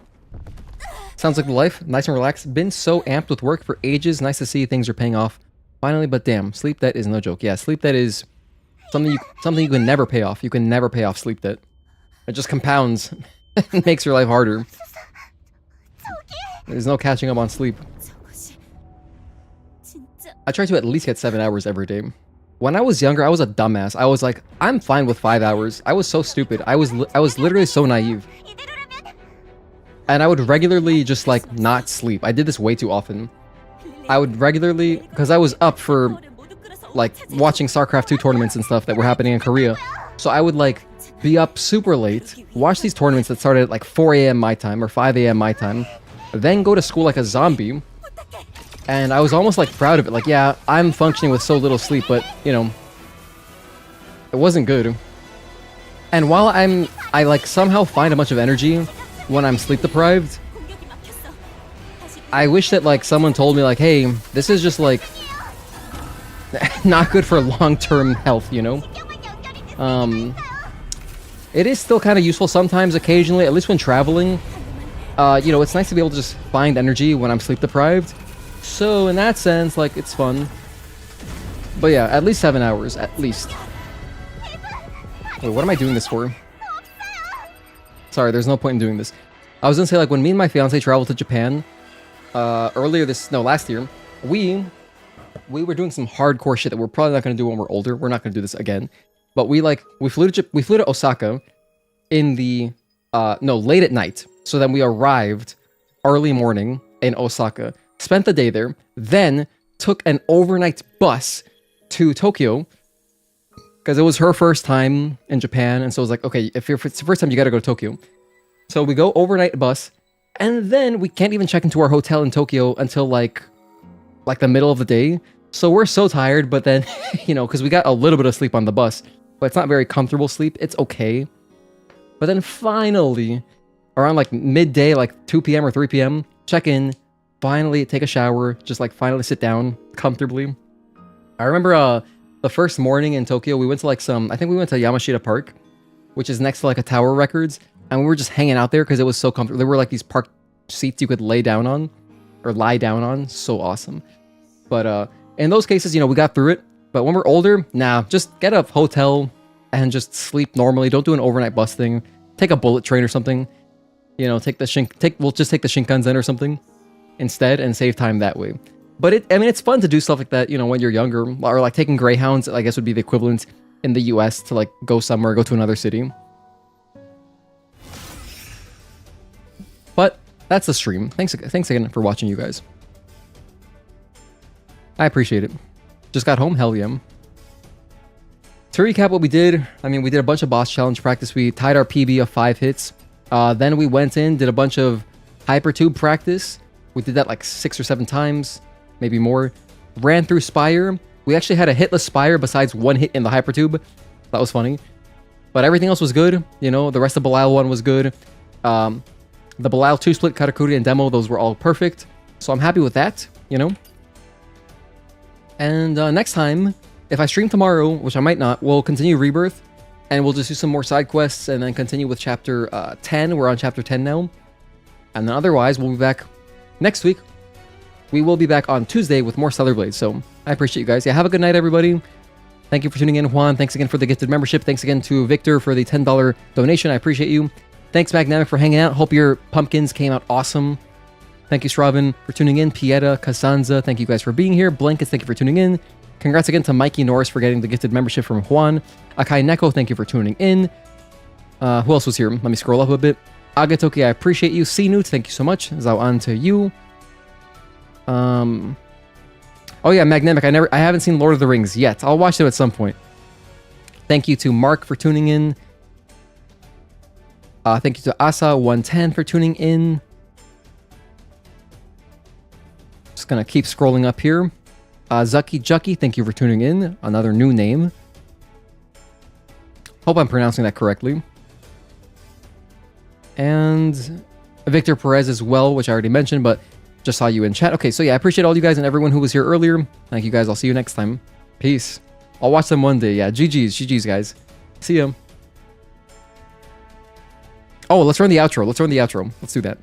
Sounds like the life. Nice and relaxed. Been so amped with work for ages. Nice to see things are paying off. Finally, but damn, sleep debt is no joke. Yeah, sleep debt is something you can never pay off. You can never pay off sleep debt. It just compounds. It makes your life harder. There's no catching up on sleep. I try to at least get 7 hours every day. When I was younger, I was a dumbass. I was like, I'm fine with 5 hours. I was so stupid. I was literally so naive. And I would regularly just like not sleep. I did this way too often. I would regularly, because I was up for like watching StarCraft 2 tournaments and stuff that were happening in Korea. So I would like be up super late, watch these tournaments that started at like 4 a.m. my time or 5 a.m. my time, then go to school like a zombie. And I was almost like proud of it. Like, yeah, I'm functioning with so little sleep, but you know, it wasn't good. And while I like somehow find a bunch of energy when I'm sleep deprived, I wish that like someone told me like, hey, this is just like not good for long-term health, you know? It is still kind of useful sometimes, occasionally, at least when traveling. You know, it's nice to be able to just find energy when I'm sleep deprived. So in that sense, like, it's fun. But yeah, at least 7 hours, at least. Wait, what am I doing this for? Sorry, there's no point in doing this. I was gonna say, like, when me and my fiance traveled to Japan, last year, we were doing some hardcore shit that we're probably not gonna do when we're older. We're not gonna do this again. But we flew to Osaka in the, late at night. So then we arrived early morning in Osaka, spent the day there, then took an overnight bus to Tokyo, because it was her first time in Japan, and so it was like, okay, if it's the first time, you gotta go to Tokyo. So we go overnight bus, and then we can't even check into our hotel in Tokyo until like the middle of the day. So we're so tired, but then, you know, because we got a little bit of sleep on the bus, but it's not very comfortable sleep. It's okay. But then finally, around like midday, like 2 p.m. or 3 p.m., check in, finally take a shower, just like finally sit down comfortably. I remember the first morning in Tokyo, we went to like I think we went to Yamashita Park, which is next to like a Tower Records, and we were just hanging out there because it was so comfortable. There were like these park seats you could lay down on, or lie down on. So awesome. But in those cases, you know, we got through it. But when we're older, nah, just get a hotel and just sleep normally. Don't do an overnight bus thing. Take a bullet train or something. You know, we'll just take the Shinkansen or something instead and save time that way. But I mean, it's fun to do stuff like that, you know, when you're younger, or like taking Greyhounds, I guess would be the equivalent. in the US to like go somewhere, go to another city. But that's the stream. Thanks again for watching, you guys. I appreciate it. Just got home, hell yeah. To recap what we did, I mean, we did a bunch of boss challenge practice. We tied our PB of 5 hits. Then we went in, did a bunch of Hypertube practice. We did that like 6 or 7 times, maybe more. Ran through Spire. We actually had a hitless Spire besides 1 hit in the Hypertube. That was funny. But everything else was good. You know, the rest of Belial one was good. The Belial 2-split, Katakuri, and Demo, those were all perfect. So I'm happy with that, you know. And next time, if I stream tomorrow, which I might not, we'll continue Rebirth. And we'll just do some more side quests and then continue with chapter 10. We're on chapter 10 now. And then otherwise, we'll be back next week. We will be back on Tuesday with more Stellar Blades. So I appreciate you guys. Yeah, have a good night, everybody. Thank you for tuning in, Juan. Thanks again for the gifted membership. Thanks again to Victor for the $10 donation. I appreciate you. Thanks, Magnamic, for hanging out. Hope your pumpkins came out awesome. Thank you, Shravan, for tuning in. Pieta, Casanza, thank you guys for being here. Blankets, thank you for tuning in. Congrats again to Mikey Norris for getting the gifted membership from Juan. Akai Neko, thank you for tuning in. Who else was here? Let me scroll up a bit. Agatoki, I appreciate you. Sinut, thank you so much. Zao on to you. Oh yeah, Magnemic, I haven't seen Lord of the Rings yet. I'll watch them at some point. Thank you to Mark for tuning in. Thank you to Asa110 for tuning in. Just gonna keep scrolling up here. Zucky Jucky, thank you for tuning in. Another new name. Hope I'm pronouncing that correctly. And Victor Perez as well, which I already mentioned, but just saw you in chat. Okay, so yeah, I appreciate all you guys and everyone who was here earlier. Thank you guys. I'll see you next time. Peace. I'll watch them one day. Yeah, GG's, guys. See ya. Oh, let's run the outro. Let's do that.